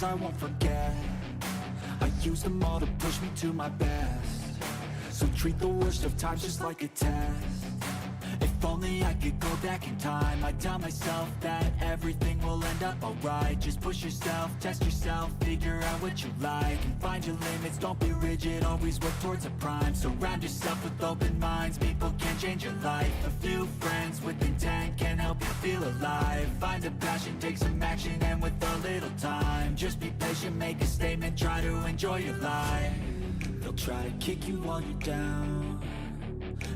things I won't forget. I use them all to push me to my best. So treat the worst of times just like a test. If only I could go back in time, I'd tell myself that everything will end up alright. Just push yourself, test yourself, figure out what you like, and find your limits, don't be rigid, always work towards a prime. Surround yourself with open minds, people can change your life. A few friends with intent can help you feel alive. Find a passion, take some action, and with a little time, just be patient, make a statement, try to enjoy your life. They'll try to kick you while you're down.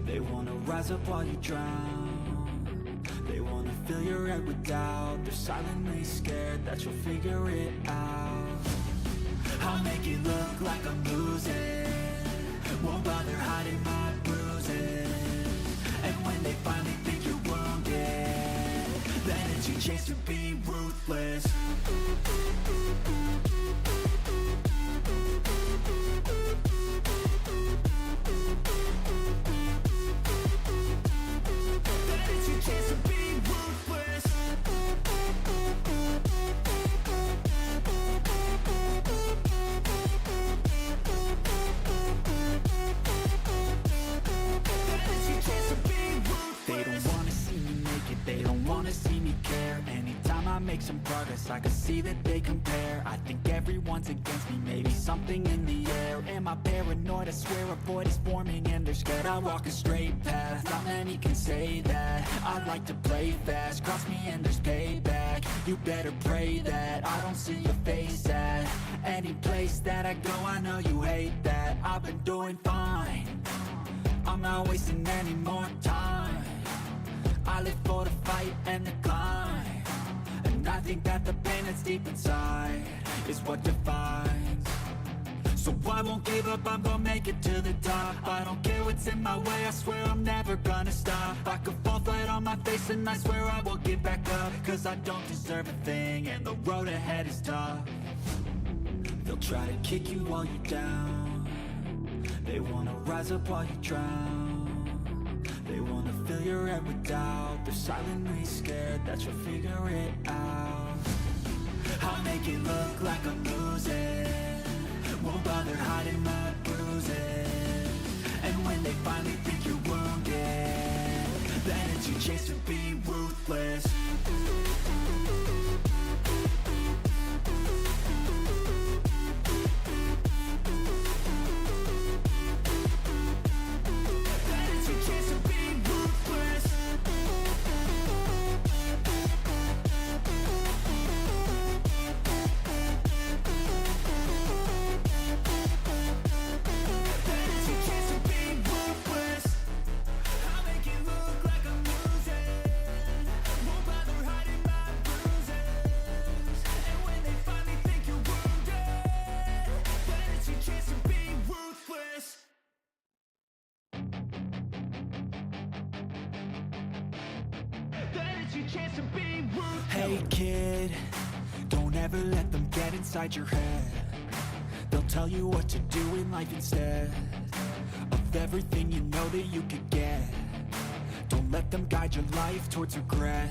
They wanna rise up while you drown. They wanna fill your head with doubt. They're silently scared that you'll figure it out. I'll make it look like I'm losing, won't bother hiding my bruises. And when they finally think you're wounded, then it's your chance to be ruthless. Make some progress, I can see that they compare. I think everyone's against me, maybe something in the air. Am I paranoid? I swear a void is forming and they're scared. I walk a straight path, not many can say that. I like to play fast, cross me and there's payback. You better pray that I don't see your face at any place that I go. I know you hate that. I've been doing fine, I'm not wasting any more time. I live for the fight and the climb. I think that the pain that's deep inside is what defines. So I won't give up, I'm gonna make it to the top. I don't care what's in my way, I swear I'm never gonna stop. I could fall flat on my face and I swear I will get back up. Cause I don't deserve a thing and the road ahead is tough. They'll try to kick you while you're down. They wanna rise up while you drown. They wanna fill your head with doubt. They're silently scared that you'll figure it out. I'll make it look like I'm losing, won't bother hiding my bruises. And when they finally think you're wounded, then it's your chance to be ruthless. Hey kid, don't ever let them get inside your head. They'll tell you what to do in life instead of everything you know that you could get. Don't let them guide your life towards regret.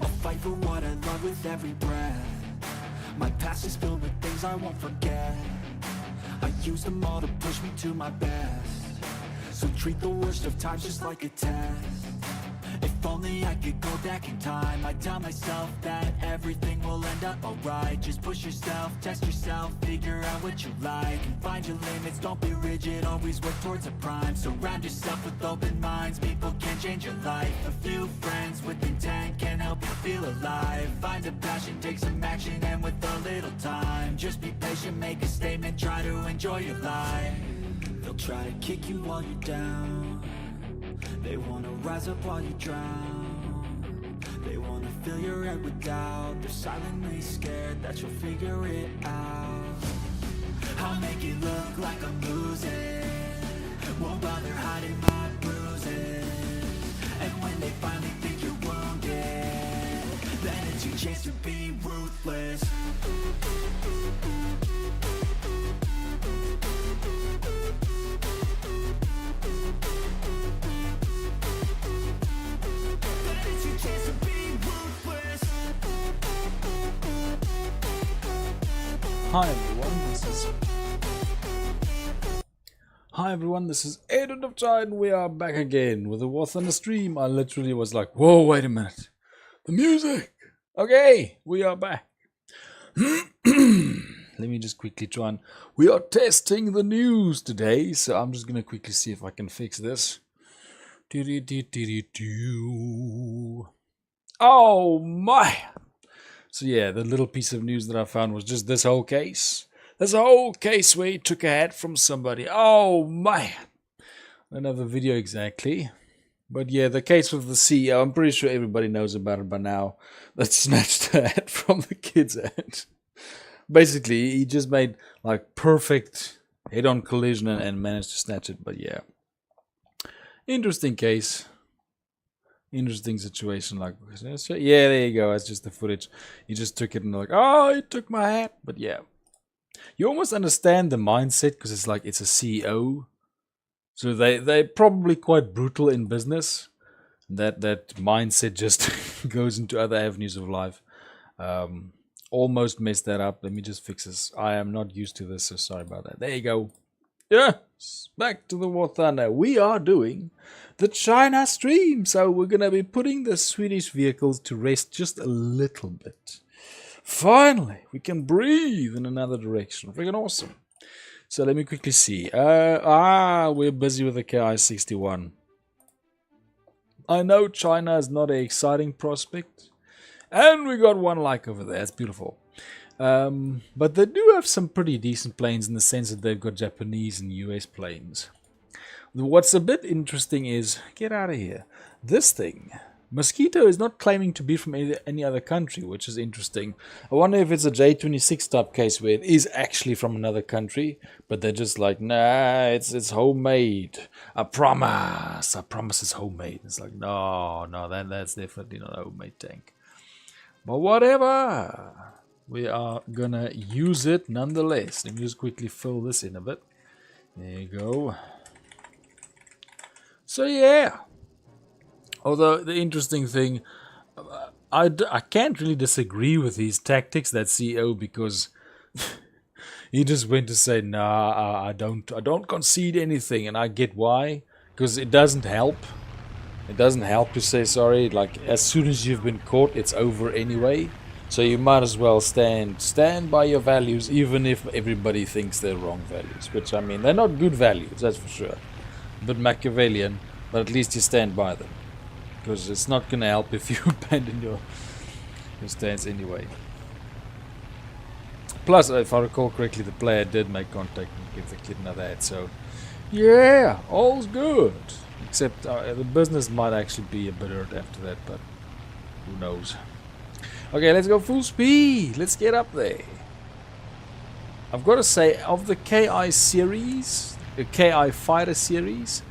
I'll fight for what I love with every breath. My past is filled with things I won't forget. I use them all to push me to my best. So treat the worst of times just like a test. If only I could go back in time, I'd tell myself that everything will end up alright. Just push yourself, test yourself, figure out what you like, and find your limits, don't be rigid, always work towards a prime. Surround yourself with open minds, people can change your life. A few friends with intent can help you feel alive. Find a passion, take some action, and with a little time, just be patient, make a statement, try to enjoy your life. They'll try to kick you while you're down. They wanna rise up while you drown. They wanna fill your head with doubt. They're silently scared that you'll figure it out. I'll make it look like I'm losing, won't bother hiding my bruises. And when they finally think you're wounded, then it's your chance to be ruthless. Chance to be ruthless. Hi everyone, this is Agent of China. We are back again with a War Thunder stream. I literally was like, whoa, wait a minute. The music! Okay, we are back. Let me just quickly try and... We are testing the news today, so I'm just going to quickly see if I can fix this. Oh my! So yeah, the little piece of news that I found was just this whole case. There's a whole case where he took a hat from somebody. Oh man! I don't have the video exactly. But yeah, the case with the CEO, I'm pretty sure everybody knows about it by now. That snatched the hat from the kid's head. Basically, he just made like perfect head-on collision and managed to snatch it. But yeah, interesting case. Interesting situation. Like, yeah, there you go. That's just the footage. He just took it and like, oh, he took my hat. But yeah. You almost understand the mindset because it's like it's a CEO, so they're probably quite brutal in business. That mindset just goes into other avenues of life. Almost messed that up. Let me just fix this. I am not used to this, so sorry about that. There you go. Yes, back to the War Thunder. We are doing the China stream, so we're gonna be putting the Swedish vehicles to rest just a little bit. Finally, we can breathe in another direction. Freaking awesome. So let me quickly see. We're busy with the KI-61. I know China is not an exciting prospect. And we got one like over there. It's beautiful. But they do have some pretty decent planes in the sense that they've got Japanese and US planes. What's a bit interesting is, get out of here. This thing... Mosquito is not claiming to be from any other country, which is interesting. I wonder if it's a J26 type case where it is actually from another country, but they're just like, nah, it's homemade. I promise it's homemade. It's like, no, that's definitely not a homemade tank. But whatever, we are gonna use it nonetheless. Let me just quickly fill this in a bit. There you go. So yeah. Although the interesting thing, I can't really disagree with his tactics, that CEO, because he just went to say, nah, I don't concede anything, and I get why, because it doesn't help. It doesn't help to say sorry. Like, as soon as you've been caught, it's over anyway. So you might as well stand by your values, even if everybody thinks they're wrong values. Which, I mean, they're not good values, that's for sure. A bit Machiavellian, but at least you stand by them. Because it's not going to help if you abandon your stance anyway. Plus, if I recall correctly, the player did make contact and give the kid another hat. So, yeah, all's good. Except the business might actually be a bit hurt after that, but who knows. Okay, let's go full speed. Let's get up there. I've got to say, of the KI series, the KI fighter series,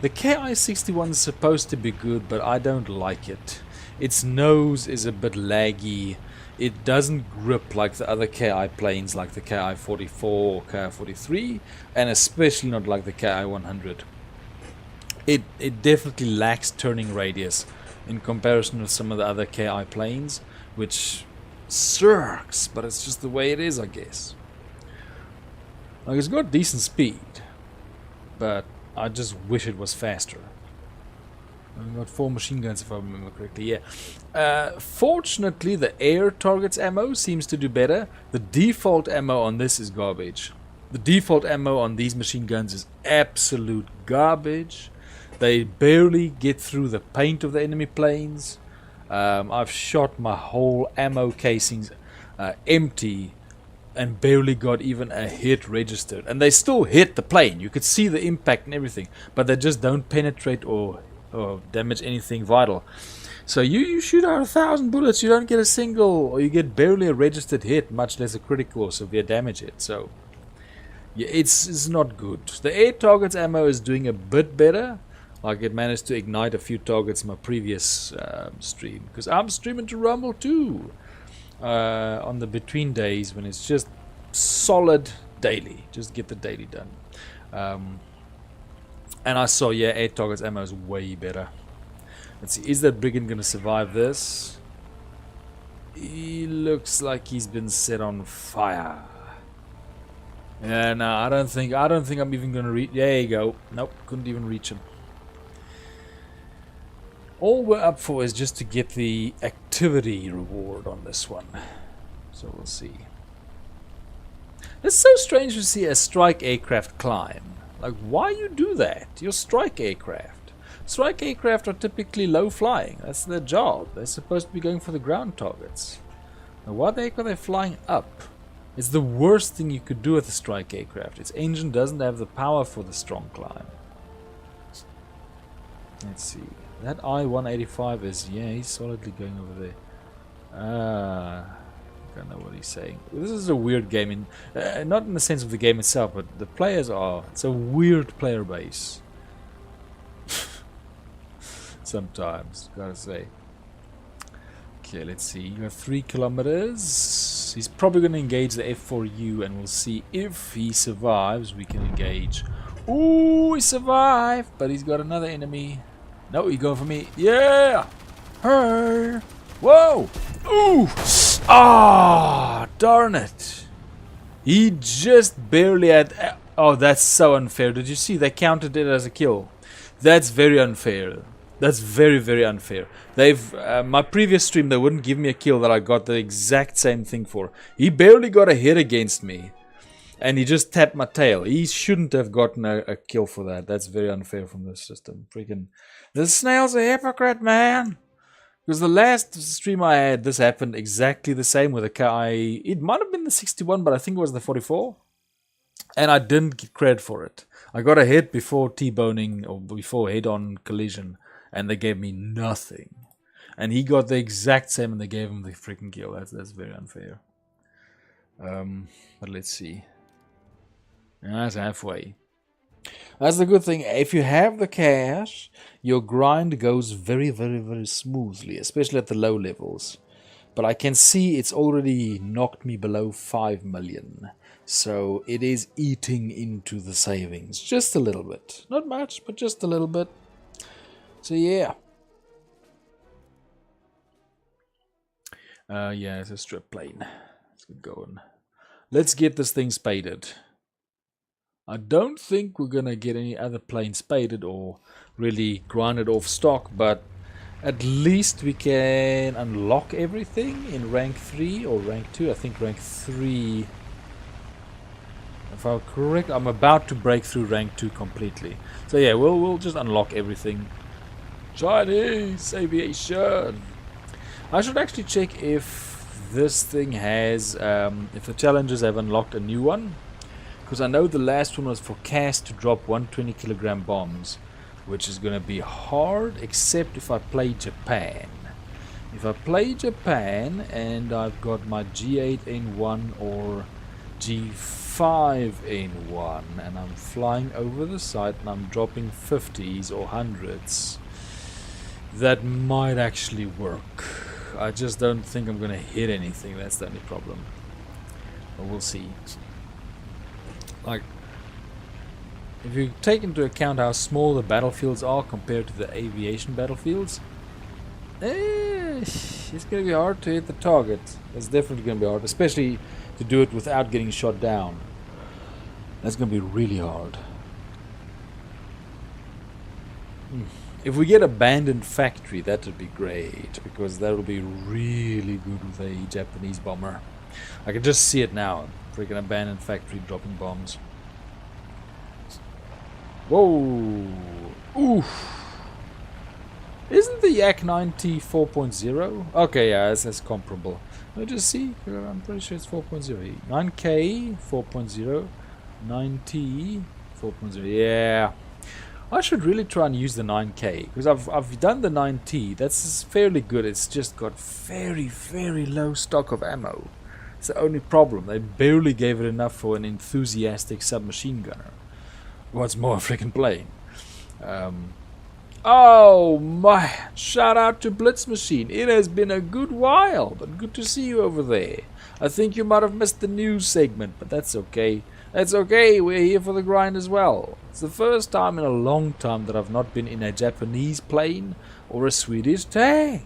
the KI-61 is supposed to be good, but I don't like it. Its nose is a bit laggy. It doesn't grip like the other KI planes, like the KI-44 or KI-43, and especially not like the KI-100. It definitely lacks turning radius in comparison with some of the other KI planes, which sucks, but it's just the way it is, I guess. Like, it's got decent speed, but I just wish it was faster. I've got 4 machine guns if I remember correctly, yeah. Fortunately, the air targets ammo seems to do better. The default ammo on this is garbage. The default ammo on these machine guns is absolute garbage. They barely get through the paint of the enemy planes. I've shot my whole ammo casings empty and barely got even a hit registered, and they still hit the plane. You could see the impact and everything, but they just don't penetrate or damage anything vital. So you shoot out 1,000 bullets, you don't get a single, or you get barely a registered hit, much less a critical or severe damage hit. So yeah, it's not good. The air targets ammo is doing a bit better. Like, it managed to ignite a few targets in my previous stream, because I'm streaming to Rumble too. On the between days when it's just solid daily, just get the daily done. And I saw, yeah, 8 targets ammo is way better. Let's see, is that brigand gonna survive this? He looks like he's been set on fire. Yeah, no, I don't think I'm even gonna reach. There you go. Nope, couldn't even reach him. All we're up for is just to get the activity reward on this one. So we'll see. It's so strange to see a strike aircraft climb. Like, why you do that? You're strike aircraft. Strike aircraft are typically low flying. That's their job. They're supposed to be going for the ground targets. Now, why the heck are they flying up? It's the worst thing you could do with a strike aircraft. Its engine doesn't have the power for the strong climb. Let's see. That I-185 is, yeah, he's solidly going over there. I don't know what he's saying. This is a weird game, not in the sense of the game itself, but the players are. It's a weird player base. Sometimes, gotta say. Okay, let's see. You have 3 kilometers. He's probably going to engage the F4U, and we'll see if he survives. We can engage. Ooh, he survived, but he's got another enemy. No, he's going for me. Yeah! Hey! Whoa! Ooh! Ah! Darn it! He just barely had... Oh, that's so unfair. Did you see? They counted it as a kill. That's very unfair. That's very, very unfair. They've my previous stream, they wouldn't give me a kill that I got the exact same thing for. He barely got a hit against me, and he just tapped my tail. He shouldn't have gotten a kill for that. That's very unfair from this system. Freaking, the snail's a hypocrite, man. Because the last stream I had, this happened exactly the same with a car. It might have been the 61, but I think it was the 44. And I didn't get credit for it. I got a hit before T-boning, or before head-on collision, and they gave me nothing. And he got the exact same, and they gave him the freaking kill. That's very unfair. But let's see. That's halfway. That's the good thing. If you have the cash, your grind goes very, very, very smoothly, especially at the low levels. But I can see it's already knocked me below 5 million. So it is eating into the savings. Just a little bit. Not much, but just a little bit. So yeah. Yeah, it's a strip plane. Let's get going. Let's get this thing spaded. I don't think we're gonna get any other plane spaded or really grinded off stock, but at least we can unlock everything in rank 3 or rank 2. I think rank 3. If I'm correct, I'm about to break through rank 2 completely. So yeah, we'll just unlock everything. Chinese aviation. I should actually check if this thing has, if the challenges have unlocked a new one. Because I know the last one was for CAS to drop 120 kilogram bombs, which is going to be hard, except if I play Japan. If I play Japan and I've got my G8N1 or G5N1 and I'm flying over the site and I'm dropping 50s or 100s, that might actually work. I just don't think I'm going to hit anything. That's the only problem. But we'll see. Like, if you take into account how small the battlefields are compared to the aviation battlefields, it's going to be hard to hit the target. It's definitely going to be hard, especially to do it without getting shot down. That's going to be really hard. If we get abandoned factory, that would be great, because that would be really good with a Japanese bomber. I can just see it now. Freaking abandoned factory dropping bombs. Whoa! Oof! Isn't the Yak 90 4.0? Okay, yeah, that's comparable. Let me just see. I'm pretty sure it's 4.0. 9K 4.0. 9T 4.0. Yeah. I should really try and use the 9K, because I've done the 9T. That's fairly good. It's just got very, very low stock of ammo. It's the only problem. They barely gave it enough for an enthusiastic submachine gunner. What's more, a freaking plane. Oh my! Shout out to Blitz Machine. It has been a good while, but good to see you over there. I think you might have missed the news segment, but that's okay. That's okay, we're here for the grind as well. It's the first time in a long time that I've not been in a Japanese plane or a Swedish tank.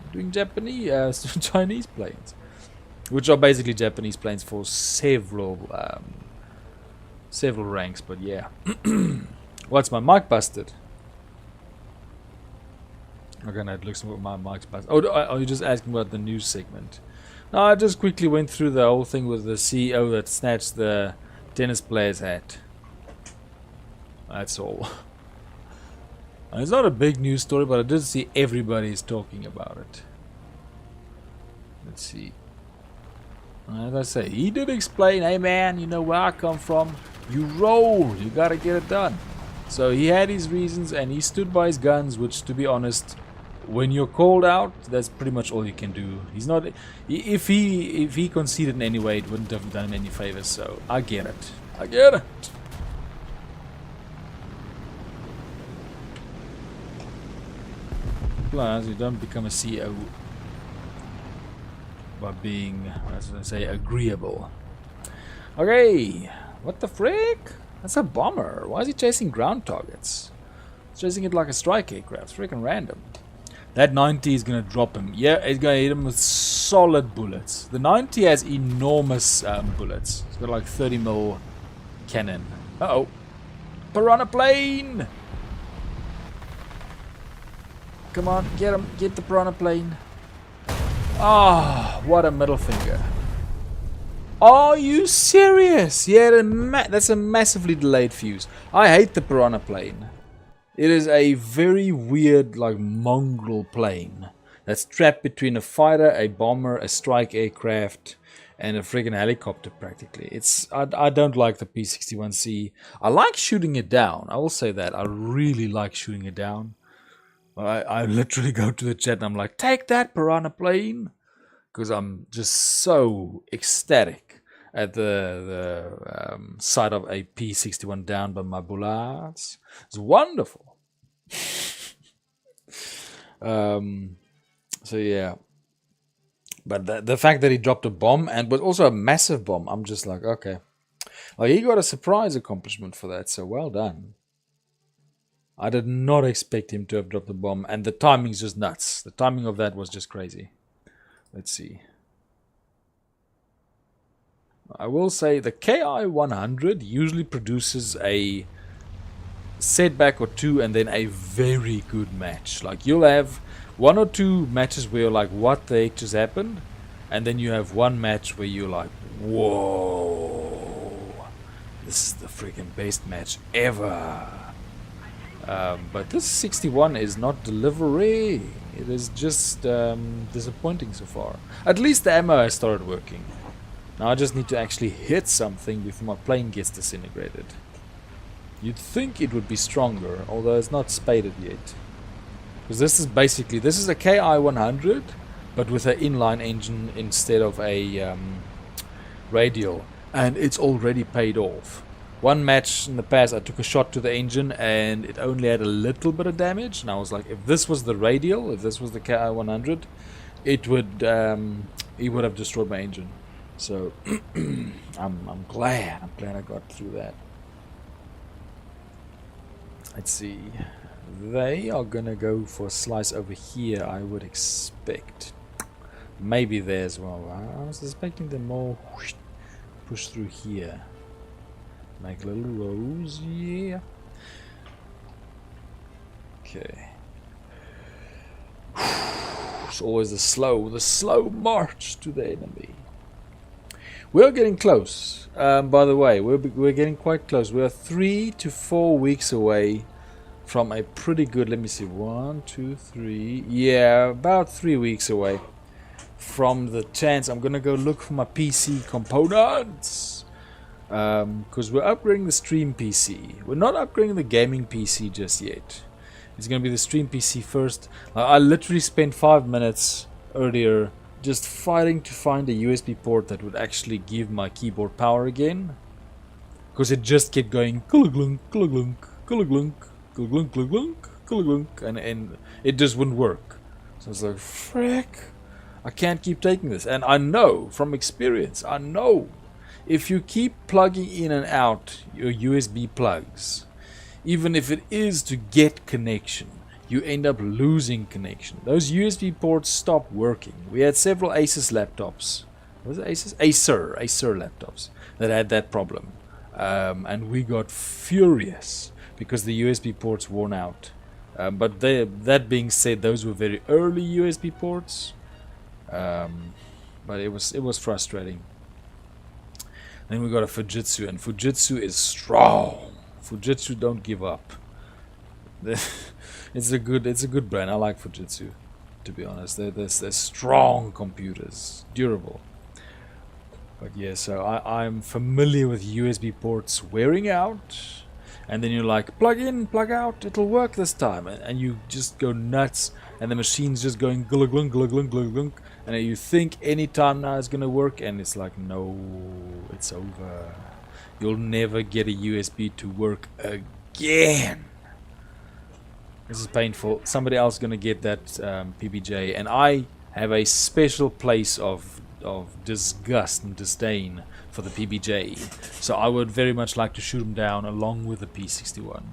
I'm doing Japanese, Chinese planes, which are basically Japanese planes for several several ranks, but yeah. What's my mic busted? Okay, no, it looks like my mic's busted. Oh, are you just asking about the news segment? No, I just quickly went through the whole thing with the CEO that snatched the tennis player's hat. That's all. It's not a big news story, but I did see everybody's talking about it. Let's see. As I say, he did explain, hey man, you know where I come from. You roll, you gotta get it done. So he had his reasons and he stood by his guns, which to be honest, when you're called out, that's pretty much all you can do. He's not, if he conceded in any way, it wouldn't have done him any favors, so I get it. I get it. Plus, you don't become a CEO by being, as I say, agreeable. Okay, what the frick? That's a bomber. Why is he chasing ground targets? He's chasing it like a strike aircraft. It's freaking random. That 90 is gonna drop him. Yeah, it's gonna hit him with solid bullets. The 90 has enormous bullets. It's got like 30 mil cannon. Uh-oh. Piranha plane! Come on, get him. Get the piranha plane. Ah, what a middle finger. Are you serious? Yeah, that's a massively delayed fuse. I hate the piranha plane. It is a very weird, like, mongrel plane that's trapped between a fighter, a bomber, a strike aircraft, and a friggin' helicopter practically. I don't like the P-61C. I like shooting it down. I will say that. I really like shooting it down. I literally go to the chat and I'm like, take that, piranha plane, because I'm just so ecstatic at the sight of a P-61 down by my bullets. It's wonderful. So yeah, but the fact that he dropped a bomb and but also a massive bomb, I'm just like, okay, well, he got a surprise accomplishment for that, so well done. I did not expect him to have dropped the bomb, and the timing's just nuts. The timing of that was just crazy. Let's see. I will say the KI-100 usually produces a setback or two and then a very good match. Like, you'll have one or two matches where you're like, what the heck just happened? And then you have one match where you're like, whoa, this is the freaking best match ever. But this 61 is not delivery. It is just disappointing so far. At least the ammo has started working. Now I just need to actually hit something before my plane gets disintegrated. You'd think it would be stronger, although it's not spaded yet. Because this is a KI-100, but with an inline engine instead of a radial. And it's already paid off. One match in the past, I took a shot to the engine and it only had a little bit of damage. And I was like, if this was the radial, if this was the KI-100, it would have destroyed my engine. So I'm glad I got through that. Let's see. They are gonna go for a slice over here, I would expect. Maybe there as well. I was expecting them more push through here. Make little rows, yeah. Okay. It's always the slow march to the enemy. We're getting close. By the way, we're getting quite close. We are 3 to 4 weeks away from a pretty good. Let me see. 1, 2, 3. Yeah, about 3 weeks away from the chance I'm gonna go look for my PC components. Because we're upgrading the stream PC. We're not upgrading the gaming PC just yet. It's going to be the stream PC first. I literally spent 5 minutes earlier just fighting to find a USB port that would actually give my keyboard power again. Because it just kept going glunk, glunk, glunk, glunk, glunk, glunk, and it just wouldn't work. So I was like, frick, I can't keep taking this. And I know from experience, I know if you keep plugging in and out your USB plugs, even if it is to get connection, you end up losing connection. Those USB ports stop working. We had several Asus laptops. Was it Asus? Acer laptops that had that problem. and we got furious because the USB ports worn out. But that being said, those were very early USB ports, but it was frustrating. Then we got a Fujitsu, and Fujitsu is strong. Fujitsu don't give up. It's a good brand. I like Fujitsu, to be honest. They're strong computers, durable. But yeah, so I'm familiar with USB ports wearing out, and then you're like, plug in, plug out, it'll work this time, and you just go nuts, and the machine's just going glug glug glug glug glug glug, and you think any time now it's gonna work, and it's like, no, it's over. You'll never get a USB to work again. This is painful. Somebody else is gonna get that PBJ, and I have a special place of disgust and disdain for the PBJ, so I would very much like to shoot him down along with the P61.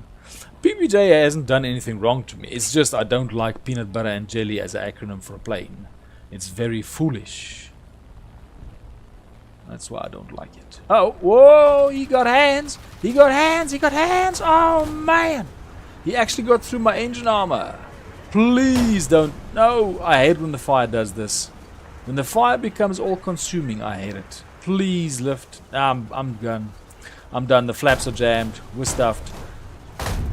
PBJ hasn't done anything wrong to me. It's just I don't like peanut butter and jelly as an acronym for a plane. It's very foolish. That's why I don't like it. Oh, whoa, he got hands! He got hands! He got hands! Oh, man! He actually got through my engine armor. Please don't. No, I hate when the fire does this. When the fire becomes all-consuming, I hate it. Please lift. I'm done. I'm done. The flaps are jammed. We're stuffed.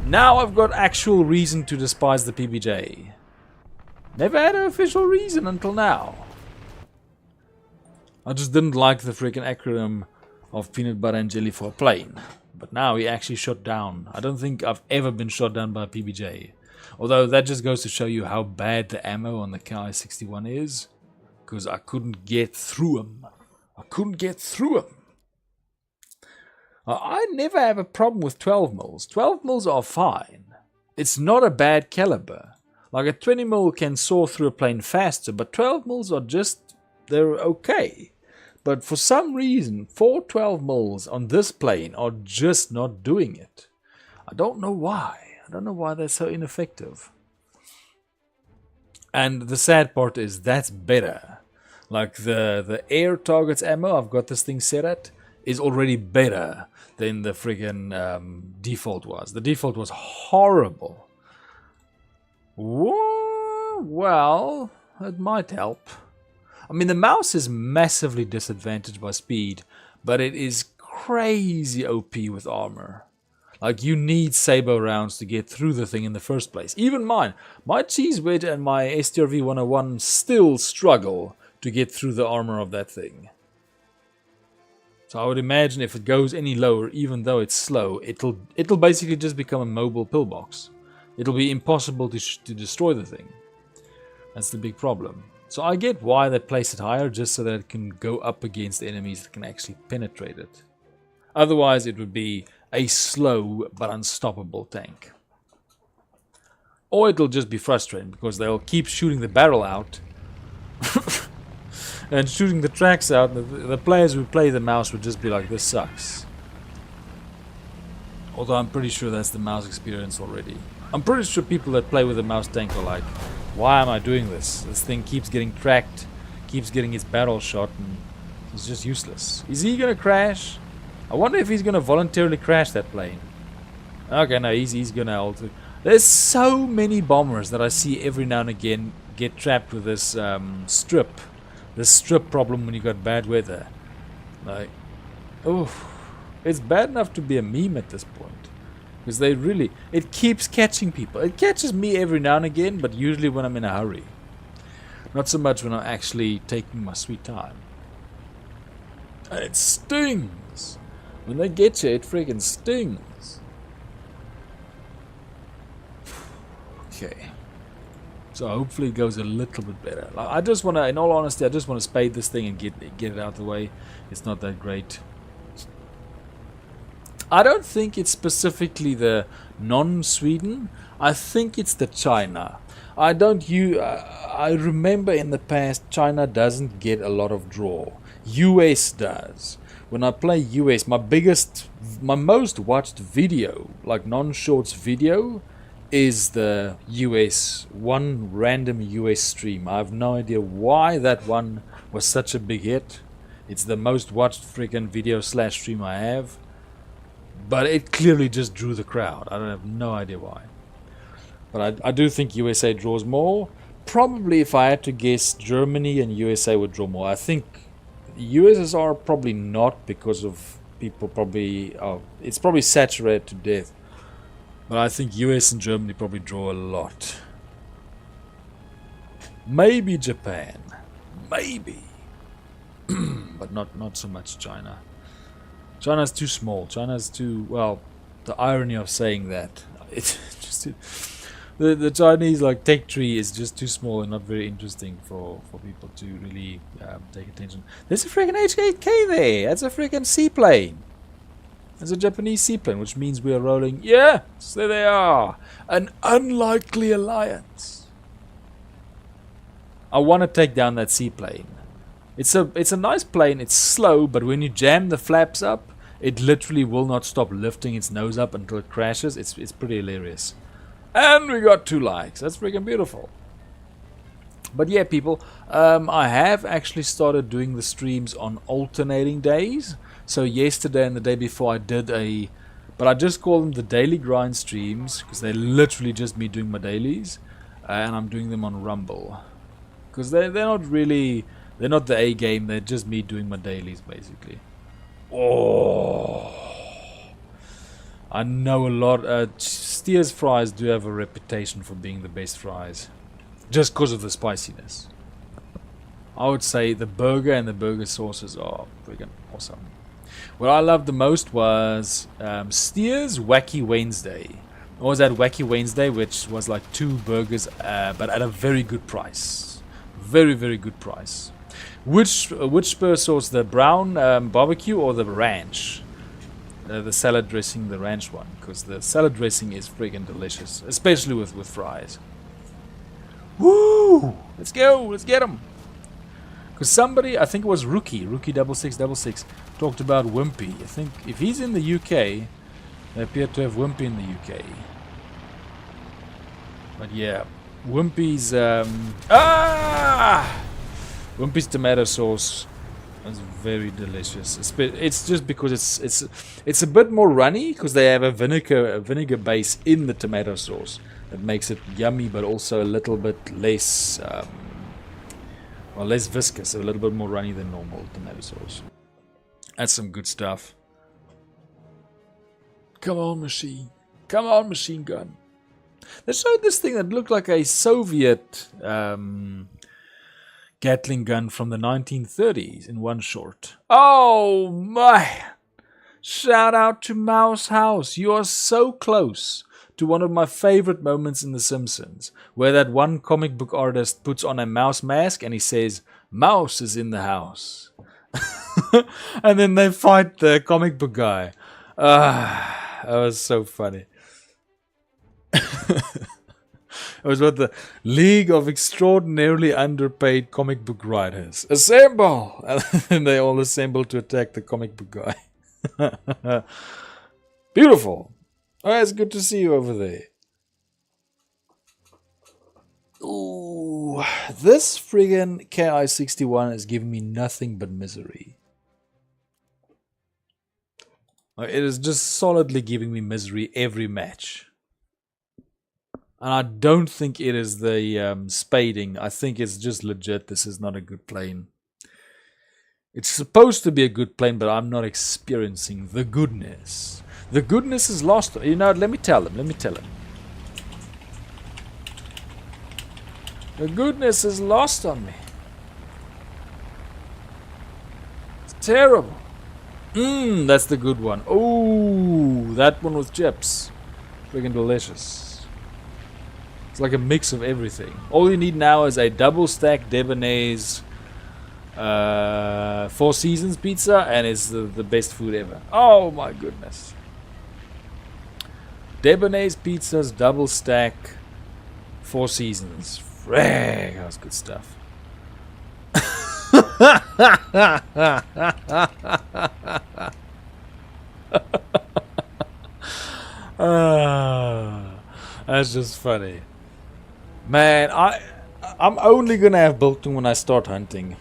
Now I've got actual reason to despise the PBJ. Never had an official reason until now. I just didn't like the freaking acronym of peanut butter and jelly for a plane. But now he actually shot down. I don't think I've ever been shot down by a PBJ. Although that just goes to show you how bad the ammo on the Ki-61 is. Because I couldn't get through him. I couldn't get through him. I never have a problem with 12 mils. 12 mils are fine. It's not a bad caliber. Like a 20 mil can saw through a plane faster, but 12 mils are just, they're okay. But for some reason, 4 12 mils on this plane are just not doing it. I don't know why. I don't know why they're so ineffective. And the sad part is that's better. Like the air targets ammo I've got this thing set at is already better than the friggin' default was. The default was horrible. Whoa, well, it might help. I mean, the mouse is massively disadvantaged by speed, but it is crazy OP with armor. Like, you need Sabo rounds to get through the thing in the first place. Even mine. My Cheese Wedge and my STRV 101 still struggle to get through the armor of that thing. So I would imagine if it goes any lower, even though it's slow, it'll basically just become a mobile pillbox. It'll be impossible to destroy the thing. That's the big problem. So I get why they place it higher, just so that it can go up against enemies that can actually penetrate it. Otherwise it would be a slow but unstoppable tank. Or it'll just be frustrating because they'll keep shooting the barrel out and shooting the tracks out, and the players who play the mouse would just be like, this sucks. Although I'm pretty sure that's the mouse experience already. I'm pretty sure people that play with the mouse tank are like, why am I doing this? This thing keeps getting tracked, keeps getting its barrel shot, and it's just useless. Is he gonna crash? I wonder if he's gonna voluntarily crash that plane. Okay, no, he's gonna alter. There's so many bombers that I see every now and again get trapped with this strip problem when you got bad weather. Like, oh, it's bad enough to be a meme at this point. Because they really, it keeps catching people. It catches me every now and again, but usually when I'm in a hurry. Not so much when I'm actually taking my sweet time. And it stings. When they get you, it freaking stings. Okay. So hopefully it goes a little bit better. Like, I just want to, in all honesty, I just want to spade this thing and get it out of the way. It's not that great. I don't think it's specifically the non-Sweden. I think it's the China. I remember in the past, China doesn't get a lot of draw. US does. When I play US, my most watched video, like non-shorts video, is the US, one random US stream. I have no idea why that one was such a big hit. It's the most watched freaking video / stream I have. But it clearly just drew the crowd. I don't have no idea why. But I do think USA draws more. Probably, if I had to guess, Germany and USA would draw more. I think USSR probably not, because of people probably... Oh, it's probably saturated to death. But I think US and Germany probably draw a lot. Maybe Japan. Maybe. But not so much China. China's too small. China's too... Well, the irony of saying that. It's just... The Chinese tech tree is just too small and not very interesting for people to really take attention. There's a freaking H8K there. That's a freaking seaplane. That's a Japanese seaplane, which means we are rolling. Yes, there they are. An unlikely alliance. I want to take down that seaplane. It's a nice plane. It's slow, but when you jam the flaps up, it literally will not stop lifting its nose up until it crashes. It's pretty hilarious. And we got 2 likes. That's freaking beautiful. But yeah, people, I have actually started doing the streams on alternating days. So yesterday and the day before I did but I just call them the daily grind streams, because they're literally just me doing my dailies. And I'm doing them on Rumble. Because they're not the A game, they're just me doing my dailies, basically. Oh... I know a lot. Steers fries do have a reputation for being the best fries, just because of the spiciness. I would say the burger and the burger sauces are freaking awesome. What I loved the most was Steers Wacky Wednesday. Or was that Wacky Wednesday, which was like 2 burgers, but at a very good price. Very, very good price. Which spur sauce, the brown barbecue or the ranch? The salad dressing, the ranch one, because the salad dressing is friggin' delicious, especially with fries. Woo! Let's go, let's get them. Because somebody, I think it was Rookie 6666, talked about Wimpy. I think if he's in the UK, they appear to have Wimpy in the UK. But yeah, Wimpy's Wimpy's tomato sauce. It's very delicious. It's just because it's a bit more runny, because they have a vinegar base in the tomato sauce that makes it yummy, but also a little bit less less viscous, a little bit more runny than normal tomato sauce. That's some good stuff. Come on, machine. Come on, machine gun. They showed this thing that looked like a Soviet Gatling gun from the 1930s in one short. Oh my! Shout out to Mouse House. You are so close to one of my favorite moments in The Simpsons, where that one comic book artist puts on a mouse mask and he says, "Mouse is in the house." And then they fight the comic book guy. That was so funny. It was what the League of Extraordinarily Underpaid Comic Book Writers. Assemble! And they all assemble to attack the comic book guy. Beautiful. Oh, it's good to see you over there. Ooh, this friggin' KI-61 is giving me nothing but misery. It is just solidly giving me misery every match. And I don't think it is the spading. I think it's just legit. This is not a good plane. It's supposed to be a good plane, but I'm not experiencing the goodness. The goodness is lost. You know, let me tell him. The goodness is lost on me. It's terrible. That's the good one. Oh, that one with chips. Freaking delicious. It's like a mix of everything. All you need now is a double stack Debonairs Four Seasons pizza, and it's the best food ever. Oh my goodness. Debonairs pizzas, double stack, Four Seasons. Frag, that's good stuff. That's just funny. Man, I'm only gonna have biltong when I start hunting.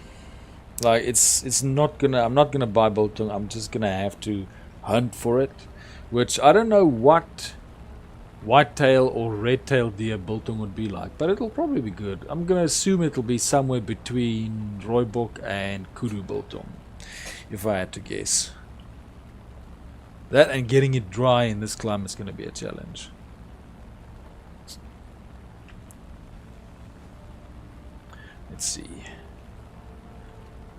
Like I'm not gonna buy biltong. I'm just gonna have to hunt for it, which I don't know what whitetail or red-tailed deer biltong would be like, but it'll probably be good. I'm gonna assume it'll be somewhere between rooibok and kudu biltong, if I had to guess. That and getting it dry in this climate is gonna be a challenge. Let's see.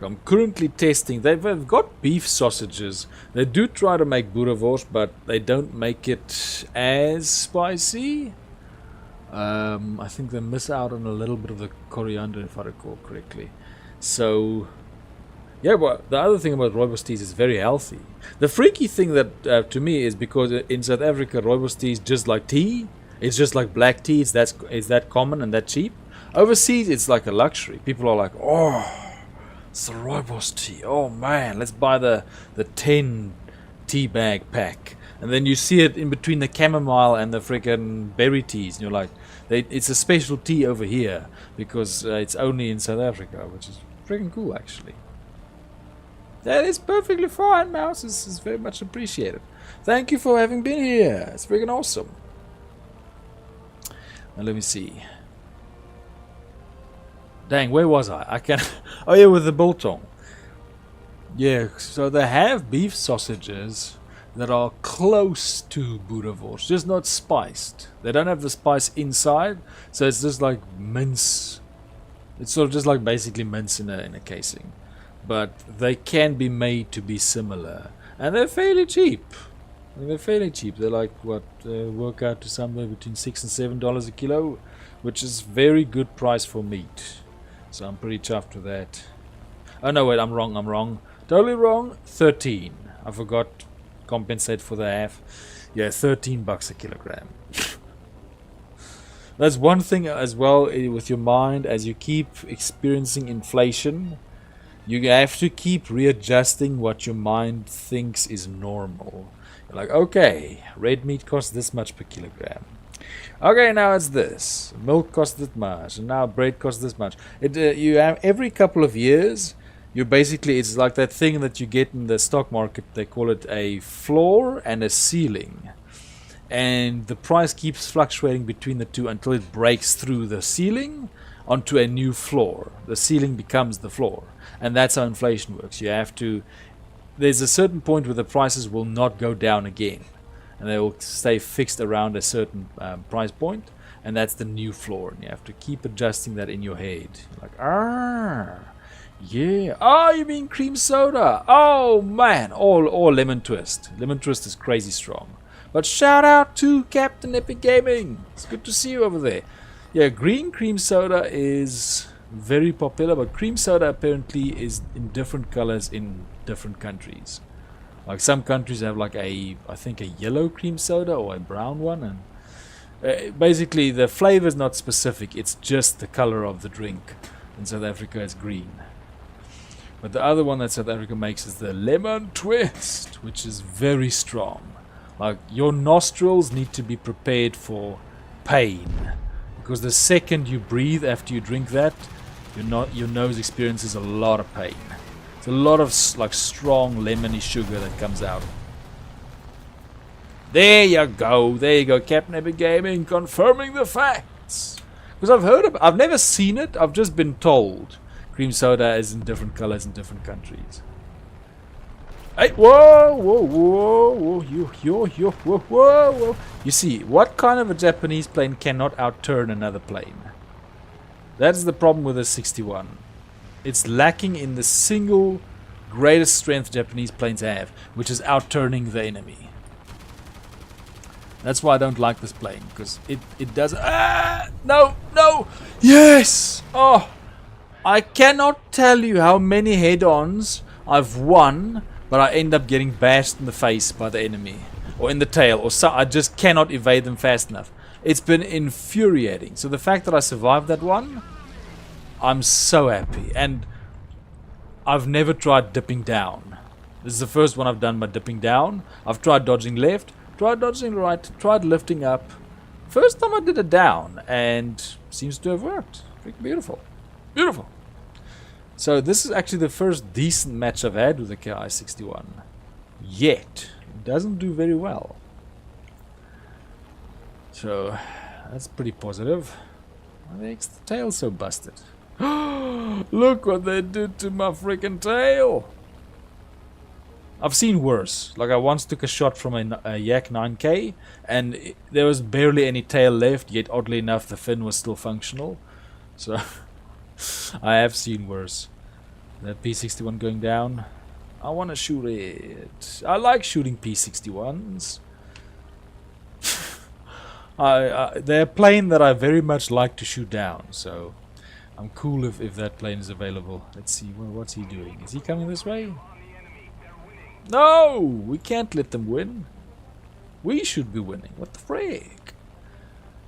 I'm currently testing. They've got beef sausages. They do try to make boerewors, but they don't make it as spicy. I think they miss out on a little bit of the coriander, if I recall correctly. So, yeah, well, the other thing about rooibos teas is very healthy. The freaky thing that to me is because in South Africa, rooibos tea is just like tea. It's just like black tea. It's that common and that cheap. Overseas, it's like a luxury. People are like, oh, it's the rooibos tea. Oh man, let's buy the 10 tea bag pack. And then you see it in between the chamomile and the freaking berry teas. And you're like, it's a special tea over here because it's only in South Africa, which is freaking cool actually. That is perfectly fine, Mouse. This is very much appreciated. Thank you for having been here. It's freaking awesome. Now let me see. Dang, where was I? I can't. Oh yeah, with the biltong. Yeah, so they have beef sausages that are close to boerewors, just not spiced. They don't have the spice inside, so it's just like mince. It's sort of just like basically mince in a casing, but they can be made to be similar, and they're fairly cheap. I mean, they're fairly cheap. They're like what work out to somewhere between $6 and $7 a kilo, which is very good price for meat. So I'm pretty chuffed with that. Oh no, wait, I'm wrong. Totally wrong. 13. I forgot. Compensate for the half. Yeah, $13 a kilogram. That's one thing as well with your mind. As you keep experiencing inflation, you have to keep readjusting what your mind thinks is normal. You're like, okay, red meat costs this much per kilogram. Okay, now it's this. Milk costs this much, and now bread costs this much. You have every couple of years. It's like that thing that you get in the stock market. They call it a floor and a ceiling, and the price keeps fluctuating between the two until it breaks through the ceiling onto a new floor. The ceiling becomes the floor, and that's how inflation works. There's a certain point where the prices will not go down again, and they will stay fixed around a certain price point, and that's the new floor, and you have to keep adjusting that in your head. You're like, yeah. Oh, you mean cream soda? Oh man, or lemon twist. Lemon twist is crazy strong. But shout out to Captain Epic Gaming. It's good to see you over there. Yeah, green cream soda is very popular, but cream soda apparently is in different colors in different countries. Like some countries have like I think a yellow cream soda or a brown one, and basically the flavor is not specific. It's just the color of the drink. In South Africa, it's green. But the other one that South Africa makes is the lemon twist, which is very strong. Like your nostrils need to be prepared for pain, because the second you breathe after you drink that, your nose experiences a lot of pain. It's a lot of like strong lemony sugar that comes out. There you go, Captain Epic Gaming confirming the facts. Because I've never seen it. I've just been told cream soda is in different colors in different countries. Hey, whoa, whoa. You see, what kind of a Japanese plane cannot outturn another plane? That is the problem with the 61. It's lacking in the single greatest strength Japanese planes have, which is outturning the enemy. That's why I don't like this plane, because it does... No! Yes! Oh! I cannot tell you how many head-ons I've won, but I end up getting bashed in the face by the enemy. Or in the tail, or so. I just cannot evade them fast enough. It's been infuriating. So the fact that I survived that one, I'm so happy. And I've never tried dipping down. This is the first one I've done by dipping down. I've tried dodging left, tried dodging right, tried lifting up. First time I did it down, and seems to have worked. Freaking beautiful. So this is actually the first decent match I've had with the KI-61. Yet. It doesn't do very well. So, that's pretty positive. Why makes the tail so busted? Look what they did to my freaking tail! I've seen worse. Like, I once took a shot from a Yak 9K, and there was barely any tail left, yet oddly enough the fin was still functional. So, I have seen worse. That P61 going down. I want to shoot it. I like shooting P61s. They're a plane that I very much like to shoot down, so I'm cool if that plane is available. Let's see, what's he doing? Is he coming this way? No! We can't let them win. We should be winning. What the frick?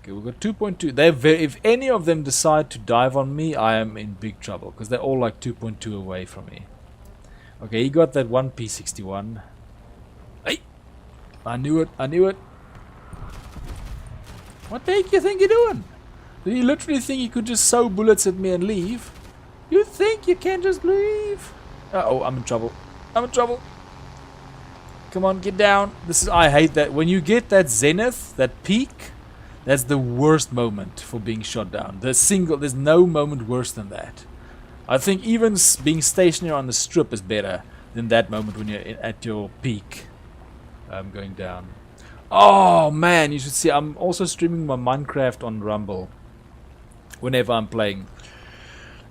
Okay, we've got 2.2. If any of them decide to dive on me, I am in big trouble, because they're all like 2.2 away from me. Okay, he got that one P61. Hey! I knew it, I knew it. What the heck you think you're doing? Do you literally think you could just sow bullets at me and leave? You think you can just leave? Uh-oh, I'm in trouble. I'm in trouble. Come on, get down. I hate that. When you get that zenith, that peak, that's the worst moment for being shot down. There's no moment worse than that. I think even being stationary on the strip is better than that moment when you're at your peak going down. Oh man, you should see, I'm also streaming my Minecraft on Rumble whenever I'm playing.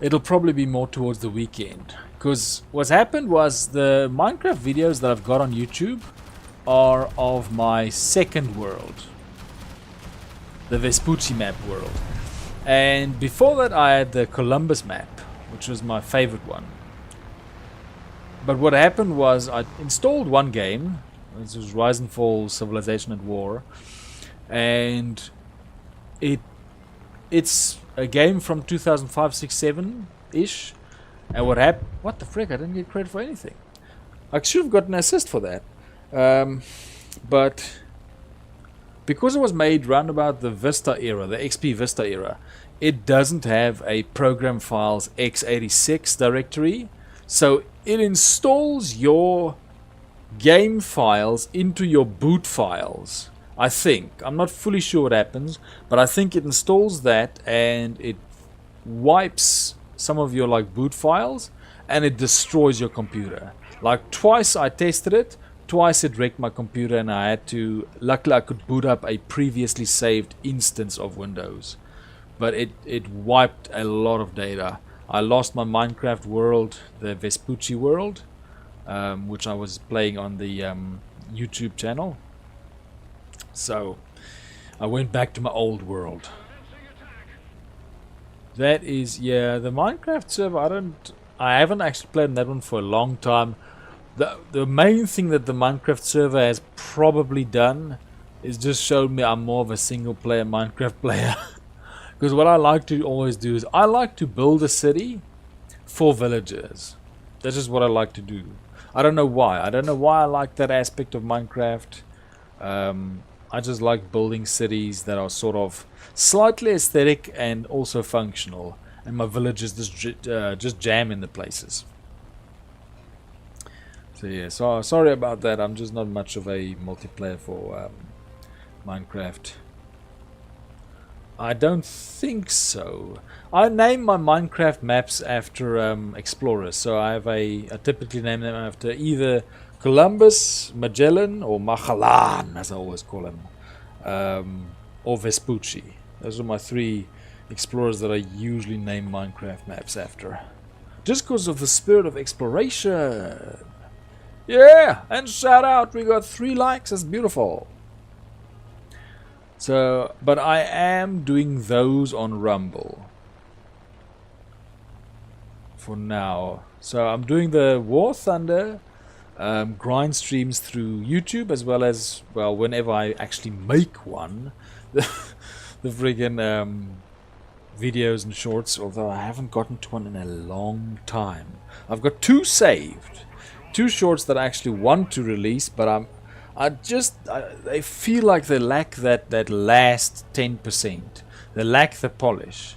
It'll probably be more towards the weekend, because what's happened was the Minecraft videos that I've got on YouTube are of my second world, the Vespucci map world, and before that I had the Columbus map, which was my favorite one. But what happened was I installed one game. This was Rise and Fall Civilization at War, and it's a game from 2005, 6, 7 ish. And what happened? What the frick? I didn't get credit for anything. I should have got an assist for that, but because it was made round about the Vista era, the XP Vista era, it doesn't have a program files x86 directory, so it installs your game files into your boot files. I think. I'm not fully sure what happens, but I think it installs that and it wipes some of your like boot files and it destroys your computer. Like twice I tested it, twice it wrecked my computer, and I had to, luckily I could boot up a previously saved instance of Windows, but it wiped a lot of data. I lost my Minecraft world, the Vespucci world, which I was playing on the YouTube channel. So I went back to my old world. That is, yeah, the Minecraft server, I haven't actually played on that one for a long time. The main thing that the Minecraft server has probably done is just showed me I'm more of a single player Minecraft player. Because what I like to always do is I like to build a city for villagers. That's just what I like to do. I don't know why. I don't know why I like that aspect of Minecraft. I just like building cities that are sort of slightly aesthetic and also functional. And my villagers just jam in the places. So yeah, so sorry about that. I'm just not much of a multiplayer for Minecraft. I don't think so. I name my Minecraft maps after explorers. So I typically name them after either Columbus, Magellan, or Magellan, as I always call him, or Vespucci. Those are my three explorers that I usually name Minecraft maps after. Just because of the spirit of exploration. Yeah, and shout out, we got 3 likes, that's beautiful. So, but I am doing those on Rumble for now. So I'm doing the War Thunder grind streams through YouTube, as well as, well, whenever I actually make one, the friggin' videos and shorts, although I haven't gotten to one in a long time. I've got 2 saved. 2 shorts that I actually want to release, but they feel like they lack that last 10%. They lack the polish.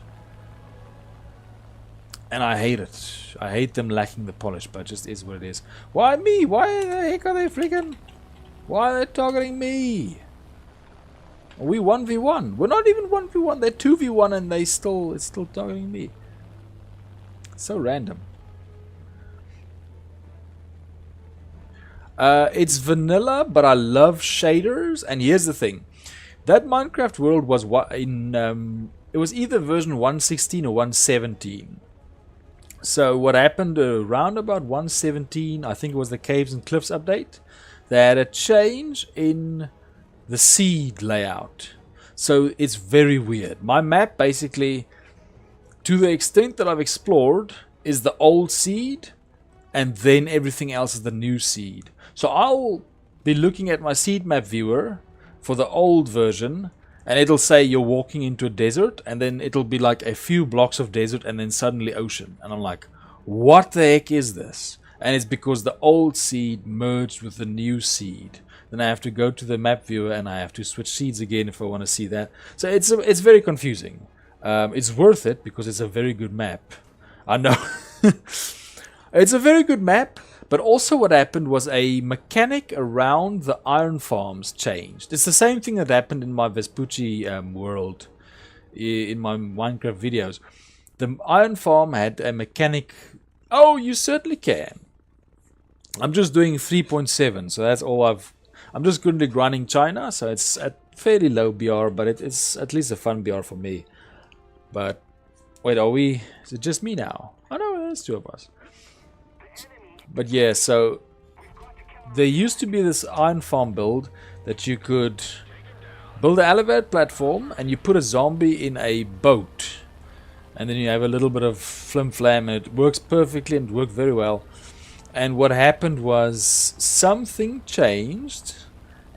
And I hate it. I hate them lacking the polish, but it just is what it is. Why me? Why the heck are they freaking... Why are they targeting me? Are we 1v1? We're not even 1v1. They're 2v1 and it's still targeting me. So random. It's vanilla, but I love shaders. And here's the thing. That Minecraft world was it was either version 116 or 117. So what happened around about 117, I think it was the Caves and Cliffs update, they had a change in the seed layout. So it's very weird. My map basically, to the extent that I've explored, is the old seed, and then everything else is the new seed. So I'll be looking at my seed map viewer for the old version, and it'll say you're walking into a desert, and then it'll be like a few blocks of desert and then suddenly ocean. And I'm like, what the heck is this? And it's because the old seed merged with the new seed. Then I have to go to the map viewer and I have to switch seeds again if I want to see that. So it's very confusing. It's worth it because it's a very good map. I know. It's a very good map. But also what happened was a mechanic around the iron farms changed. It's the same thing that happened in my Vespucci world, in my Minecraft videos. The iron farm had a mechanic... Oh, you certainly can. I'm just doing 3.7, so that's all I'm just currently grinding China, so it's at fairly low BR, but it's at least a fun BR for me. But, wait, is it just me now? Oh no, there's two of us. But yeah, so there used to be this iron farm build that you could build an elevated platform and you put a zombie in a boat. And then you have a little bit of flim-flam and it works perfectly and it worked very well. And what happened was something changed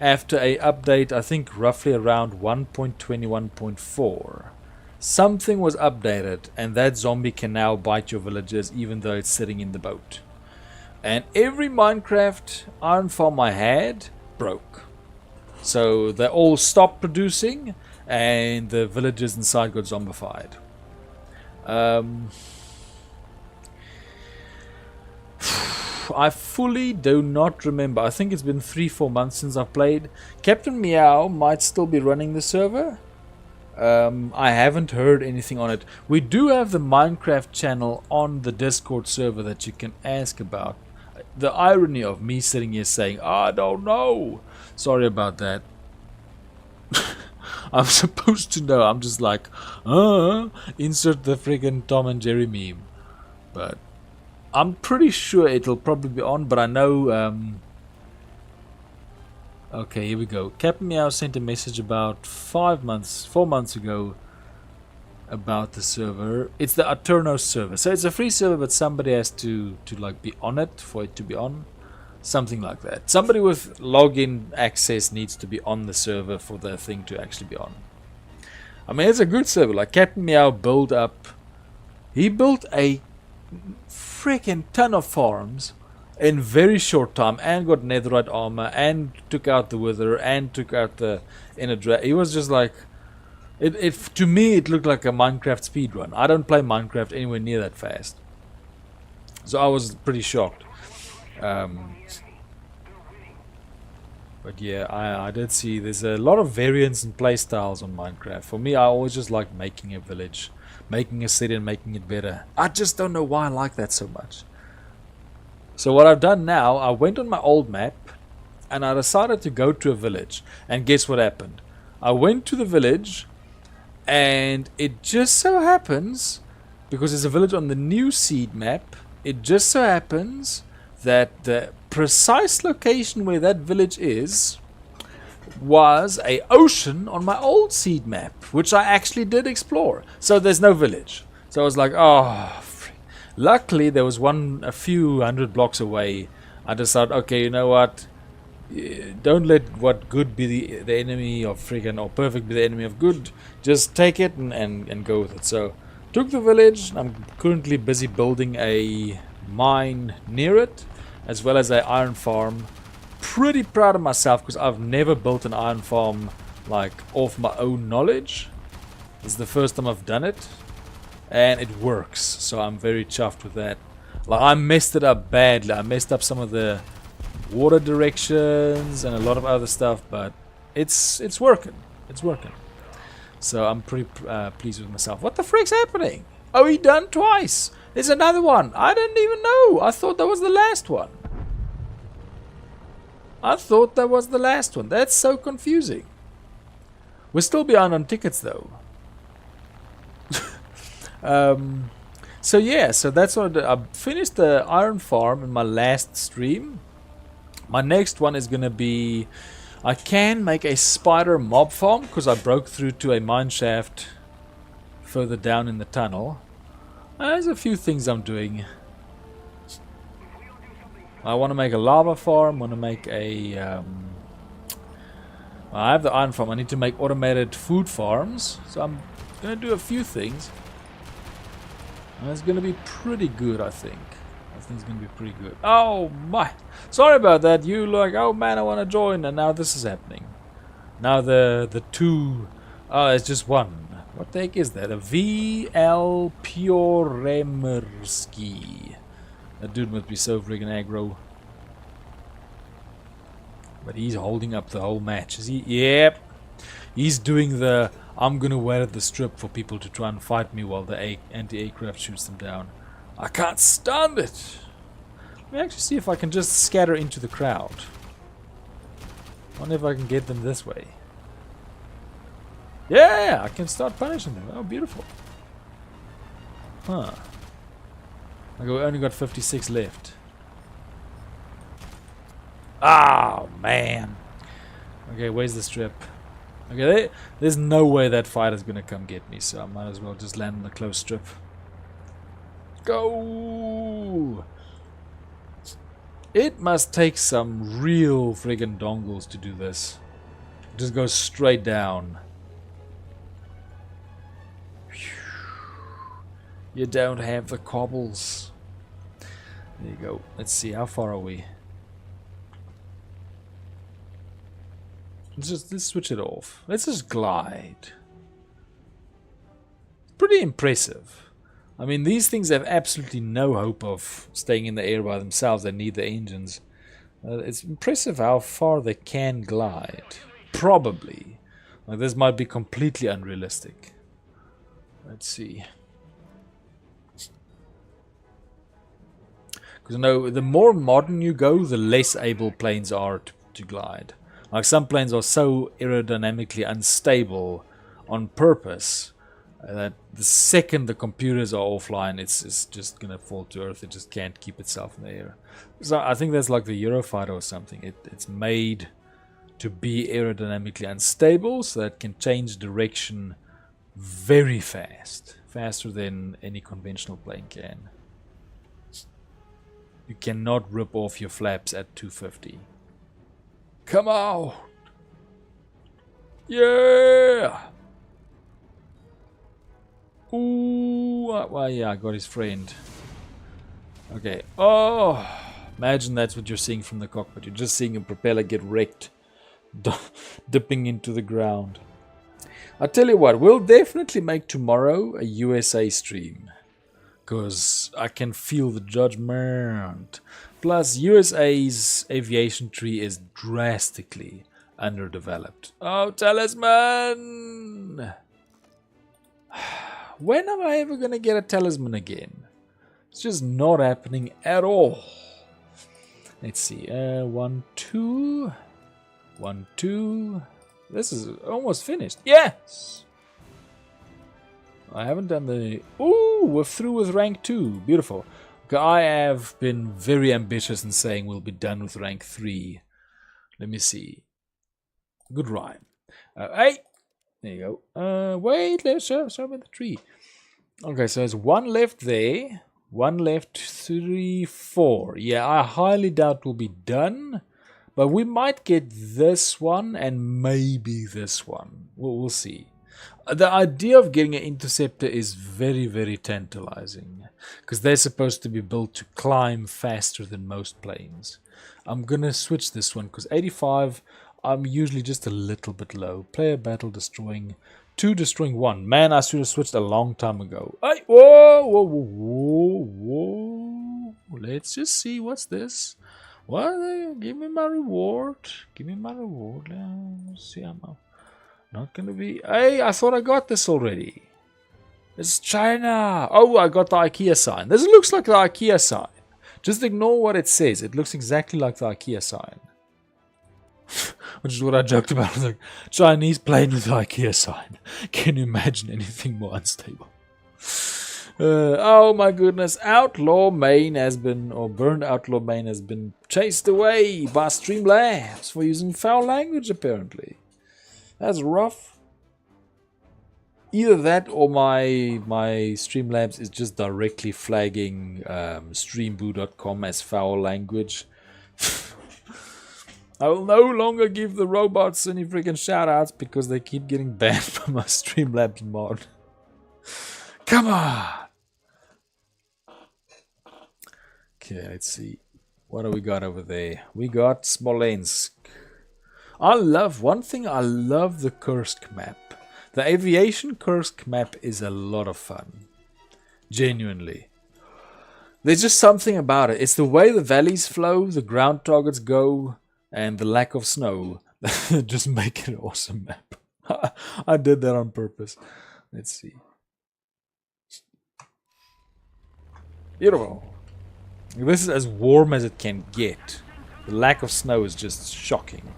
after a update, I think roughly around 1.21.4. Something was updated and that zombie can now bite your villagers even though it's sitting in the boat. And every Minecraft iron farm I had broke. So they all stopped producing and the villagers inside got zombified. I fully do not remember. I think it's been 3-4 months since I've played. Captain Meow might still be running the server. I haven't heard anything on it. We do have the Minecraft channel on the Discord server that you can ask about. The irony of me sitting here saying, I don't know. Sorry about that. I'm supposed to know. I'm just like, insert the friggin' Tom and Jerry meme. But I'm pretty sure it'll probably be on, but I know... Okay, here we go. Captain Meow sent a message about 4 months ago about the server. It's the Aterno server. So it's a free server, but somebody has to like be on it for it to be on. Something like that. Somebody with login access needs to be on the server for the thing to actually be on. I mean, it's a good server. Like Captain Meow built up... He built a freaking ton of farms in very short time and got netherite armor and took out the wither and took out the inner dragon. He was just like... To me, it looked like a Minecraft speedrun. I don't play Minecraft anywhere near that fast. So I was pretty shocked. But yeah, I did see there's a lot of variants and play styles on Minecraft. For me, I always just like making a village, making a city and making it better. I just don't know why I like that so much. So what I've done now, I went on my old map and I decided to go to a village. And guess what happened? I went to the village and it just so happens, because there's a village on the new seed map, it just so happens that the precise location where that village is was a ocean on my old seed map, which I actually did explore. So there's no village. So I was like, oh, luckily there was a few hundred blocks away. I decided, okay, you know what? Don't let what good be the enemy of friggin' or perfect be the enemy of good. Just take it and go with it. So took the village. I'm currently busy building a mine near it, as well as an iron farm. Pretty proud of myself because I've never built an iron farm like off my own knowledge. This is the first time I've done it, and it works. So I'm very chuffed with that. Like, I messed it up badly. I messed up some of the water directions and a lot of other stuff, but it's working. It's working. So I'm pretty pleased with myself. What the frick's happening? Oh, he done twice. There's another one. I didn't even know. I thought that was the last one. I thought that was the last one. That's so confusing. We're still behind on tickets though. So yeah, so that's what I finished the iron farm in my last stream. My next one is gonna be, I can make a spider mob farm because I broke through to a mine shaft further down in the tunnel. There's a few things I'm doing. I want to make a lava farm. I want to make a I have the iron farm. I need to make automated food farms. So I'm gonna do a few things. And it's gonna be pretty good, I think. I think it's gonna be pretty good. Oh my! Sorry about that. You like, oh man, I want to join, and now this is happening. Now the two. Oh, it's just one. What the heck is that? A VL Pioremerski. That dude must be so friggin' aggro. But he's holding up the whole match. Is he? Yep. He's doing the I'm gonna wait at the strip for people to try and fight me while the anti-aircraft shoots them down. I can't stand it. Let me actually see if I can just scatter into the crowd. Wonder if I can get them this way. Yeah, I can start punishing them. Oh, beautiful. Huh. Okay, we only got 56 left. Oh, man. Okay, where's the strip? Okay, there's no way that fighter's gonna come get me, so I might as well just land on the close strip. Go! It must take some real friggin' dongles to do this. Just go straight down. You don't have the cobbles. There you go. Let's see, how far are we? Let's switch it off. Let's just glide. Pretty impressive. I mean, these things have absolutely no hope of staying in the air by themselves. They need the engines. It's impressive how far they can glide. Probably. Like, this might be completely unrealistic. Let's see. Because no, the more modern you go, the less able planes are to glide. Like, some planes are so aerodynamically unstable on purpose that the second the computers are offline, it's just gonna fall to earth. It just can't keep itself in the air. So I think that's like the Eurofighter or something. It's made to be aerodynamically unstable, so that it can change direction very fast, faster than any conventional plane can. You cannot rip off your flaps at 250. Come out! Yeah! Ooh, well, yeah, I got his friend. Okay. Oh, imagine that's what you're seeing from the cockpit. You're just seeing a propeller get wrecked, dipping into the ground. I tell you what, we'll definitely make tomorrow a USA stream, because I can feel the judgment. Plus, USA's aviation tree is drastically underdeveloped. Oh, talisman! When am I ever gonna get a talisman again? It's just not happening at all. Let's see. 1, 2. 1, 2. This is almost finished. Yes! I haven't done the... Ooh, we're through with rank 2. Beautiful. Okay, I have been very ambitious in saying we'll be done with rank 3. Let me see. Good rhyme. Hey! There you go. Wait, let's show me the tree. Okay, so there's one left there. One left, 3, 4. Yeah, I highly doubt we'll be done. But we might get this one and maybe this one. We'll see. The idea of getting an interceptor is very, very tantalizing. Because they're supposed to be built to climb faster than most planes. I'm going to switch this one because 85... I'm usually just a little bit low. Player battle destroying 2 destroying 1. Man, I should have switched a long time ago. Hey, whoa, whoa, whoa, whoa. Let's just see. What's this? What are they? Give me my reward. Give me my reward. Let's see. I'm not going to be... Hey, I thought I got this already. It's China. Oh, I got the IKEA sign. This looks like the IKEA sign. Just ignore what it says. It looks exactly like the IKEA sign. Which is what I joked about. I was like, Chinese plane with the IKEA sign. Can you imagine anything more unstable? Oh my goodness. Outlaw Main has been, or Burned Outlaw Main has been chased away by Streamlabs for using foul language apparently. That's rough. Either that or my Streamlabs is just directly flagging streamboo.com as foul language. I will no longer give the robots any freaking shoutouts because they keep getting banned from my Streamlabs mod. Come on! Okay, let's see. What do we got over there? We got Smolensk. One thing I love the Kursk map. The aviation Kursk map is a lot of fun. Genuinely. There's just something about it. It's the way the valleys flow, the ground targets go, and the lack of snow. Just make it an awesome map. I did that on purpose. Let's see. Beautiful. This is as warm as it can get. The lack of snow is just shocking.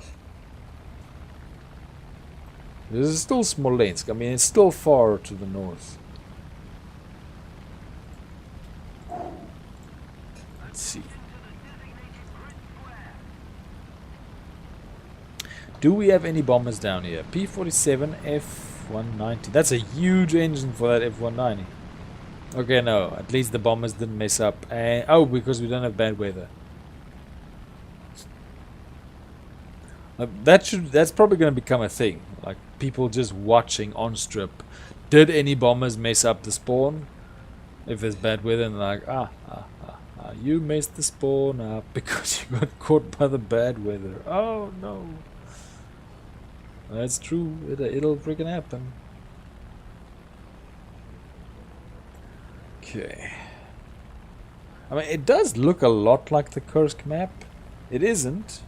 This is still Smolensk. I mean, it's still far to the north. Let's see. Do we have any bombers down here? P-47 F-190. That's a huge engine for that F-190. Okay, no. At least the bombers didn't mess up. And oh, because we don't have bad weather. That's probably going to become a thing. Like people just watching on strip. Did any bombers mess up the spawn? If there's bad weather, and they're like, you messed the spawn up because you got caught by the bad weather. Oh no. That's true. It'll freaking happen. Okay. I mean, it does look a lot like the Kursk map. It isn't,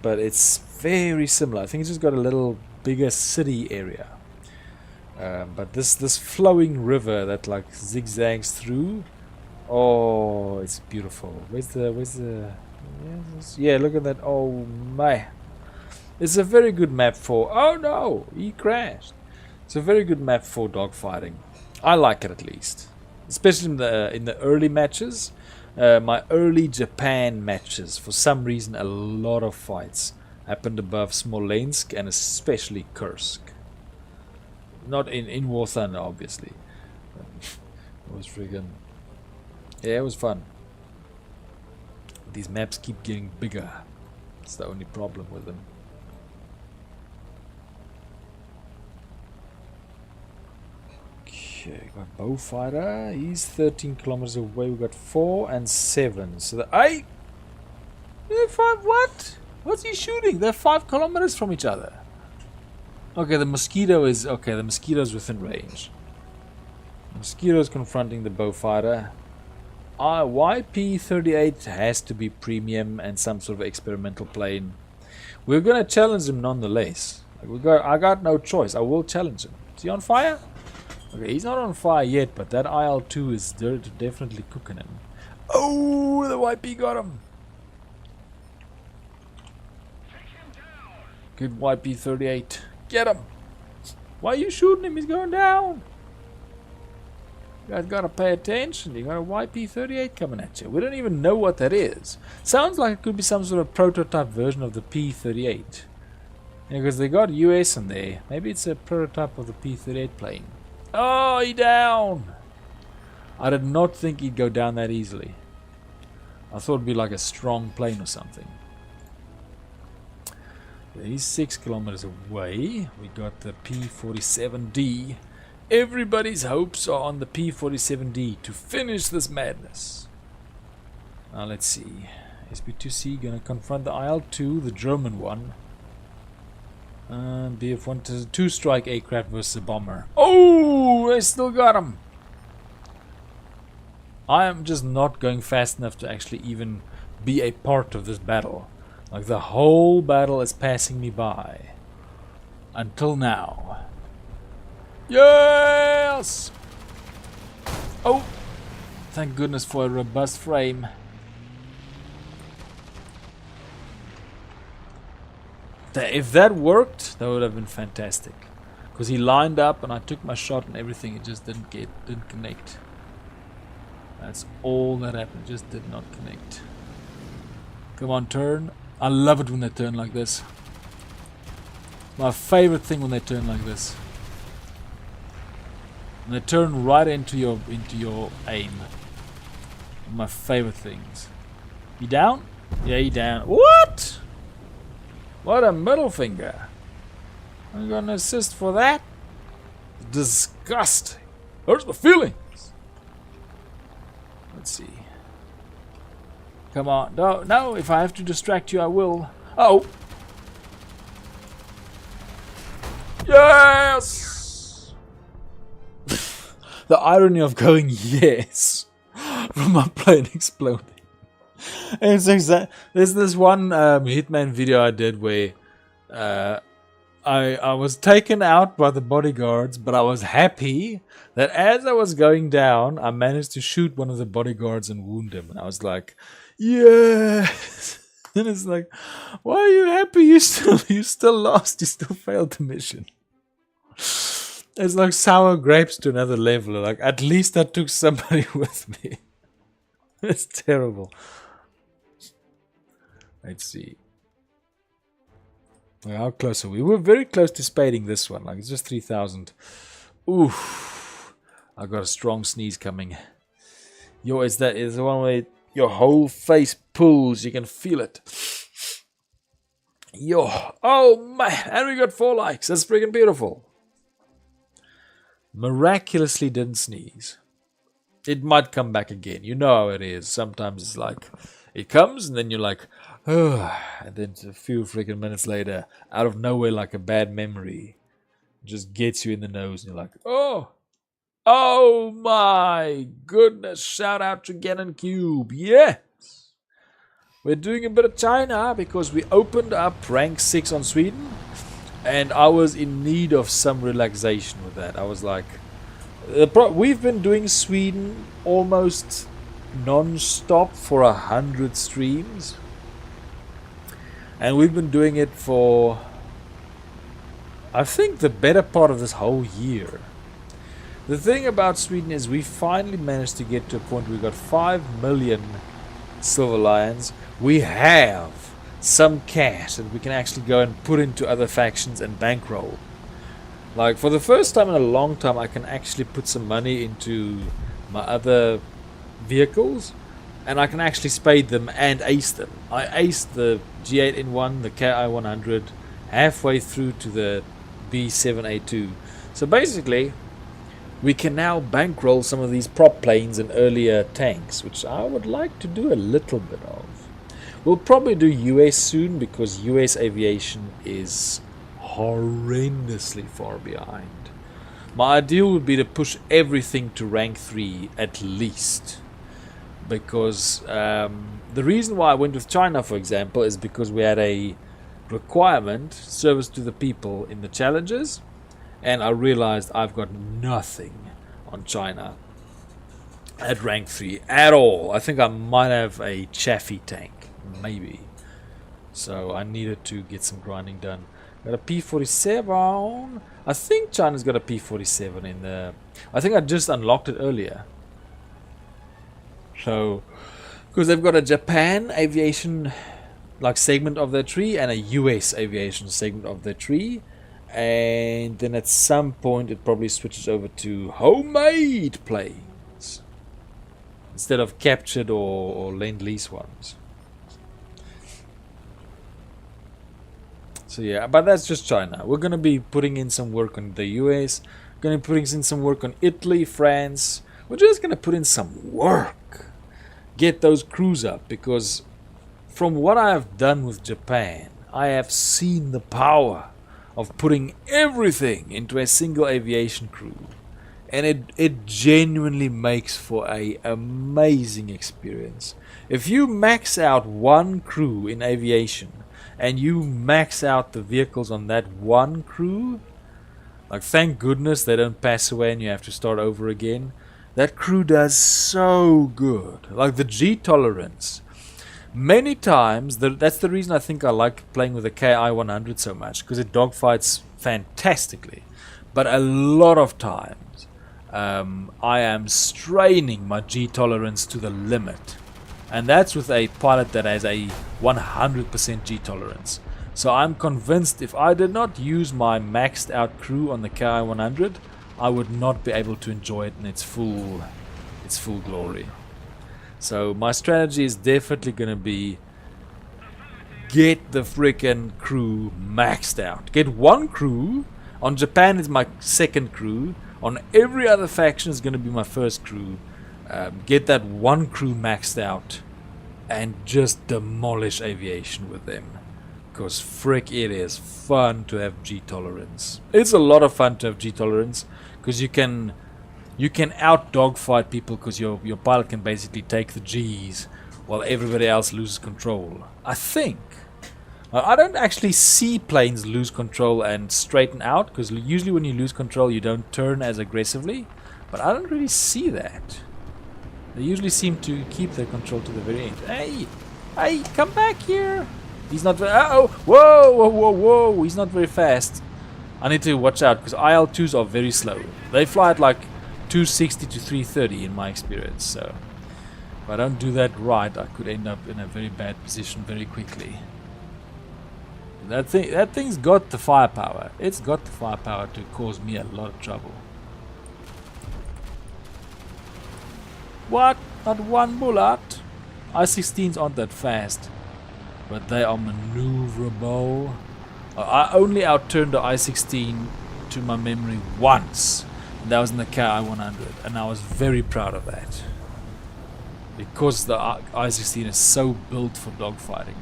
but it's very similar. I think it's just got a little bigger city area. But this flowing river that like zigzags through. Oh, it's beautiful. Where's the? Yeah, look at that. Oh my. It's a very good map for... Oh no! He crashed. It's a very good map for dogfighting. I like it at least. Especially in the early matches. My early Japan matches. For some reason, a lot of fights happened above Smolensk and especially Kursk. Not in War Thunder, obviously. It was friggin... Yeah, it was fun. These maps keep getting bigger. It's the only problem with them. Okay, got Bowfighter. He's 13 kilometers away. We got 4 and 7. So the 8. They're 5. What? What's he shooting? They're 5 kilometers from each other. Okay, the Mosquito is okay. The Mosquito's within range. Mosquito's confronting the Bowfighter. YP-38 has to be premium and some sort of experimental plane. We're gonna challenge him nonetheless. Like I got no choice. I will challenge him. Is he on fire? Okay, he's not on fire yet, but that IL-2 is definitely cooking him. Oh, the YP got him. Good YP-38. Get him. Why are you shooting him? He's going down. You guys gotta pay attention. You got a YP-38 coming at you. We don't even know what that is. Sounds like it could be some sort of prototype version of the P-38. Because they got US in there. Maybe it's a prototype of the P-38 plane. Oh, he down! I did not think he'd go down that easily. I thought it'd be like a strong plane or something. He's 6 kilometers away. We got the P-47D. Everybody's hopes are on the P-47D to finish this madness. Now let's see. SB2C gonna confront the IL-2, the German one. BF-1 two-strike aircraft versus a bomber. Oh, they still got him. I am just not going fast enough to actually even be a part of this battle. Like, the whole battle is passing me by. Until now. Yes! Oh! Thank goodness for a robust frame. If that worked, that would have been fantastic. Because he lined up and I took my shot and everything, it just didn't connect. That's all that happened, it just did not connect. Come on, turn. I love it when they turn like this. My favorite thing when they turn like this. And they turn right into your aim. My favorite things. You down? Yeah, you down. What? What a middle finger. I'm gonna assist for that? Disgusting. Hurts my feelings. Let's see. Come on. No, if I have to distract you, I will. Oh! Yes! The irony of going yes from my plane exploding. It's exact. There's this one Hitman video I did where I was taken out by the bodyguards, but I was happy that as I was going down, I managed to shoot one of the bodyguards and wound him. And I was like, yes! And it's like, why are you happy? You still lost. You still failed the mission. It's like sour grapes to another level. Like, at least I took somebody with me. It's terrible. Let's see. Well, how close are we? We're very close to spading this one. Like, it's just 3,000. Oof. I got a strong sneeze coming. Yo, is the one where your whole face pulls. You can feel it. Yo. Oh, man. And we got 4 likes. That's freaking beautiful. Miraculously didn't sneeze. It might come back again. You know how it is. Sometimes it's like, it comes and then you're like, oh, and then a few freaking minutes later, out of nowhere, like a bad memory, just gets you in the nose and you're like, oh my goodness. Shout out to Gannon Cube. Yes. We're doing a bit of China because we opened up rank 6 on Sweden. And I was in need of some relaxation with that. I was like, we've been doing Sweden almost non-stop for 100 streams. And we've been doing it for, I think, the better part of this whole year. The thing about Sweden is we finally managed to get to a point where we got 5 million Silver Lions. We have some cash that we can actually go and put into other factions and bankroll. Like, for the first time in a long time, I can actually put some money into my other vehicles, and I can actually spade them and ace them. I aced the G8N1, the KI-100, halfway through to the B7A2. So basically, we can now bankroll some of these prop planes and earlier tanks, which I would like to do a little bit of. We'll probably do US soon because US aviation is horrendously far behind. My ideal would be to push everything to rank 3 at least. Because the reason why I went with China, for example, is because we had a requirement, service to the people in the challenges, and I realized I've got nothing on China at rank 3 at all. I think I might have a Chaffee tank. Maybe. So I needed to get some grinding done. Got a P-47. I think China's got a P-47 in the... I think I just unlocked it earlier. So, because they've got a Japan aviation like segment of their tree and a US aviation segment of their tree. And then at some point it probably switches over to homemade planes instead of captured or lend-lease ones. So yeah, but that's just China. We're going to be putting in some work on the US. Going to be putting in some work on Italy, France. We're just going to put in some work. Get those crews up. Because from what I have done with Japan, I have seen the power of putting everything into a single aviation crew. And it genuinely makes for a amazing experience. If you max out one crew in aviation and you max out the vehicles on that one crew, like thank goodness they don't pass away and you have to start over again. That crew does so good. Like the G tolerance. Many times, that's the reason I think I like playing with the KI-100 so much, because it dogfights fantastically. But a lot of times, I am straining my G tolerance to the limit. And that's with a pilot that has a 100% G tolerance. So I'm convinced if I did not use my maxed out crew on the KI-100, I would not be able to enjoy it in its full glory. So my strategy is definitely going to be get the freaking crew maxed out. Get one crew. On Japan is my second crew. On every other faction is going to be my first crew. Get that one crew maxed out and just demolish aviation with them. Because frick, it is fun to have G tolerance. It's a lot of fun to have G tolerance because you can out dogfight people because your pilot can basically take the G's while everybody else loses control. I think. I don't actually see planes lose control and straighten out because usually when you lose control you don't turn as aggressively. But I don't really see that. They usually seem to keep their control to the very end. Hey, come back here. He's not very... Whoa. He's not very fast. I need to watch out because IL-2s are very slow. They fly at like 260 to 330 in my experience. So if I don't do that right, I could end up in a very bad position very quickly. That thing's got the firepower. It's got the firepower to cause me a lot of trouble. What? Not one bullet? I-16s aren't that fast, but they are maneuverable. I only outturned the I-16 to my memory once, and that was in the KI-100, and I was very proud of that. Because the I-16 is so built for dogfighting.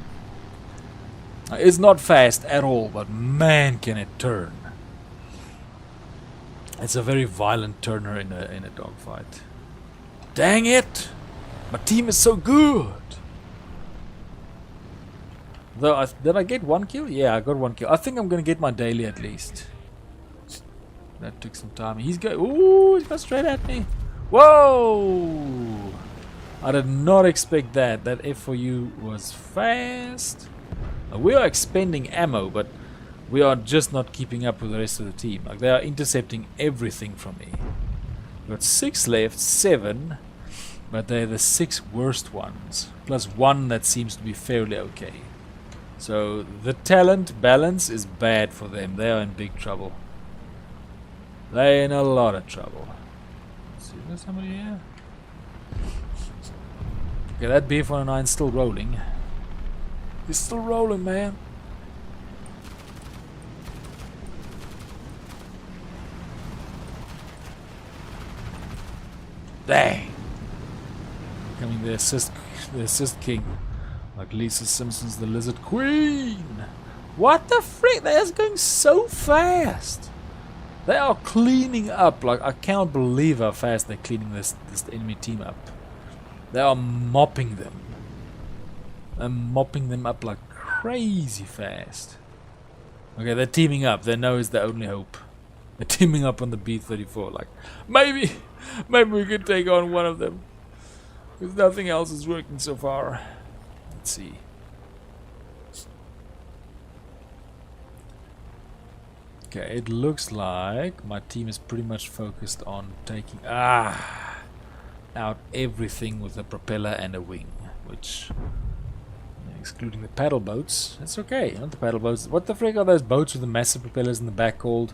It's not fast at all, but man can it turn. It's a very violent turner in a dogfight. Dang it! My team is so good! Though, did I get one kill? Yeah, I got one kill. I think I'm gonna get my daily at least. That took some time. He's going. Ooh, he's going straight at me. Whoa! I did not expect that. That F4U was fast. We are expending ammo, but we are just not keeping up with the rest of the team. Like they are intercepting everything from me. We've got 6 left, 7, but they're the 6 worst ones, plus 1 that seems to be fairly okay. So the talent balance is bad for them. They are in big trouble. They're in a lot of trouble. Let's see, is there somebody here? Okay, that BF-109 is still rolling. He's still rolling, man. Dang. Coming the assist king. Like Lisa Simpson's the Lizard Queen. What the frick? They're just going so fast. They are cleaning up. Like, I can't believe how fast they're cleaning this enemy team up. They are mopping them. I'm mopping them up like crazy fast. Okay, they're teaming up. They know it's the only hope. They're teaming up on the B-34. Like, maybe we could take on one of them. Because nothing else is working so far. Let's see. Okay, it looks like my team is pretty much focused on taking out everything with a propeller and a wing, which... excluding the paddle boats. That's okay, not the paddle boats. What the frick are those boats with the massive propellers in the back called?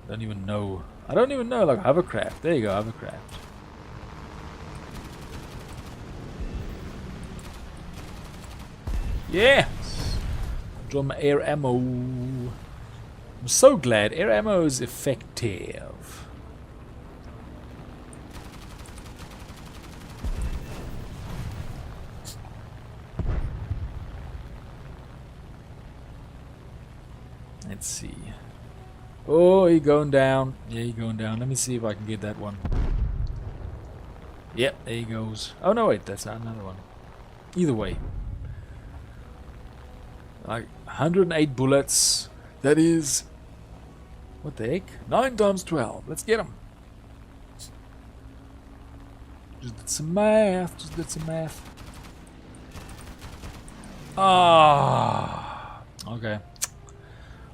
I don't even know. Like hovercraft. There you go, hovercraft. Yeah! Draw my air ammo. I'm so glad air ammo is effective. Let's see. Oh, he going down. Yeah, he going down. Let me see if I can get that one. Yep, there he goes. Oh no, wait, that's another one. Either way, like 108 bullets. That is, what the heck? 9 times 12. Let's get him. Just did some math. Just did some math. Ah, okay.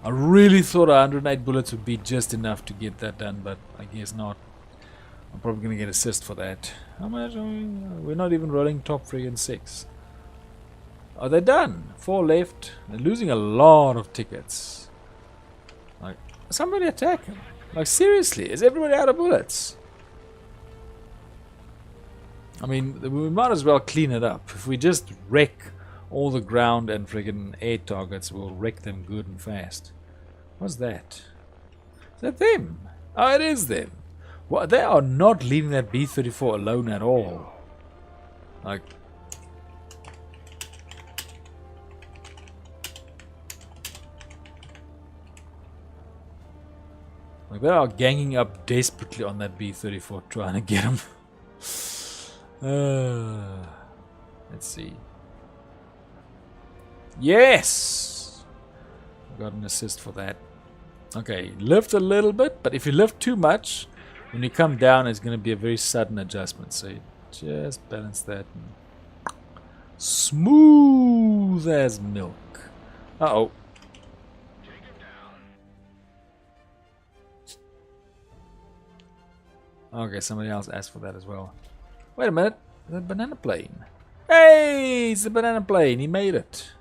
I really thought 108 bullets would be just enough to get that done, but I guess not. I'm probably gonna get assist for that. How much? We're not even rolling top friggin' 6. Are they done? 4 left. They're losing a lot of tickets. Like, somebody attack him. Like, seriously, is everybody out of bullets? I mean, we might as well clean it up. If we just wreck all the ground and friggin' air targets, we'll wreck them good and fast. What's that? Is that them? Oh, it is them. Well, they are not leaving that B-34 alone at all. Like, they are ganging up desperately on that B-34 trying to get him. Let's see. Yes! Got an assist for that. Okay, lift a little bit, but if you lift too much, when you come down, it's going to be a very sudden adjustment. So you just balance that. Smooth as milk. Uh-oh. Okay, somebody else asked for that as well. Wait a minute. The banana plane. Hey, it's the banana plane. He made it.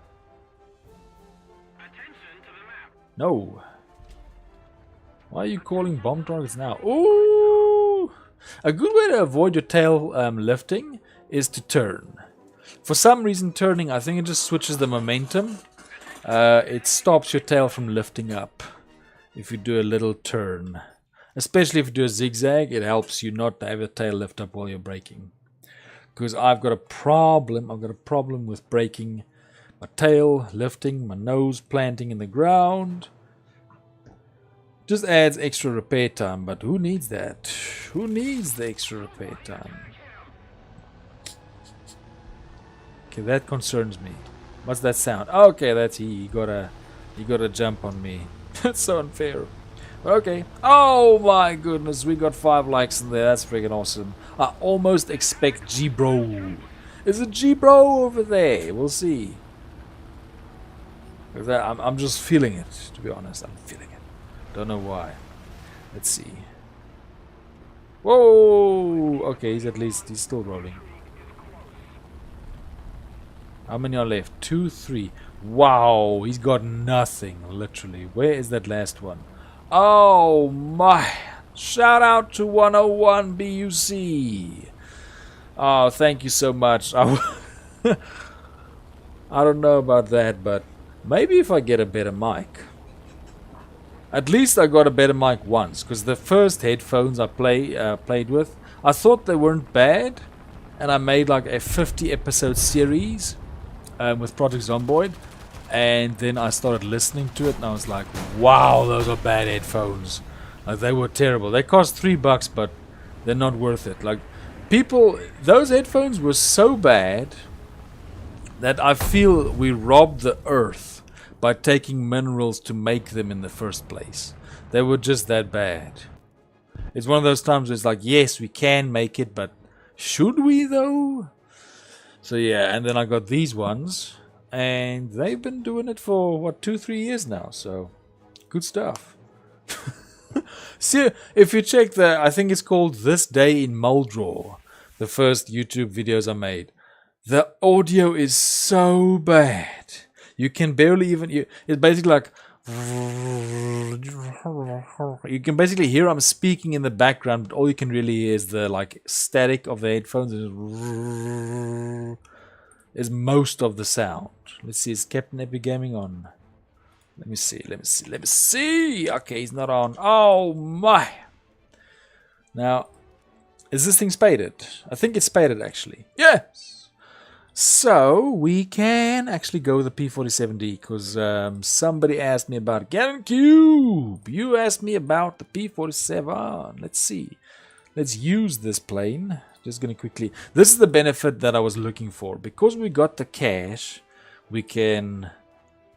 No. Why are you calling bomb targets now? Ooh! A good way to avoid your tail lifting is to turn. For some reason, turning, I think it just switches the momentum. It stops your tail from lifting up if you do a little turn. Especially if you do a zigzag, it helps you not to have your tail lift up while you're braking. Because I've got a problem. I've got a problem with braking. My tail lifting, my nose planting in the ground. Just adds extra repair time, but who needs that? Who needs the extra repair time? Okay, that concerns me. What's that sound? Okay, that's he. He got a jump on me. That's so unfair. Okay. Oh my goodness, we got 5 likes in there. That's freaking awesome. I almost expect G-Bro. Is it G-Bro over there? We'll see. I'm just feeling it, to be honest. I'm feeling it. Don't know why. Let's see. Whoa! Okay, he's still rolling. How many are left? 2, 3. Wow, he's got nothing, literally. Where is that last one? Oh my! Shout out to 101 BUC. Oh, thank you so much. I don't know about that, but maybe if I get a better mic. At least I got a better mic once, because the first headphones I played with, I thought they weren't bad, and I made like a 50 episode series with Project Zomboid, and then I started listening to it, and I was like, wow, those are bad headphones. Like, they were terrible. They cost $3, but they're not worth it. Like, those headphones were so bad that I feel we robbed the earth by taking minerals to make them in the first place. They were just that bad. It's one of those times where it's like, yes, we can make it, but should we though? So yeah, and then I got these ones, and they've been doing it for, what, 2-3 years now, so good stuff. See, if you check I think it's called This Day in Muldrow, the first YouTube videos I made, the audio is so bad. You can barely even, it's basically like, you can basically hear I'm speaking in the background, but all you can really hear is the like static of the headphones. Is most of the sound. Let's see, is Captain Epic Gaming on? Let me see. Okay, he's not on. Oh my! Now, is this thing spaded? I think it's spaded actually. Yes! So we can actually go with the P-47D because somebody asked me about Cannon Cube. You asked me about the P-47. Let's see. Let's use this plane. Just going to quickly. This is the benefit that I was looking for. Because we got the cash, we can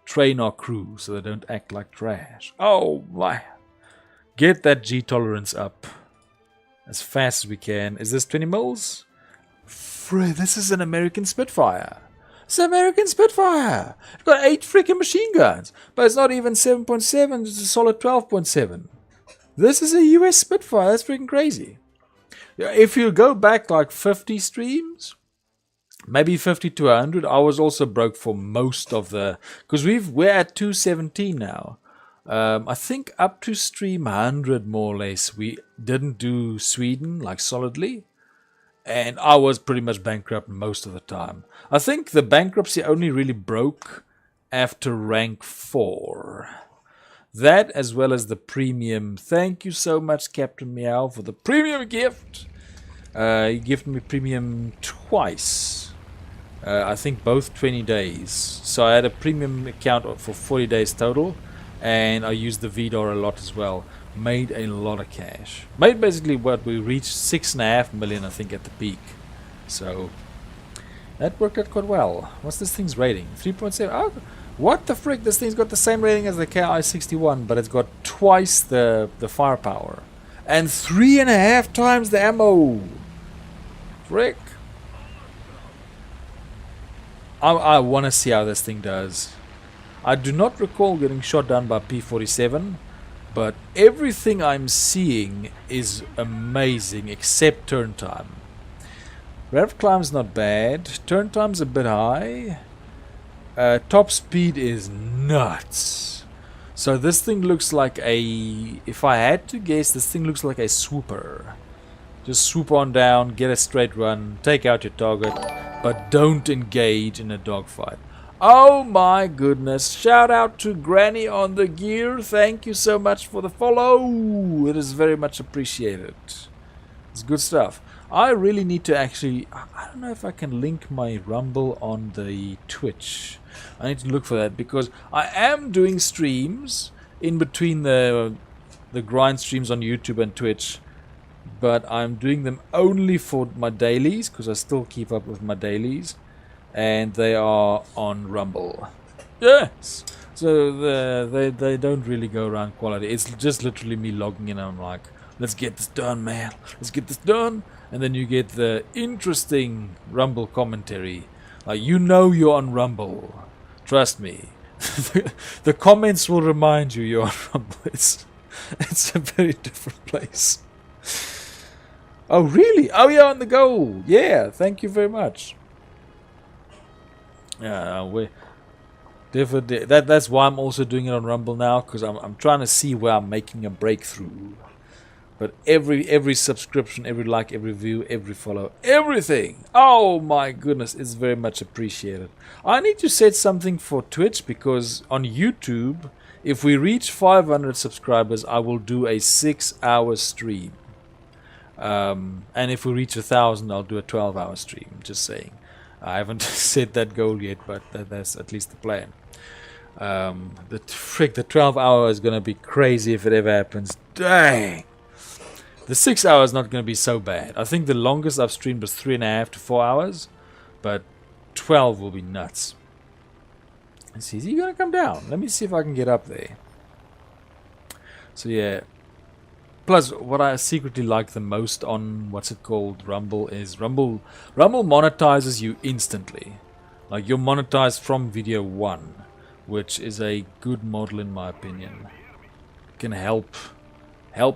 train our crew so they don't act like trash. Oh my. Get that G tolerance up as fast as we can. Is this 20 mils? This is an American Spitfire. It's an American Spitfire. It's got 8 freaking machine guns. But it's not even 7.7. It's a solid 12.7. This is a US Spitfire. That's freaking crazy. If you go back like 50 streams, maybe 50 to 100, I was also broke for most of the... Because we're at 217 now. I think up to stream 100 more or less, we didn't do Sweden like solidly. And I was pretty much bankrupt most of the time. I think the bankruptcy only really broke after rank 4. That as well as the premium. Thank you so much, Captain Meow, for the premium gift. He gifted me premium twice. I think both 20 days. So I had a premium account for 40 days total. And I used the VDOR a lot as well. Made a lot of cash. Made basically what we reached 6.5 million, I think, at the peak. So that worked out quite well. What's this thing's rating? 3.7. Oh, what the frick? This thing's got the same rating as the KI-61, but it's got twice the firepower and 3.5 times the ammo. Frick. I want to see how this thing does. I do not recall getting shot down by P-47. But everything I'm seeing is amazing except turn time. Rev climb's not bad. Turn time's a bit high. Top speed is nuts. So this thing looks like a... If I had to guess, this thing looks like a swooper. Just swoop on down, get a straight run, take out your target, but don't engage in a dogfight. Oh my goodness, shout out to Granny on the gear. Thank you so much for the follow. It is very much appreciated. It's good stuff. I really need to actually, I don't know if I can link my Rumble on the Twitch. I need to look for that because I am doing streams in between the grind streams on YouTube and Twitch. But I'm doing them only for my dailies because I still keep up with my dailies. And they are on Rumble. Yes. So they don't really go around quality. It's just literally me logging in and I'm like, let's get this done, man. Let's get this done. And then you get the interesting Rumble commentary. Like, you know you're on Rumble. Trust me. The comments will remind you you're on Rumble. It's a very different place. Oh, really? Oh, you're on the goal. Yeah, thank you very much. Yeah, we definitely. That's why I'm also doing it on Rumble now, because I'm trying to see where I'm making a breakthrough. But every subscription, every like, every view, every follow, everything. Oh my goodness, it's very much appreciated. I need to set something for Twitch because on YouTube, if we reach 500 subscribers, I will do a 6-hour stream. And if we reach 1,000, I'll do a 12-hour stream. Just saying. I haven't set that goal yet, but that's at least the plan. The 12 hour is going to be crazy if it ever happens. Dang! The 6 hours is not going to be so bad. I think the longest I've streamed was 3.5 to 4 hours, but 12 will be nuts. Let's see, is he going to come down? Let me see if I can get up there. So yeah. Plus, what I secretly like the most on, what's it called, Rumble, is Rumble monetizes you instantly. Like, you're monetized from video 1, which is a good model in my opinion. It can help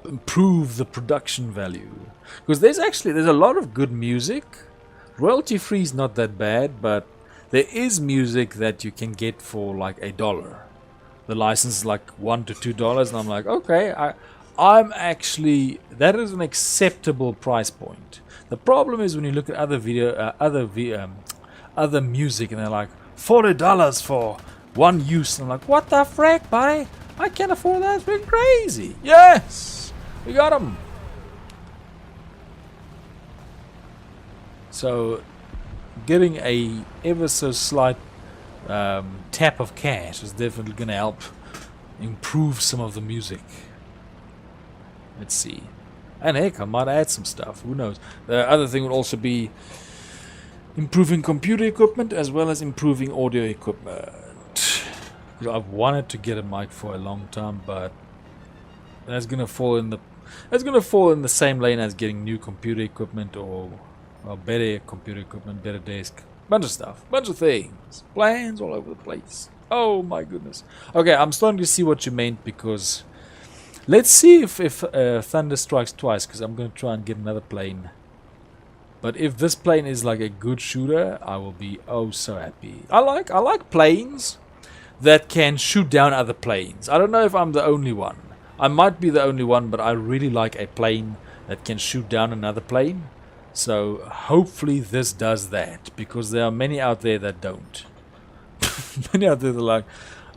improve the production value. Because there's a lot of good music. Royalty free is not that bad, but there is music that you can get for like $1. The license is like $1 to $2, and I'm like, okay, I'm actually, that is an acceptable price point. The problem is when you look at other music and they're like $40 for one use. And I'm like, what the frick, buddy? I can't afford that. It's been crazy. Yes, we got them. So getting a ever so slight tap of cash is definitely going to help improve some of the music. Let's see. And heck, I might add some stuff. Who knows? The other thing would also be improving computer equipment as well as improving audio equipment. I've wanted to get a mic for a long time, but that's gonna fall in the same lane as getting new computer equipment or better computer equipment, better desk, bunch of stuff, bunch of things, plans all over the place. Oh my goodness. Okay, I'm starting to see what you meant, because let's see if Thunder strikes twice, because I'm gonna try and get another plane. But if this plane is like a good shooter, I will be oh so happy. I like planes that can shoot down other planes. I don't know if I'm the only one. I might be the only one, but I really like a plane that can shoot down another plane. So hopefully this does that, because there are many out there that don't. Many out there that are like,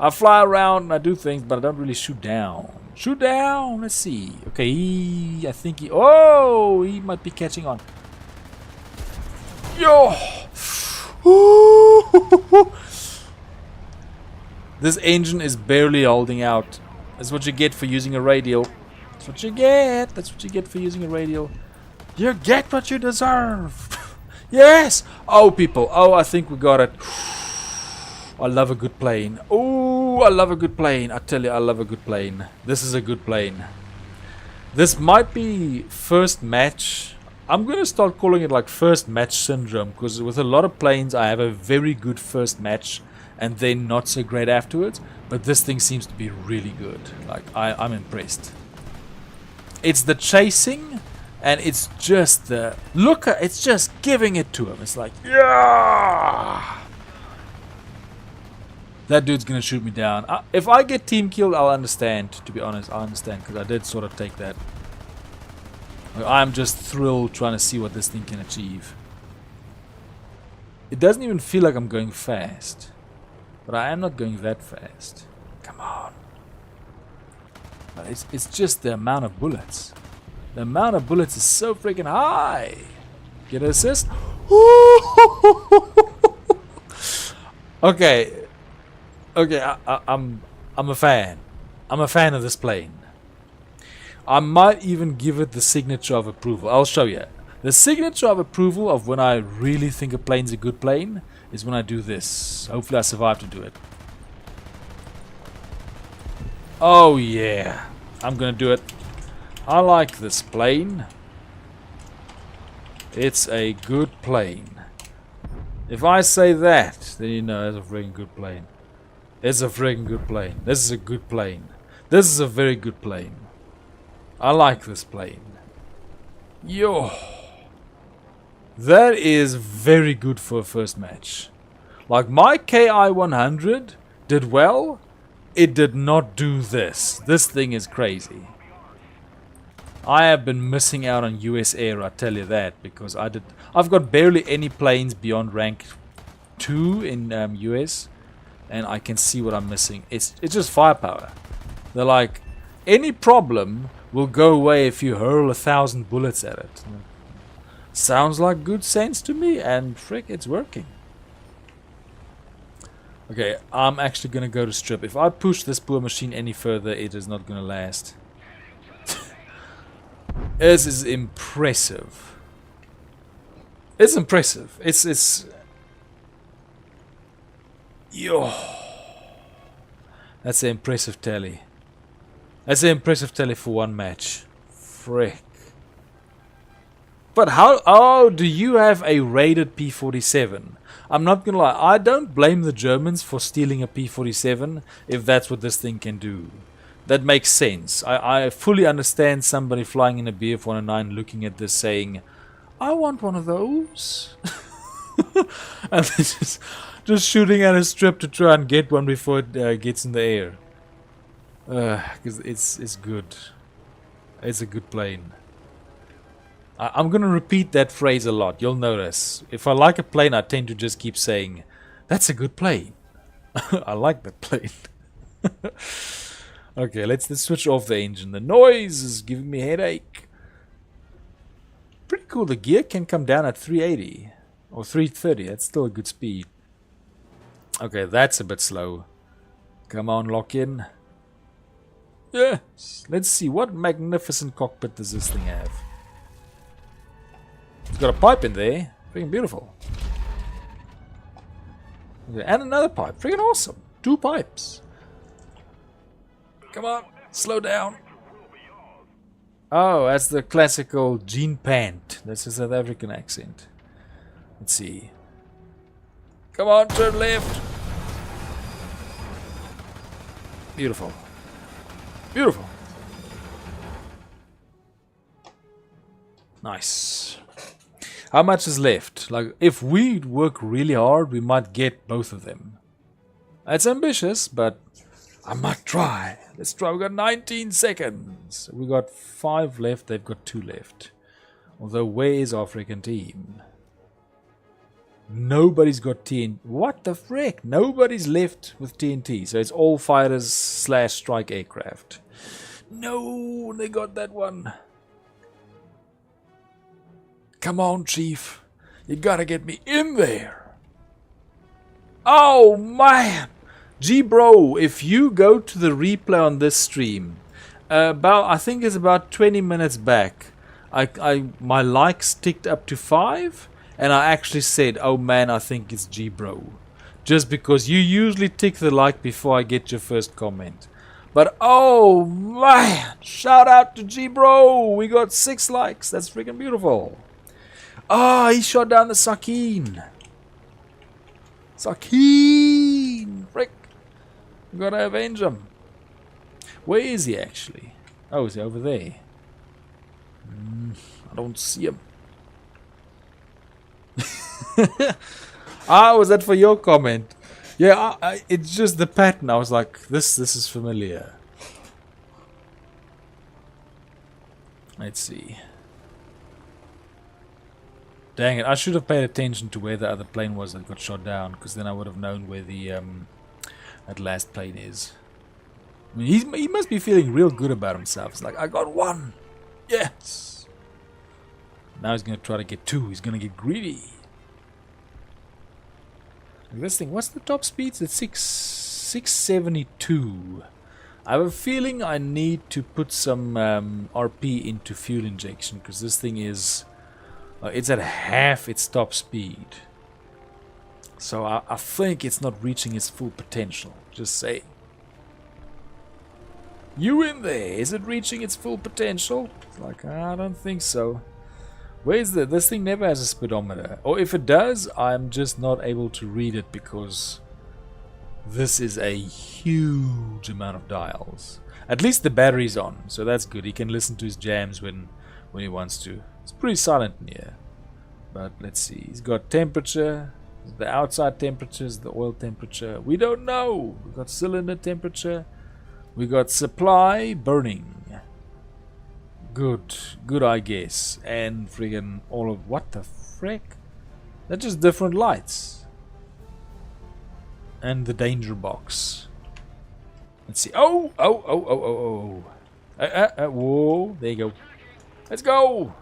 I fly around and I do things, but I don't really shoot down. Shoot down! Let's see. Okay, I think he might be catching on. Yo! This engine is barely holding out. That's what you get for using a radial. That's what you get. That's what you get for using a radial. You get what you deserve. Yes! Oh, people. Oh, I think we got it. I love a good plane. Oh, I love a good plane. I tell you, I love a good plane. This is a good plane. This might be first match. I'm going to start calling it like first match syndrome, because with a lot of planes I have a very good first match and then not so great afterwards. But this thing seems to be really good. Like, I'm impressed. It's the chasing, and it's just the look. It's just giving it to him. It's like, yeah. That dude's gonna shoot me down. If I get team killed, I'll understand. To be honest, I'll understand, because I did sort of take that. I'm just thrilled trying to see what this thing can achieve. It doesn't even feel like I'm going fast. But I am not going that fast. Come on. But it's just the amount of bullets. The amount of bullets is so freaking high. Get an assist? Okay. Okay, I'm a fan. I'm a fan of this plane. I might even give it the signature of approval. I'll show you. The signature of approval of when I really think a plane's a good plane is when I do this. Hopefully I survive to do it. Oh yeah, I'm gonna do it. I like this plane. It's a good plane. If I say that, then you know it's a freaking good plane. It's a freaking good plane. This is a good plane. This is a very good plane. I like this plane. Yo. That is very good for a first match. Like, my KI-100 did well. It did not do this. This thing is crazy. I have been missing out on US Air, I tell you that, because I've got barely any planes beyond rank 2 in US, and I can see what I'm missing. It's just firepower. They're like, any problem will go away if you hurl 1,000 bullets at it. Sounds like good sense to me, and frick, it's working. Okay, I'm actually gonna go to strip. If I push this poor machine any further, it is not gonna last. This is impressive. It's impressive. It's yo. That's an impressive tally. That's an impressive tally for one match. Frick. But how? Oh, do you have a rated P-47? I'm not gonna lie. I don't blame the Germans for stealing a P-47 if that's what this thing can do. That makes sense. I fully understand somebody flying in a BF-109 looking at this saying, I want one of those. And just shooting at a strip to try and get one before it gets in the air. Because it's good. It's a good plane. I'm going to repeat that phrase a lot. You'll notice. If I like a plane, I tend to just keep saying, that's a good plane. I like that plane. Okay, let's switch off the engine. The noise is giving me a headache. Pretty cool. The gear can come down at 380. Or 330, that's still a good speed. Okay, that's a bit slow. Come on, lock in. Yes. Let's see, what magnificent cockpit does this thing have? It's got a pipe in there. Freaking beautiful. Okay, and another pipe. Freaking awesome. 2 pipes. Come on, slow down. Oh, that's the classical jean pant. That's a South African accent. Let's see. Come on, turn left. Beautiful. Beautiful. Nice. How much is left? Like, if we work really hard, we might get both of them. It's ambitious, but I might try. Let's try. We got 19 seconds. We got 5 left. They've got 2 left. Although, where is our freaking team? Nobody's got TNT. What the frick? Nobody's left with TNT. So it's all fighters / strike aircraft. No, they got that one. Come on, Chief. You gotta get me in there. Oh, man. Gee, bro, if you go to the replay on this stream, I think it's about 20 minutes back, my likes ticked up to 5, and I actually said, oh man, I think it's G bro. Just because you usually tick the like before I get your first comment. But oh man, shout out to G bro. We got 6 likes. That's freaking beautiful. Ah, he shot down the Sakin. Sakin! Frick. We gotta avenge him. Where is he actually? Oh, is he over there? I don't see him. Was that for your comment? Yeah, it's just the pattern. I was like, this is familiar. Let's see. Dang it, I should have paid attention to where the other plane was that got shot down, because then I would have known where the that last plane is. I mean, he must be feeling real good about himself. It's like, I got 1. Yes. Now he's going to try to get 2. He's going to get greedy. Look at this thing. What's the top speed? It's 672. I have a feeling I need to put some RP into fuel injection, because this thing is... it's at half its top speed. So I think it's not reaching its full potential. Just say. You in there? Is it reaching its full potential? It's like, I don't think so. Where's this thing never has a speedometer. Or if it does, I'm just not able to read it because this is a huge amount of dials. At least the battery's on, so that's good. He can listen to his jams when he wants to. It's pretty silent in here. But let's see. He's got temperature. The outside temperature is the oil temperature. We don't know. We've got cylinder temperature. We got supply burning. Good I guess. And friggin' all of what the frick? They're just different lights. And the danger box. Let's see. Oh. Whoa, there you go. Let's go.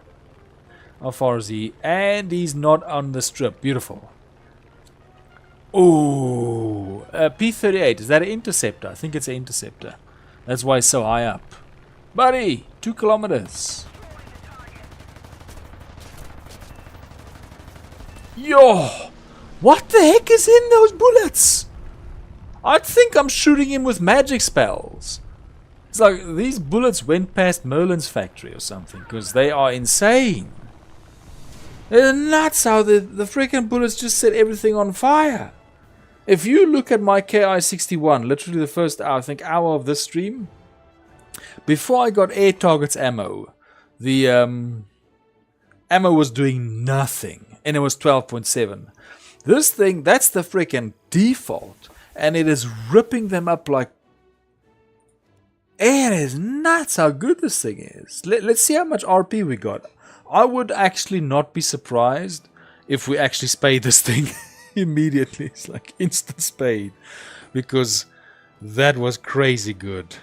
How far is he? And he's not on the strip. Beautiful. Oh, P-38. Is that an interceptor? I think it's an interceptor. That's why it's so high up. Buddy, 2 kilometers. Yo, what the heck is in those bullets? I think I'm shooting him with magic spells. It's like these bullets went past Merlin's factory or something, because they are insane. They're nuts how the freaking bullets just set everything on fire. If you look at my KI-61, literally the first hour, I think hour of this stream, before I got air targets ammo, the ammo was doing nothing, and it was 12.7. This thing, that's the freaking default, and it is ripping them up like... It is nuts how good this thing is. Let's see how much RP we got. I would actually not be surprised if we actually spade this thing immediately. It's like instant spade, because that was crazy good.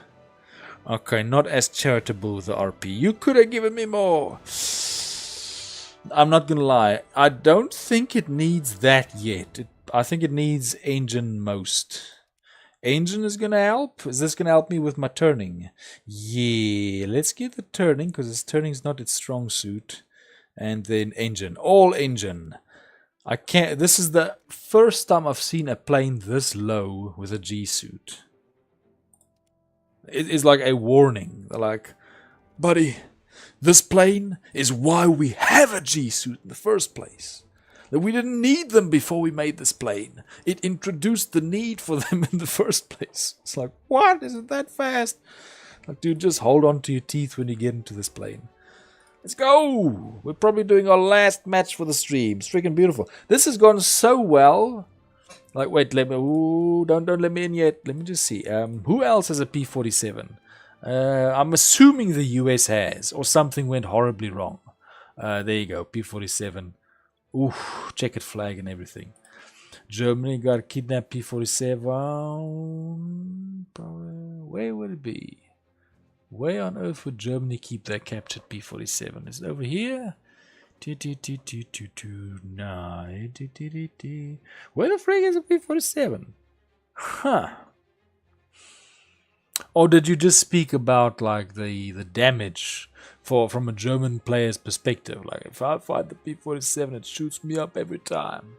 Okay, not as charitable with the RP. You could have given me more. I'm not gonna lie. I don't think it needs that yet. I think it needs engine most. Engine is gonna help. Is this gonna help me with my turning? Yeah, let's get the turning because this turning is not its strong suit. And then engine, all engine. I can't. This is the first time I've seen a plane this low with a G suit. It is like a warning. They're like, buddy, this plane is why we have a G suit in the first place. That we didn't need them before we made this plane. It introduced the need for them in the first place. It's like, what? Is it that fast? Like, dude, just hold on to your teeth when you get into this plane. Let's go! We're probably doing our last match for the stream. It's freaking beautiful. This has gone so well. Like, wait, let me... Ooh, don't let me in yet. Let me just see. Who else has a P-47? I'm assuming the US has. Or something went horribly wrong. There you go. P-47. Ooh, checkered flag and everything. Germany got kidnapped P-47. Where would it be? Where on earth would Germany keep their captured P-47? Is it over here? No. Where the frig is a P-47? Huh. Or did you just speak about like the damage from a German player's perspective? Like, if I fight the P-47, it shoots me up every time.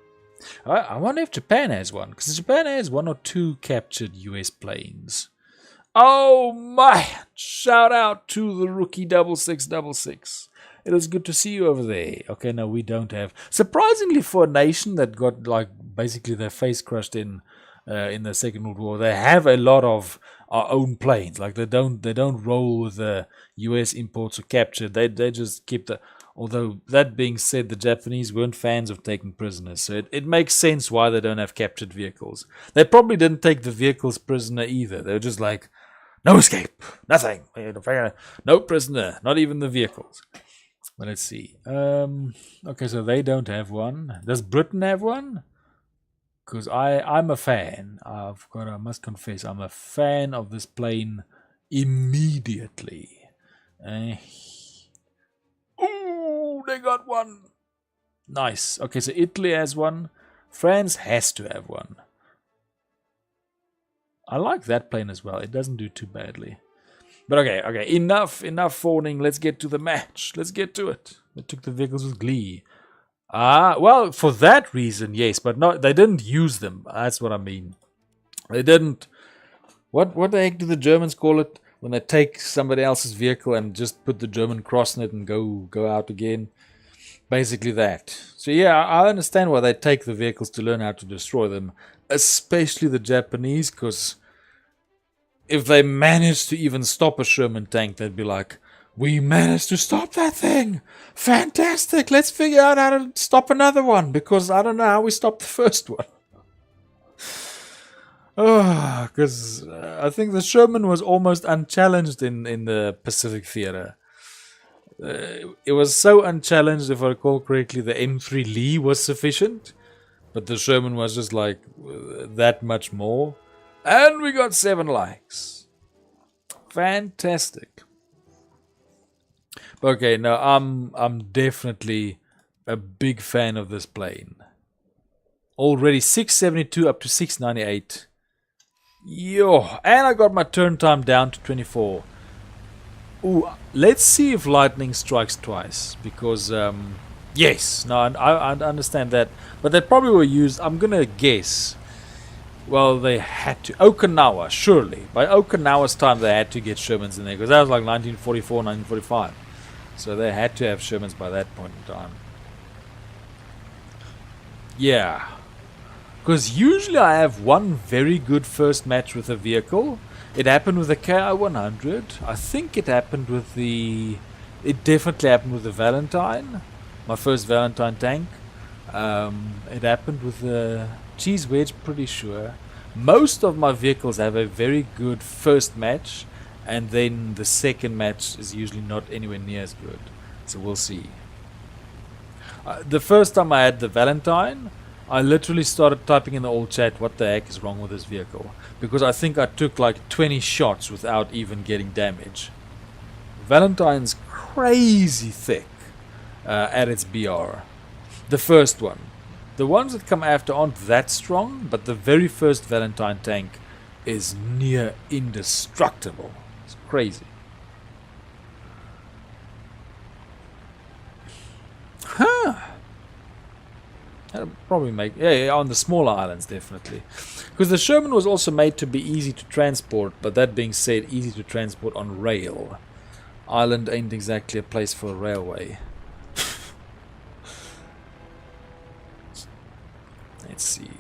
I wonder if Japan has one, because Japan has one or two captured US planes. Oh my! Shout out to the rookie 6666. It is good to see you over there. Okay, no, we don't have. Surprisingly, for a nation that got like basically their face crushed in the Second World War, they have a lot of our own planes. Like they don't roll with the US imports or capture. They just keep the. Although that being said, the Japanese weren't fans of taking prisoners, so it makes sense why they don't have captured vehicles. They probably didn't take the vehicles prisoner either. They were just like, no escape, nothing, no prisoner, not even the vehicles. But let's see. Okay, so they don't have one. Does Britain have one? Because I'm a fan. I must confess, I'm a fan of this plane immediately. Ooh, they got one. Nice. Okay, so Italy has one. France has to have one. I like that plane as well. It doesn't do too badly. But okay. Enough fawning. Let's get to the match. Let's get to it. They took the vehicles with glee. Well, for that reason, yes, but no, they didn't use them. That's what I mean. They didn't. What the heck do the Germans call it when they take somebody else's vehicle and just put the German cross in it and go out again? Basically that. So yeah, I understand why they take the vehicles to learn how to destroy them, especially the Japanese, because if they managed to even stop a Sherman tank, they'd be like, we managed to stop that thing! Fantastic! Let's figure out how to stop another one, because I don't know how we stopped the first one. Oh, because I think the Sherman was almost unchallenged in the Pacific theater. It was so unchallenged, if I recall correctly, the M3 Lee was sufficient, but the Sherman was just like that much more. And we got 7 likes. Fantastic. Okay, now I'm definitely a big fan of this plane. Already 672 up to 698. Yo, and I got my turn time down to 24. Ooh, let's see if lightning strikes twice, because yes, no, I understand that, but they probably were used. I'm gonna guess. Well, they had to. Okinawa, surely. By Okinawa's time, they had to get Shermans in there, because that was like 1944, 1945. So they had to have Shermans by that point in time. Yeah. Because usually I have one very good first match with a vehicle. It happened with the KI-100. I think it happened with the... It definitely happened with the Valentine. My first Valentine tank. It happened with the Cheese Wedge, pretty sure. Most of my vehicles have a very good first match. And then the second match is usually not anywhere near as good. So we'll see. The first time I had the Valentine, I literally started typing in the old chat, what the heck is wrong with this vehicle? Because I think I took like 20 shots without even getting damage. Valentine's crazy thick. at its BR. The first one. The ones that come after aren't that strong, but the very first Valentine tank is near indestructible. It's crazy. Huh. That'll probably make... Yeah, on the smaller islands, definitely. Because the Sherman was also made to be easy to transport, but that being said, easy to transport on rail. Island ain't exactly a place for a railway.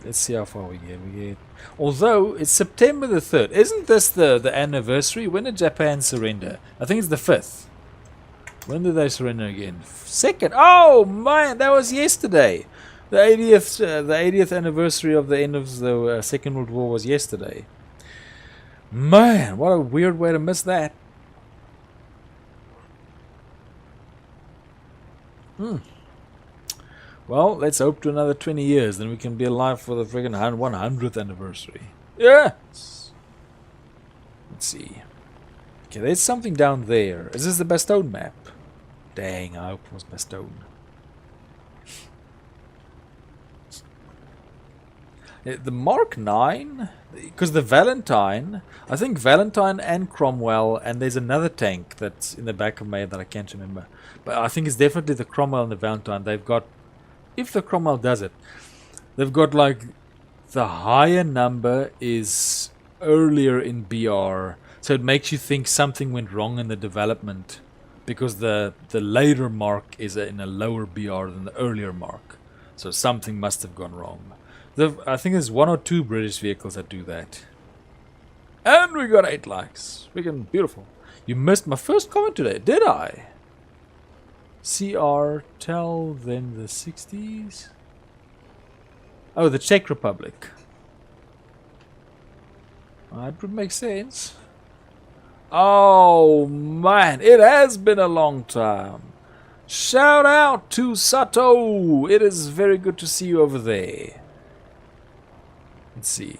Let's see how far we get. Although, it's September the 3rd. Isn't this the anniversary? When did Japan surrender? I think it's the 5th. When did they surrender again? 2nd. Oh, man, that was yesterday. The 80th anniversary of the end of the Second World War was yesterday. Man, what a weird way to miss that. Well, let's hope to another 20 years, then we can be alive for the friggin' 100th anniversary. Yes! Let's see. Okay, there's something down there. Is this the Bastogne map? Dang, I hope it was Bastogne. The Mark 9, because the Valentine, I think Valentine and Cromwell, and there's another tank that's in the back of my head that I can't remember. But I think it's definitely the Cromwell and the Valentine. They've got, if the Cromwell does it, they've got like, the higher number is earlier in BR. So it makes you think something went wrong in the development. Because the later mark is in a lower BR than the earlier mark. So something must have gone wrong. I think there's 1 or 2 British vehicles that do that. And we got 8 likes. Freaking beautiful. You missed my first comment today, did I? CR, tell them the 60s. Oh, the Czech Republic. That would make sense. Oh, man. It has been a long time. Shout out to Sato. It is very good to see you over there. Let's see.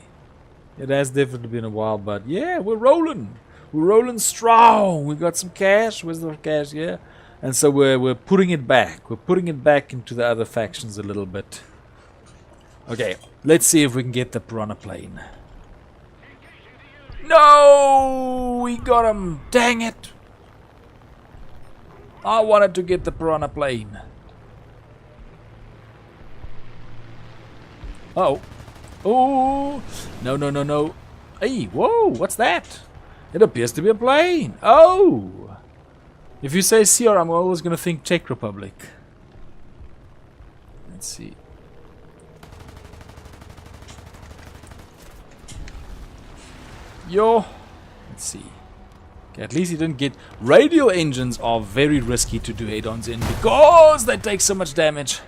It has definitely been a while, but yeah, we're rolling. We're rolling strong. We got some cash. Where's the cash? Yeah. And so we're putting it back. We're putting it back into the other factions a little bit. Okay, let's see if we can get the Piranha plane. No! We got him! Dang it! I wanted to get the Piranha plane. Uh oh. Oh! No, no, no, no. Hey, whoa, what's that? It appears to be a plane. Oh! If you say CR, I'm always going to think Czech Republic. Let's see. Yo! Let's see. Okay, at least he didn't get... Radial engines are very risky to do head-ons in because they take so much damage.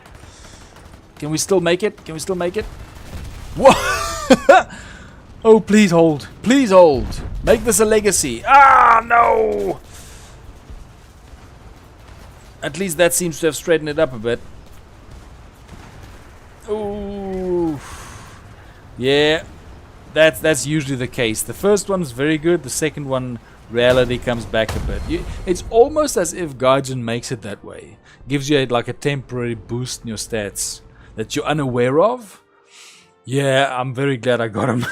Can we still make it? Can we still make it? Whoa! Oh, please hold. Please hold. Make this a legacy. Ah, no! At least that seems to have straightened it up a bit. Ooh. Yeah. That's usually the case. The first one's very good. The second one, reality comes back a bit. It's almost as if Gaijin makes it that way. Gives you like a temporary boost in your stats that you're unaware of. Yeah, I'm very glad I got him.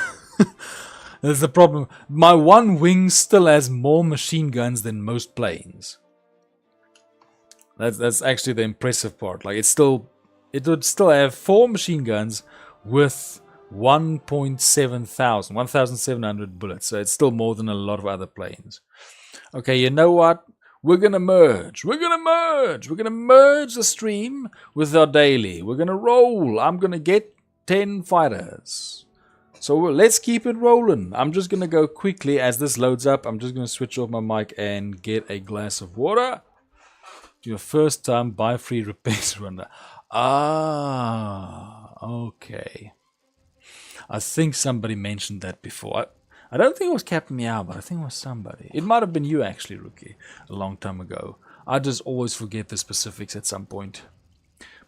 That's the problem. My one wing still has more machine guns than most planes. That's actually the impressive part. Like it would still have 4 machine guns with 1,700 bullets. So it's still more than a lot of other planes. Okay, you know what? We're gonna merge. We're gonna merge. We're gonna merge the stream with our daily. We're gonna roll. I'm gonna get 10 fighters. So let's keep it rolling. I'm just gonna go quickly as this loads up. I'm just gonna switch off my mic and get a glass of water. Your first time buy free repairs runner. Ah, okay. I think somebody mentioned that before. I don't think it was Captain Meow, but I think it was somebody. It might have been you actually, Rookie, a long time ago. I just always forget the specifics at some point.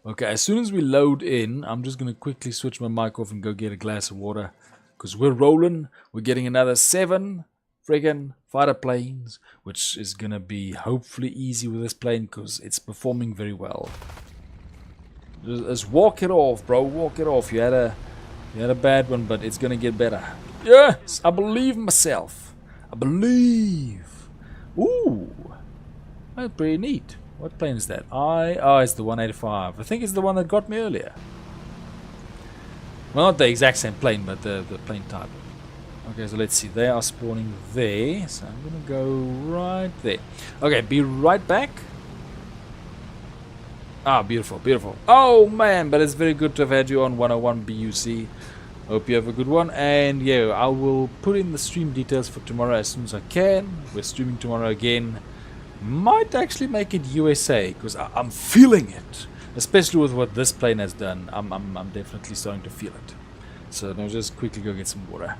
Okay, as soon as we load in, I'm just going to quickly switch my mic off and go get a glass of water. Because we're rolling. We're getting another 7, friggin' fighter planes, which is gonna be hopefully easy with this plane because it's performing very well. Just walk it off, bro. Walk it off. You had a bad one, but it's gonna get better. Yes, I believe in myself. I believe. Ooh, that's pretty neat. What plane is that? Oh, it's the 185. I think it's the one that got me earlier. Well, not the exact same plane, but the plane type. Okay, so let's see. They are spawning there. So I'm going to go right there. Okay, be right back. Ah, beautiful, beautiful. Oh, man, but it's very good to have had you on 101 BUC. Hope you have a good one. And, yeah, I will put in the stream details for tomorrow as soon as I can. We're streaming tomorrow again. Might actually make it USA, because I'm feeling it. Especially with what this plane has done. I'm definitely starting to feel it. So now just quickly go get some water.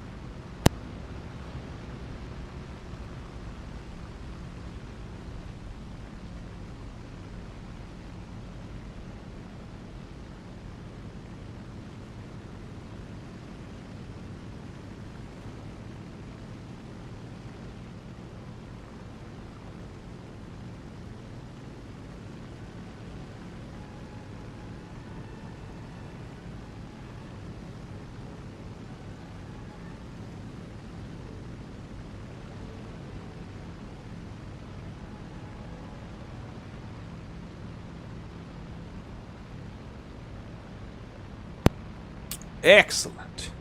Excellent.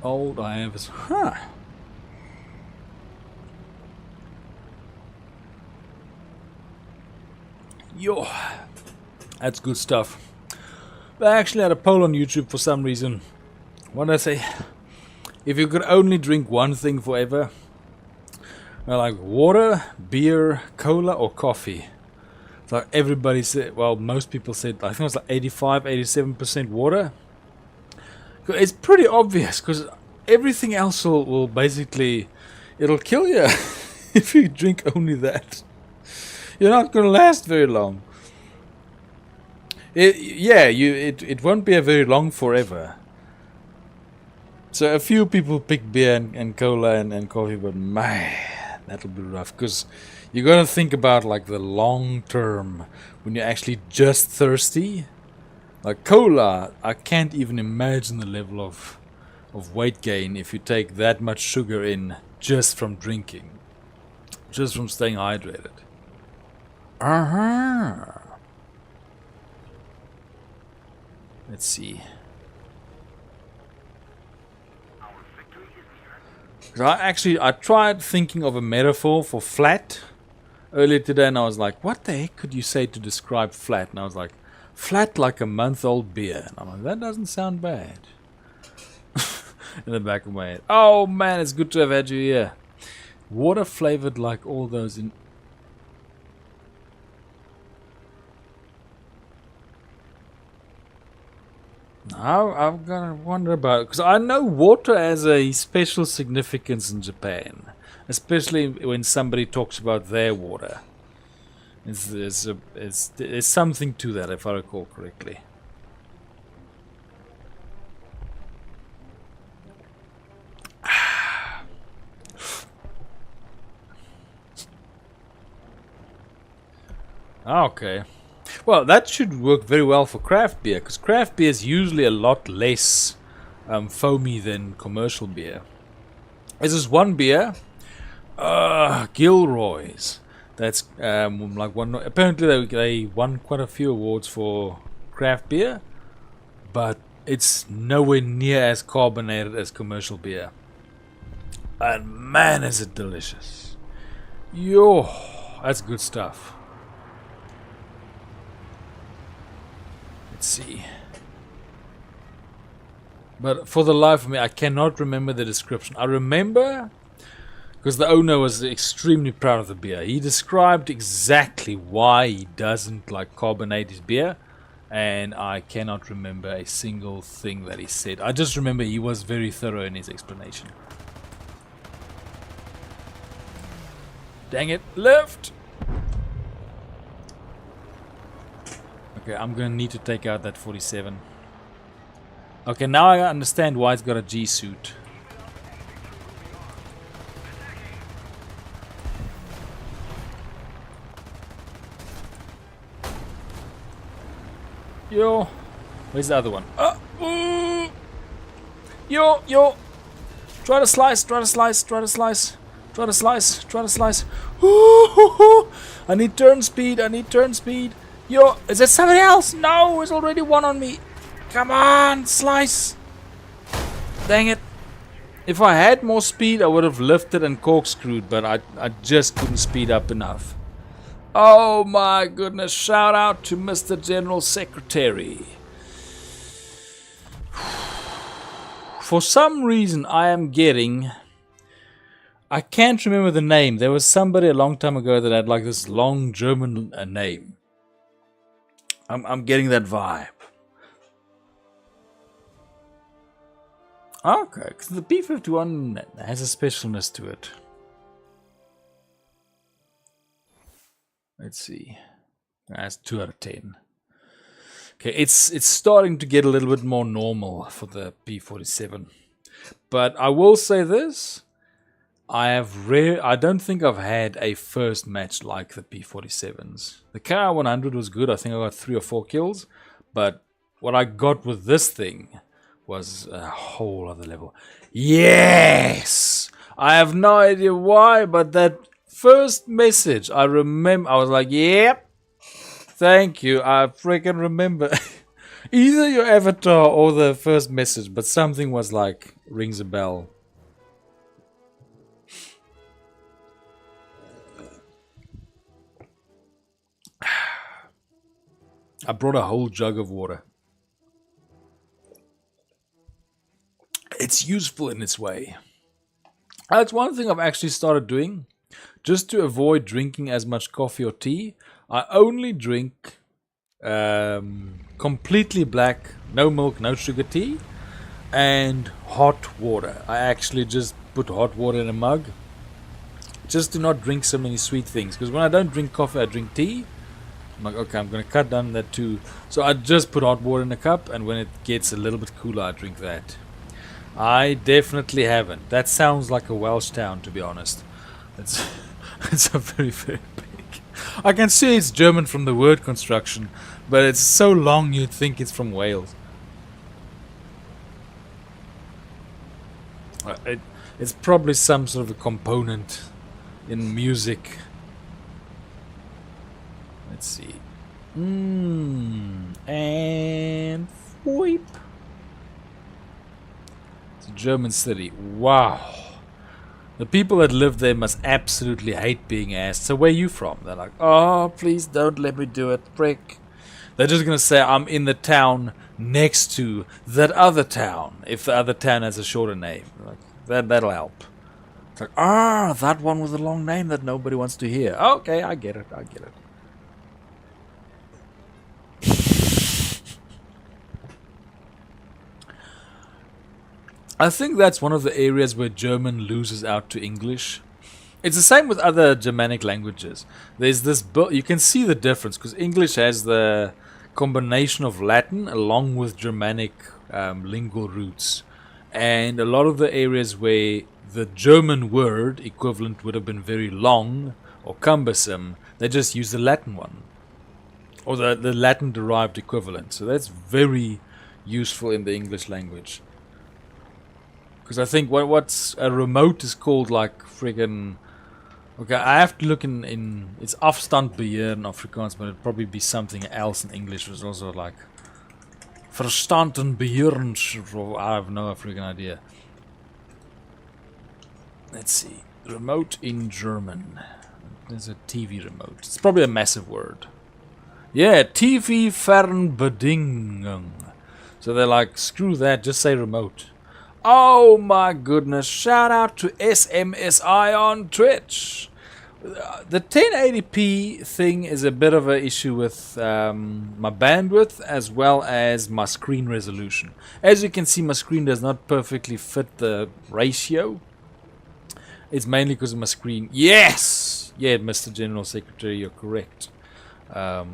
Old I have is... Huh. Yo. That's good stuff. I actually had a poll on YouTube for some reason. What did I say? If you could only drink one thing forever. Well, like water, beer, cola or coffee. So everybody said, well, most people said, I think it was like 85-87% water. It's pretty obvious because everything else will basically, it'll kill you if you drink only that. You're not going to last very long. It won't be a very long forever. So a few people pick beer and cola and coffee, but man, that'll be rough because you got to think about like the long term when you're actually just thirsty. Like cola, I can't even imagine the level of weight gain if you take that much sugar in just from drinking. Just from staying hydrated. Let's see. I tried thinking of a metaphor for flat earlier today and I was like, what the heck could you say to describe flat? And I was like, flat like a month-old beer. And I'm like, that doesn't sound bad. In the back of my head. Oh man, it's good to have had you here. Water flavored like all those in... Now I'm gonna wonder about it. Because I know water has a special significance in Japan. Especially when somebody talks about their water. There's something to that, if I recall correctly. Okay. Well, that should work very well for craft beer, because craft beer is usually a lot less foamy than commercial beer. There's this one beer, Gilroy's. That's like one. Apparently, they won quite a few awards for craft beer, but it's nowhere near as carbonated as commercial beer. And man, is it delicious! Yo, that's good stuff. Let's see. But for the life of me, I cannot remember the description. I remember. Because the owner was extremely proud of the beer. He described exactly why he doesn't like carbonate his beer. And I cannot remember a single thing that he said. I just remember he was very thorough in his explanation. Dang it, left! Okay, I'm gonna need to take out that 47. Okay, now I understand why it's got a G suit. Yo. Where's the other one? Yo. Try to slice. I need turn speed. Yo, is there somebody else? No, there's already one on me. Come on, slice. Dang it. If I had more speed, I would have lifted and corkscrewed, but I just couldn't speed up enough. Oh my goodness, shout out to Mr. General Secretary. For some reason, I am getting... I can't remember the name. There was somebody a long time ago that had like this long German name. I'm getting that vibe. Okay, because the P-51 has a specialness to it. Let's see. That's 2 out of 10. Okay, it's starting to get a little bit more normal for the P-47. But I will say this. I don't think I've had a first match like the P-47s. The KI-100 was good. I think I got 3 or 4 kills. But what I got with this thing was a whole other level. Yes! I have no idea why, but that first message, I remember, I was like, yep, thank you, I freaking remember. Either your avatar or the first message, but something was like, rings a bell. I brought a whole jug of water. It's useful in its way. That's one thing I've actually started doing. Just to avoid drinking as much coffee or tea, I only drink completely black, no milk, no sugar tea, and hot water. I actually just put hot water in a mug, just to not drink so many sweet things. Because when I don't drink coffee, I drink tea. I'm like, okay, I'm going to cut down that too. So I just put hot water in a cup, and when it gets a little bit cooler, I drink that. I definitely haven't. That sounds like a Welsh town, to be honest. It's a very, very big. I can see it's German from the word construction, but it's so long you'd think it's from Wales. It's probably some sort of a component in music. Let's see. And sweep. It's a German city. Wow. The people that live there must absolutely hate being asked, so where are you from? They're like, oh, please don't let me do it, prick. They're just going to say, I'm in the town next to that other town, if the other town has a shorter name. Like, that'll help. It's like, that one with a long name that nobody wants to hear. Okay, I get it. I think that's one of the areas where German loses out to English. It's the same with other Germanic languages. There's this, you can see the difference because English has the combination of Latin along with Germanic lingual roots. And a lot of the areas where the German word equivalent would have been very long or cumbersome, they just use the Latin one. Or the Latin derived equivalent. So that's very useful in the English language. Because I think what's a remote is called like friggin... Okay, I have to look in it's afstandbeheer in Afrikaans, but it'd probably be something else in English. It's also like verstandenbeheerens. I have no friggin idea. Let's see. Remote in German. There's a TV remote. It's probably a massive word. Yeah, TV Fernbedienung. So they're like, screw that, just say remote. Oh my goodness, shout out to SMSI on Twitch. The 1080p thing is a bit of an issue with my bandwidth as well as my screen resolution. As you can see, my screen does not perfectly fit the ratio. It's mainly because of my screen. Yes! Yeah, Mr. General Secretary, you're correct. But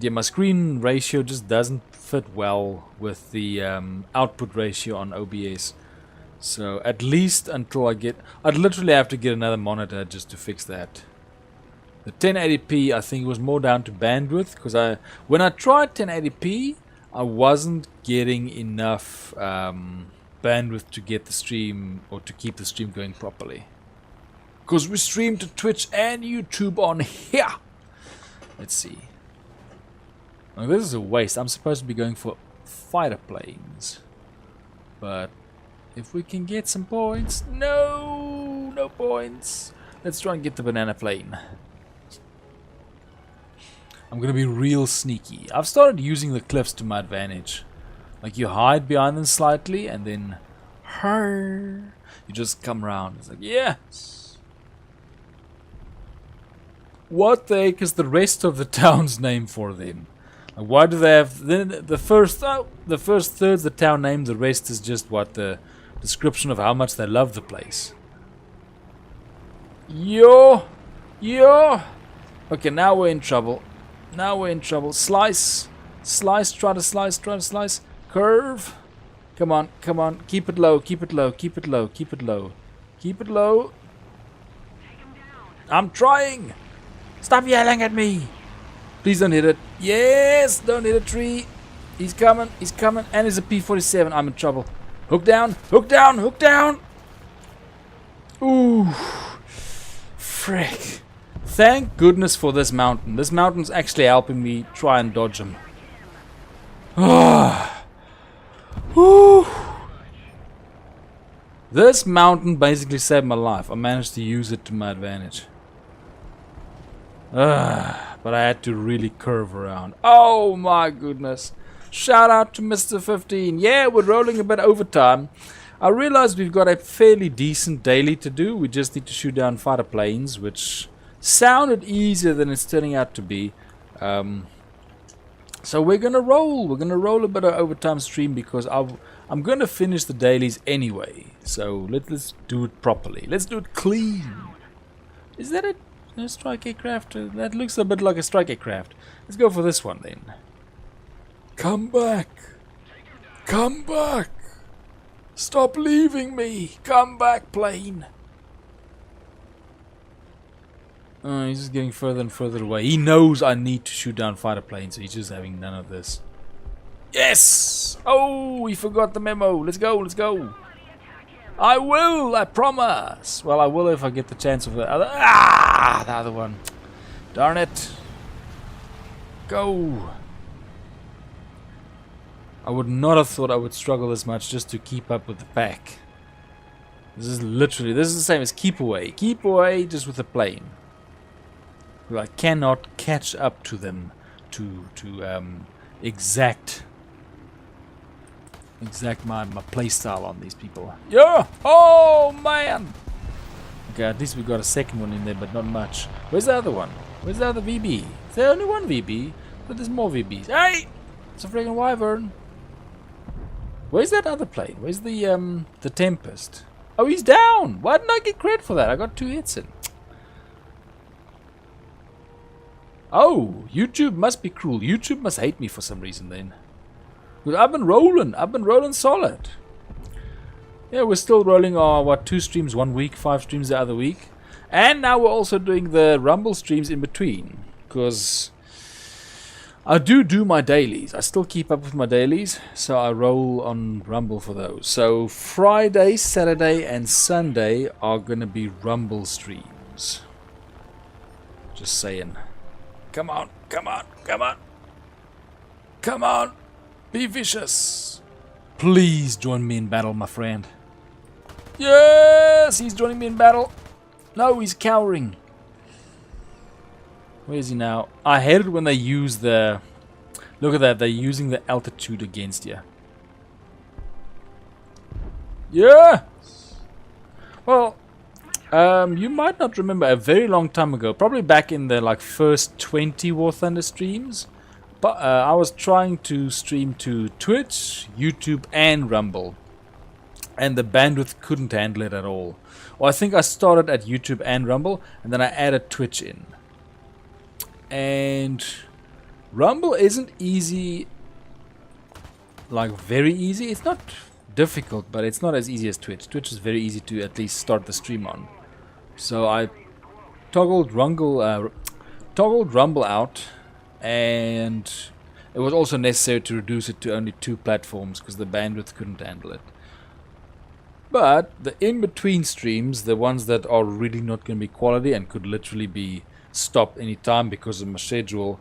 yeah, my screen ratio just doesn't fit well with the output ratio on OBS. So at least until I'd literally have to get another monitor just to fix that. The 1080p, I think, was more down to bandwidth, because when I tried 1080p, I wasn't getting enough bandwidth to get the stream, or to keep the stream going properly. Because we stream to Twitch and YouTube on here. Let's see. Now, this is a waste. I'm supposed to be going for fighter planes. But if we can get some points... No points. Let's try and get the banana plane. I'm going to be real sneaky. I've started using the cliffs to my advantage. Like, you hide behind them slightly and then... you just come around. It's like, yes! What the heck is the rest of the town's name for them? Like, why do they have... the first third's the town name, the rest is just what, the description of how much they love the place. Yo! Okay, now we're in trouble. Slice. Try to slice. Curve. Come on. Keep it low. I'm trying. Stop yelling at me. Please don't hit it. Yes, don't hit a tree. He's coming. And it's a P-47. I'm in trouble. Hook down. Ooh. Frick. Thank goodness for this mountain. This mountain's actually helping me try and dodge him. This mountain basically saved my life. I managed to use it to my advantage. But I had to really curve around. Oh my goodness. Shout out to Mr. 15. Yeah, we're rolling a bit overtime. I realized we've got a fairly decent daily to do. We just need to shoot down fighter planes, which sounded easier than it's turning out to be. So we're gonna roll. We're gonna roll a bit of overtime stream because I'm gonna finish the dailies anyway. So let's do it properly. Let's do it clean. Is that a strike aircraft? That looks a bit like a strike aircraft. Let's go for this one then. Come back. Stop leaving me. Come back, plane. He's just getting further and further away. He knows I need to shoot down fighter planes, so he's just having none of this. Yes! Oh, he forgot the memo. Let's go. I will, I promise. Well, I will if I get the chance of the other. The other one. Darn it. Go. I would not have thought I would struggle this much just to keep up with the pack. This is the same as keep away. Keep away just with a plane. I cannot catch up to them to exact my playstyle on these people. Yeah! Oh man! Okay, at least we got a second one in there, but not much. Where's the other one? Where's the other VB? Is there only one VB? But there's more VBs. Hey! It's a friggin' wyvern. Where's that other plane? Where's the Tempest? Oh, he's down! Why didn't I get credit for that? I got 2 hits in. Oh, YouTube must be cruel. YouTube must hate me for some reason then. Because I've been rolling solid. Yeah, we're still rolling our, 2 streams one week, 5 streams the other week. And now we're also doing the Rumble streams in between. Because I do my dailies. I still keep up with my dailies. So I roll on Rumble for those. So Friday, Saturday and Sunday are going to be Rumble streams. Just saying. Come on. Be vicious. Please join me in battle, my friend. Yes, he's joining me in battle. No, he's cowering. Where is he now? I hate it when they use the... Look at that, they're using the altitude against you. Yeah! Well... you might not remember a very long time ago, probably back in the first 20 War Thunder streams, but I was trying to stream to Twitch, YouTube and Rumble, and the bandwidth couldn't handle it at all. Well, I think I started at YouTube and Rumble, and then I added Twitch in. And Rumble isn't easy, very easy. It's not difficult, but it's not as easy as Twitch. Twitch is very easy to at least start the stream on. So I toggled toggled rumble out, and it was also necessary to reduce it to only 2 platforms because the bandwidth couldn't handle it. But the in-between streams, the ones that are really not going to be quality and could literally be stopped anytime because of my schedule,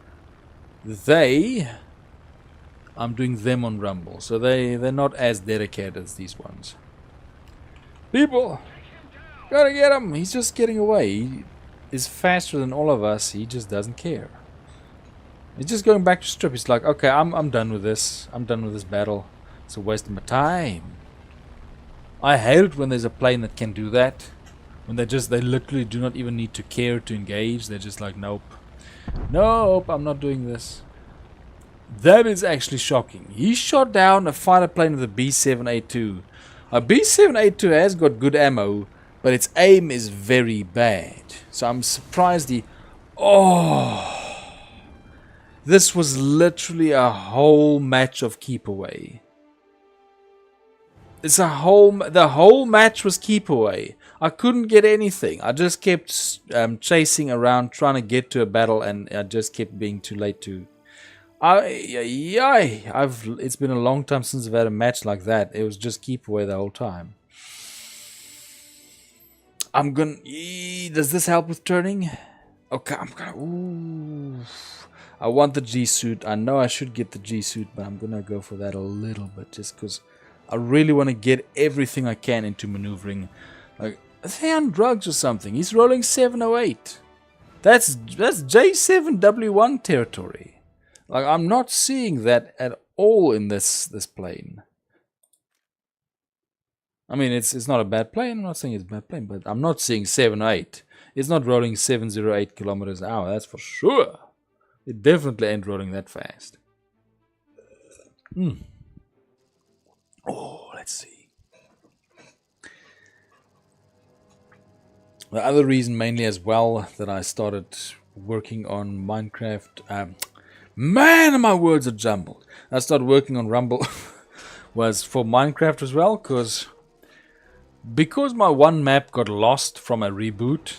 I'm doing them on Rumble. So they're not as dedicated as these ones. People, gotta get him. He's just getting away. He is faster than all of us. He just doesn't care. He's just going back to strip. He's like, okay, I'm done with this. I'm done with this battle. It's a waste of my time. I hate it when there's a plane that can do that. When they literally do not even need to care to engage. They're just like, nope. Nope, I'm not doing this. That is actually shocking. He shot down a fighter plane with a B-7A2. A B-7A2 has got good ammo, but its aim is very bad. So I'm surprised this was literally a whole match of keep away. The whole match was keep away. I couldn't get anything. I just kept chasing around trying to get to a battle, and I just kept being too late to. It's been a long time since I've had a match like that. It was just keep away the whole time. Does this help with turning? Okay, I want the G suit. I know I should get the G suit, but I'm gonna go for that a little bit just because I really want to get everything I can into maneuvering. Like, is he on drugs or something? He's rolling 708. That's J7W1 territory. Like, I'm not seeing that at all in this plane. I mean, it's not a bad plane. I'm not saying it's a bad plane, but I'm not seeing 708. It's not rolling 708 kilometers an hour. That's for sure. It definitely ain't rolling that fast. Oh, let's see. The other reason mainly as well that I started working on Minecraft, man, my words are jumbled. I started working on Rumble was for Minecraft as well, because my one map got lost from a reboot.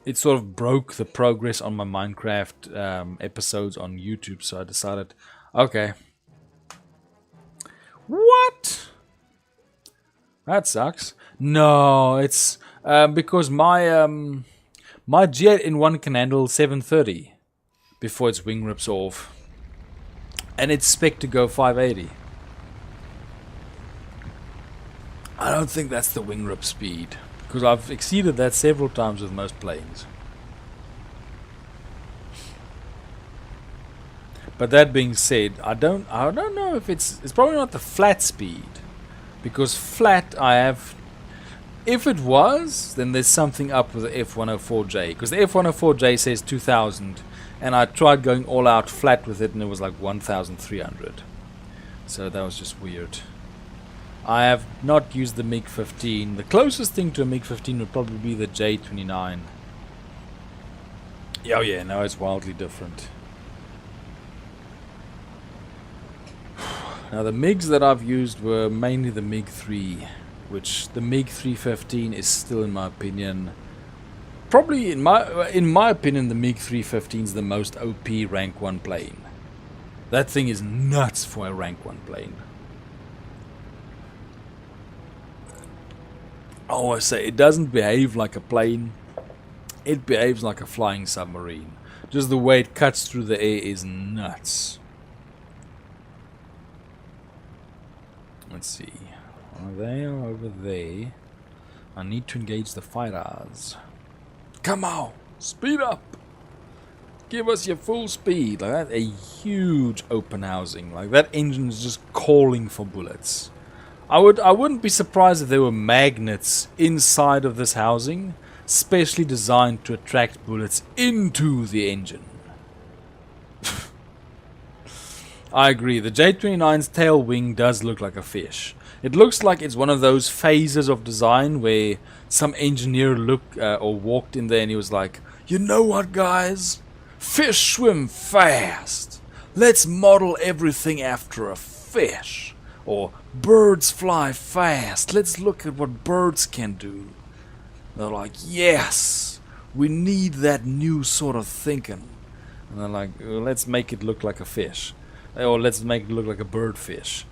It sort of broke the progress on my Minecraft episodes on YouTube, so I decided, okay. What? That sucks. No, it's because my G8N1 can handle 730 before its wing rips off, and it's spec to go 580. I don't think that's the wing rip speed, because I've exceeded that several times with most planes. But that being said, I don't know if it's probably not the flat speed, because flat I have. If it was, then there's something up with the F104J, because the F104J says 2000, and I tried going all out flat with it, and it was like 1300. So that was just weird. I have not used the MiG-15. The closest thing to a MiG-15 would probably be the J29. Oh yeah, no, it's wildly different. Now the MiGs that I've used were mainly the MiG-3, which the MiG-315 is still, in my opinion, probably in my opinion, the MiG-315 is the most OP rank 1 plane. That thing is nuts for a rank 1 plane. I always say it doesn't behave like a plane, it behaves like a flying submarine. Just the way it cuts through the air is nuts. Let's see. They are over there. I need to engage the fighters. Come on, speed up. Give us your full speed. Like that, a huge open housing. Like that engine is just calling for bullets. I wouldn't be surprised if there were magnets inside of this housing, specially designed to attract bullets into the engine. I agree, the J29's tail wing does look like a fish. It looks like it's one of those phases of design where some engineer looked or walked in there and he was like, you know what guys? Fish swim fast. Let's model everything after a fish. Or birds fly fast. Let's look at what birds can do. They're like, yes, We need that new sort of thinking. And they're like, let's make it look like a fish. Or let's make it look like a birdfish.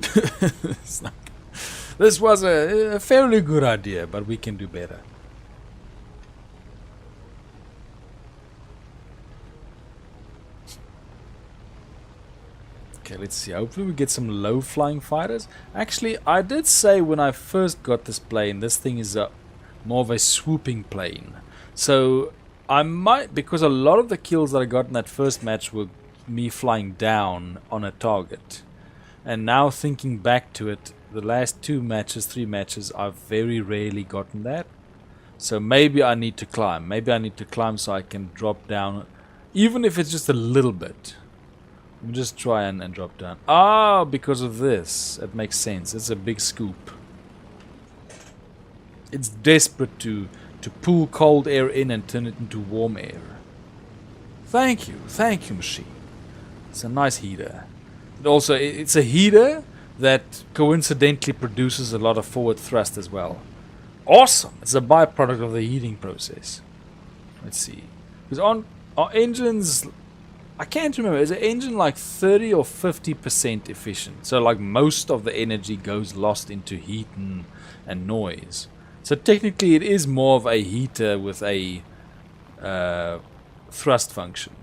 It's like, this was a fairly good idea, but we can do better. Okay, let's see. Hopefully we get some low-flying fighters. Actually, I did say when I first got this plane, this thing is more of a swooping plane. So I might, because a lot of the kills that I got in that first match were me flying down on a target. And now thinking back to it, the last 3 matches, I've very rarely gotten that. So maybe I need to climb. Maybe I need to climb so I can drop down, even if it's just a little bit. Let me just try and drop down. Ah, because of this. It makes sense. It's a big scoop. It's desperate to pull cold air in and turn it into warm air. Thank you, machine. It's a nice heater. Also, it's a heater that coincidentally produces a lot of forward thrust as well. Awesome! It's a byproduct of the heating process. Let's see. Because on our engines, I can't remember, is the engine like 30 or 50% efficient? So like most of the energy goes lost into heat and noise. So technically it is more of a heater with a thrust function.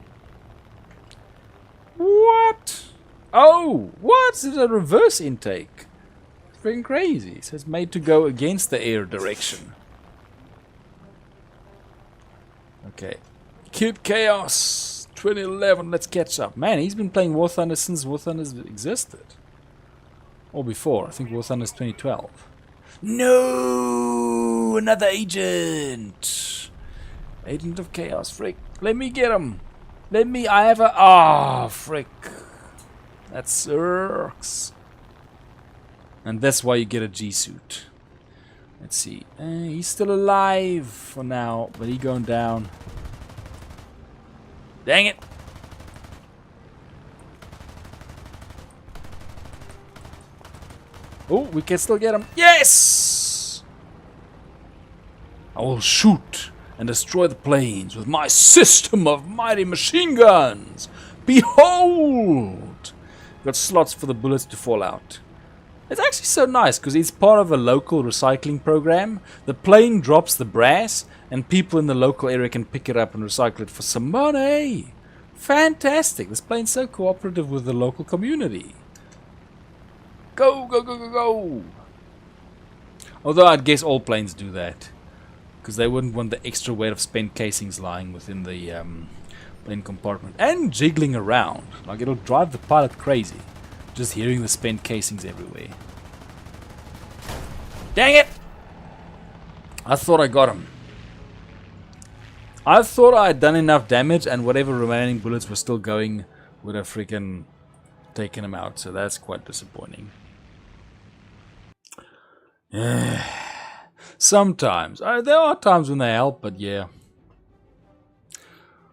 What? Oh, what? It's a reverse intake. It's freaking crazy. So it's made to go against the air direction. Okay. Kid Chaos 2011, let's catch up. Man, he's been playing War Thunder since War Thunder's existed. Or before. I think War Thunder's 2012. No! Another agent! Agent of Chaos, frick. Let me get him! I have a... Ah, frick. That sucks. And that's why you get a G-suit. Let's see. He's still alive for now, but he's going down. Dang it! Oh, we can still get him. Yes! I will shoot and destroy the planes with my system of mighty machine guns. Behold! Got slots for the bullets to fall out. It's actually so nice because it's part of a local recycling program. The plane drops the brass and people in the local area can pick it up and recycle it for some money. Fantastic. This plane's so cooperative with the local community. Go, go, go, go, go. Although I'd guess all planes do that. Because they wouldn't want the extra weight of spent casings lying within the plane compartment. And jiggling around. Like it'll drive the pilot crazy. Just hearing the spent casings everywhere. Dang it! I thought I got him. I thought I had done enough damage and whatever remaining bullets were still going would have freaking taken him out. So that's quite disappointing. Sometimes. There are times when they help, but yeah.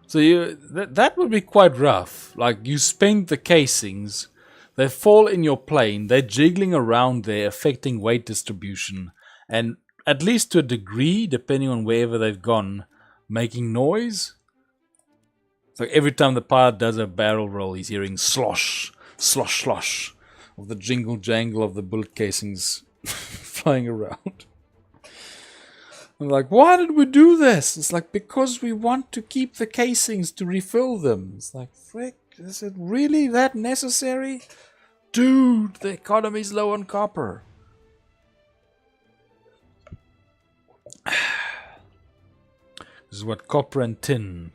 So that would be quite rough. Like you spend the casings, they fall in your plane, they're jiggling around there, affecting weight distribution, and at least to a degree, depending on wherever they've gone, making noise. So every time the pilot does a barrel roll, he's hearing slosh, slosh, slosh of the jingle jangle of the bullet casings flying around. I'm like, why did we do this? It's like, because we want to keep the casings to refill them. It's like, frick, is it really that necessary? Dude, the economy's low on copper. This is what copper and tin.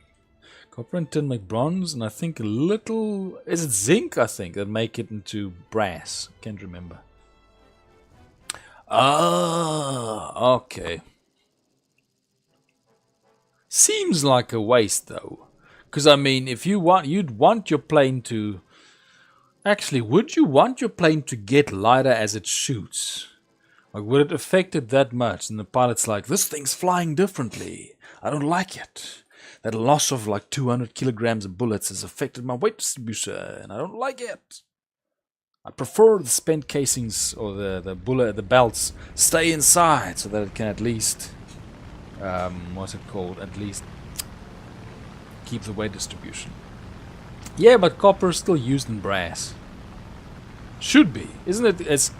Copper and tin make bronze, and I think a little... Is it zinc, I think, that make it into brass? Can't remember. Ah, okay. Seems like a waste, though. Because, I mean, if you want... You'd want your plane to... Actually, would you want your plane to get lighter as it shoots? Like, would it affect it that much? And the pilot's like, this thing's flying differently. I don't like it. That loss of like 200 kilograms of bullets has affected my weight distribution, and I don't like it. I prefer the spent casings or the belts stay inside so that it can at least what's it called? At least keep the weight distribution. Yeah, but copper is still used in brass. Should be, isn't it? It's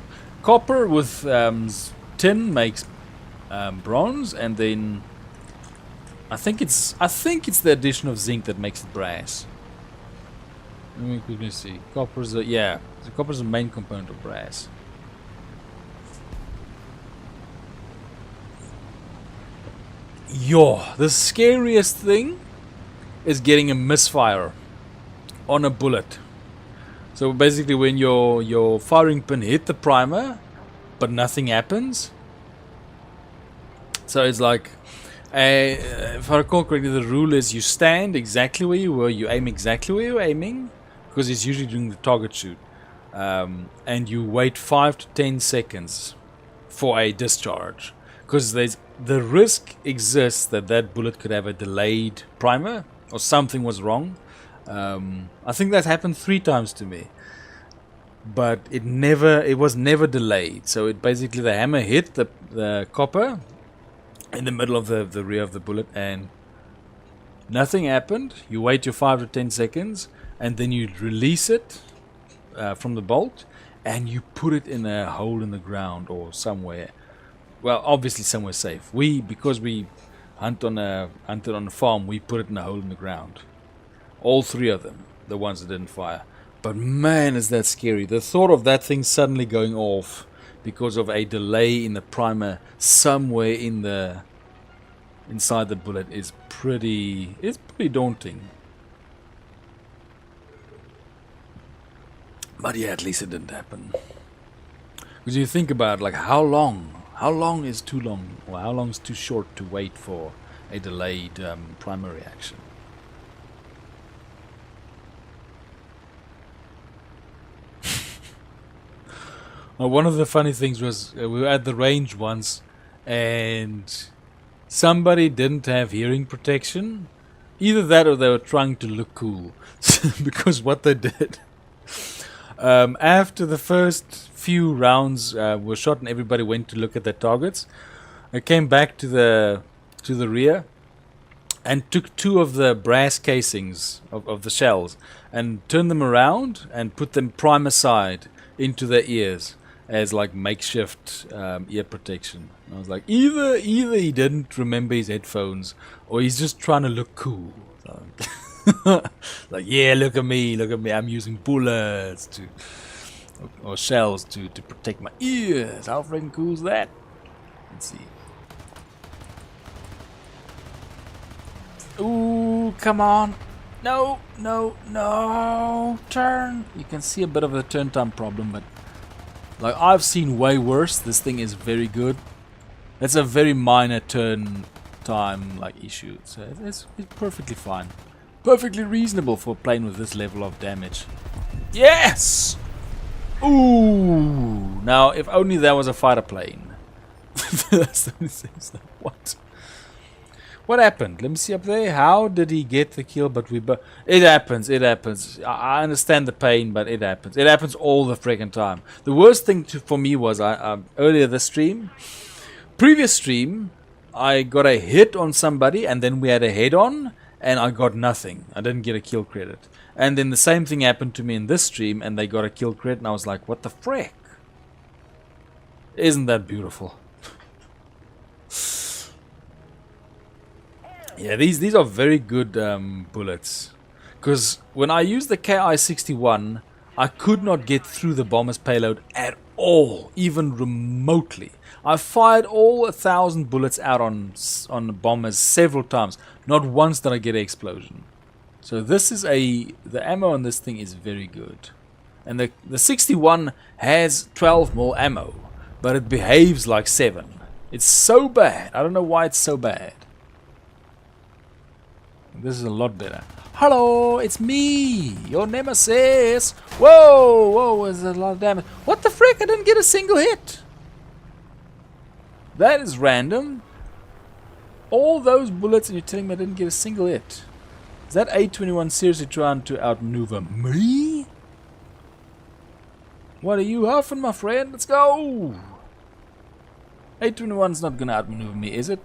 copper with tin makes bronze, and then I think it's the addition of zinc that makes it brass. Let me quickly see. Copper's copper's the main component of brass. Yo, the scariest thing is getting a misfire on a bullet. So basically when your firing pin hit the primer but nothing happens. So it's like if I recall correctly, the rule is you stand exactly where you were, you aim exactly where you're aiming, because it's usually during the target shoot, and you wait 5 to 10 seconds for a discharge, because the risk exists that that bullet could have a delayed primer or something was wrong. I think that happened 3 times to me, but it was never delayed. So it basically, the hammer hit the copper in the middle of the rear of the bullet and nothing happened. You wait your 5 to 10 seconds and then you release it from the bolt and you put it in a hole in the ground or somewhere. Well, obviously somewhere safe. Because we hunted on a farm, we put it in a hole in the ground. All 3 of them, the ones that didn't fire. But man, is that scary. The thought of that thing suddenly going off because of a delay in the primer somewhere inside the bullet is pretty daunting. But yeah, at least it didn't happen. Because you think about, like, how long is too long, or how long is too short to wait for a delayed primer reaction? One of the funny things was we were at the range once and somebody didn't have hearing protection. Either that or they were trying to look cool. Because what they did, after the first few rounds were shot and everybody went to look at their targets, I came back to the rear and took 2 of the brass casings of the shells and turned them around and put them primer side into their ears as like makeshift ear protection. And I was like, either he didn't remember his headphones or he's just trying to look cool. So, like, yeah, look at me, I'm using bullets or shells to protect my ears. How freaking cool is that? Let's see. Ooh, come on. No. Turn. You can see a bit of a turn time problem, but like, I've seen way worse. This thing is very good. It's a very minor turn time like issue. So it's perfectly fine. Perfectly reasonable for playing with this level of damage. Yes! Ooh! Now, if only there was a fighter plane. That's the only thing. What? What happened? Let me see up there. How did he get the kill? But it happens. I understand the pain, but it happens. It happens all the freaking time. The worst thing for me was earlier this previous stream, I got a hit on somebody, and then we had a head-on, and I got nothing. I didn't get a kill credit. And then the same thing happened to me in this stream, and they got a kill credit, and I was like, what the frick? Isn't that beautiful? Yeah, these are very good bullets. Because when I used the KI-61, I could not get through the bomber's payload at all, even remotely. I fired all 1,000 bullets out on the bombers several times. Not once did I get an explosion. So this is the ammo on this thing is very good. And the 61 has 12 more ammo, but it behaves like 7. It's so bad. I don't know why it's so bad. This is a lot better. Hello, it's me, your nemesis. Whoa, there's a lot of damage. What the frick? I didn't get a single hit. That is random. All those bullets and you're telling me I didn't get a single hit. Is that A21 seriously trying to outmaneuver me? What are you huffing, my friend? Let's go. A21's not gonna outmaneuver me, is it?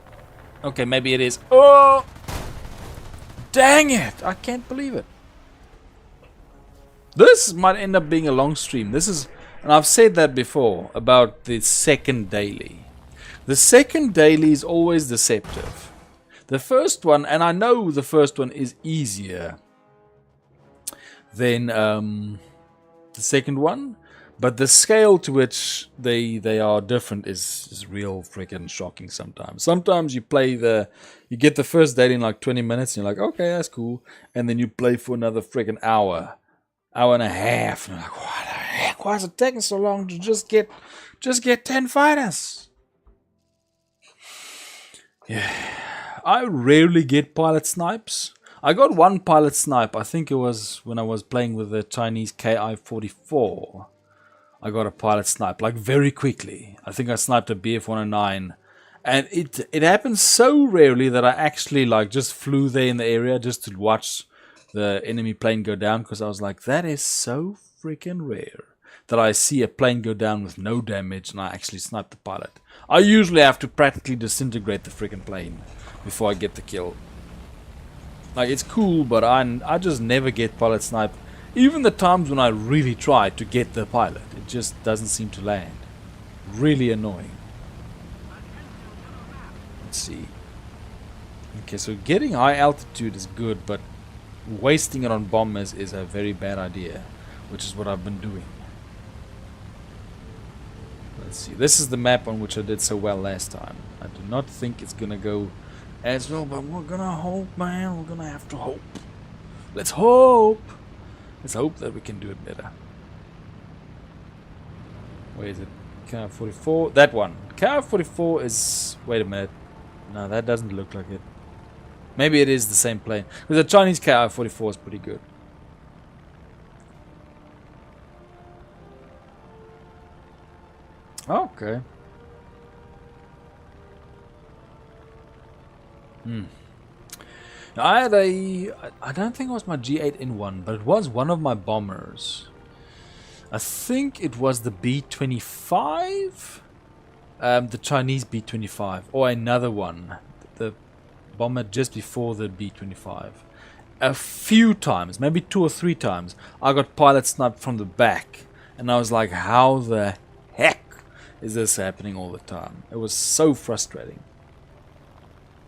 Okay, maybe it is. Oh! Dang it! I can't believe it. This might end up being a long stream. This is... And I've said that before about the second daily. The second daily is always deceptive. The first one, and I know the first one is easier than the second one, but the scale to which they are different is real freaking shocking sometimes. Sometimes you get the first daily in like 20 minutes and you're like, okay, that's cool. And then you play for another freaking hour and a half. And you're like, what the heck? Why is it taking so long to just get 10 fighters? Yeah. I rarely get pilot snipes. I got one pilot snipe. I think it was when I was playing with the Chinese Ki-44. I got a pilot snipe, like very quickly. I think I sniped a BF-109. And it happened so rarely that I actually like just flew there in the area just to watch the enemy plane go down. Because I was like, that is so freaking rare that I see a plane go down with no damage and I actually snipe the pilot. I usually have to practically disintegrate the freaking plane before I get the kill. Like, it's cool, but I just never get pilot snipe. Even the times when I really try to get the pilot, it just doesn't seem to land. Really annoying. Let's see. Okay, so getting high altitude is good, but wasting it on bombers is a very bad idea, which is what I've been doing. Let's see. This is the map on which I did so well last time. I do not think it's gonna go as well, but we're gonna hope, man. We're gonna have to hope. Let's hope. Let's hope that we can do it better. Where is it? Ki-44. That one. Ki-44 is... Wait a minute. No, that doesn't look like it. Maybe it is the same plane. Because the Chinese Ki-44 is pretty good. Okay. I had I don't think it was my G8N1, but it was one of my bombers. I think it was the B-25? The Chinese B-25, or another one. The bomber just before the B-25. A few times, maybe 2 or 3 times, I got pilot sniped from the back. And I was like, how the heck is this happening all the time? It was so frustrating.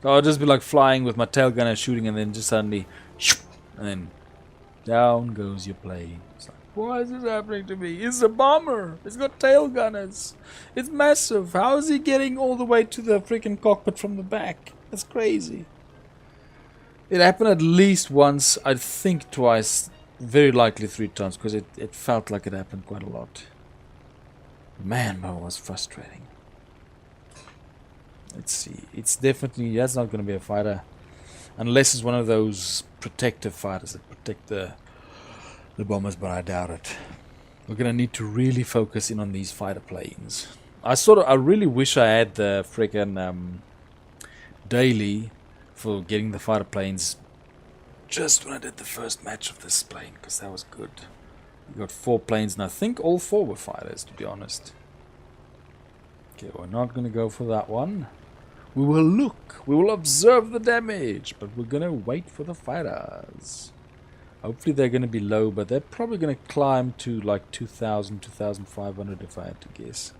So I'll just be like flying with my tail gunner shooting, and then just suddenly, and then down goes your plane. It's like, why is this happening to me? It's a bomber. It's got tail gunners. It's massive. How is he getting all the way to the freaking cockpit from the back? That's crazy. It happened at least once, I think twice, very likely 3 times, because it felt like it happened quite a lot. Man, that was frustrating. Let's see. It's definitely... That's not going to be a fighter. Unless it's one of those protective fighters that protect the bombers, but I doubt it. We're going to need to really focus in on these fighter planes. I really wish I had the freaking daily for getting the fighter planes just when I did the first match of this plane, because that was good. We got 4 planes, and I think all 4 were fighters, to be honest. Okay, we're not going to go for that one. We will look. We will observe the damage. But we're going to wait for the fighters. Hopefully they're going to be low. But they're probably going to climb to like 2,000, 2,500 if I had to guess.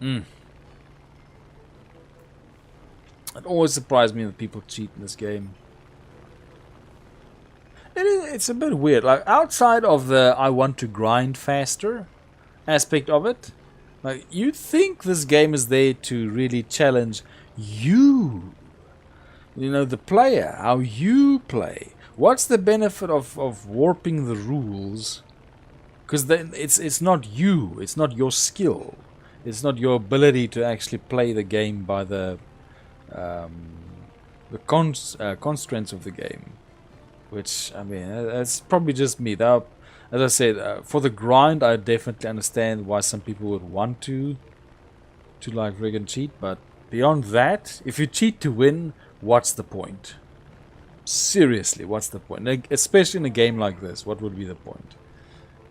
It always surprises me that people cheat in this game. It's a bit weird. Like, outside of the I want to grind faster aspect of it, like, you'd think this game is there to really challenge you. You know, the player, how you play. What's the benefit of warping the rules? Because then it's not you. It's not your skill. It's not your ability to actually play the game by the constraints of the game. Which, I mean, that's probably just me. That, as I said, for the grind, I definitely understand why some people would want to like friggin' cheat. But beyond that, if you cheat to win, what's the point? Seriously, what's the point? Like, especially in a game like this, what would be the point?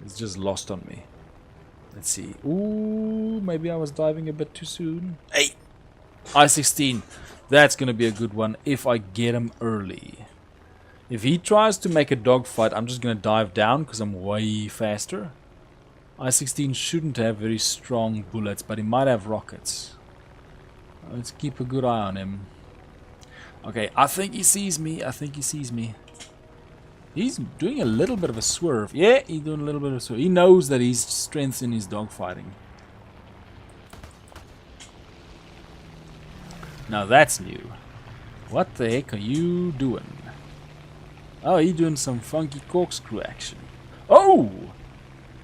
It's just lost on me. Let's see. Ooh, maybe I was diving a bit too soon. Hey! I-16. That's gonna be a good one if I get him early. If he tries to make a dogfight, I'm just gonna dive down because I'm way faster. I-16 shouldn't have very strong bullets, but he might have rockets. Let's keep a good eye on him. Okay, I think he sees me. I think he sees me. He's doing a little bit of a swerve. Yeah, he's doing a little bit of a swerve. He knows that he's strength in his dogfighting. Now that's new. What the heck are you doing? Oh, he's doing some funky corkscrew action. Oh!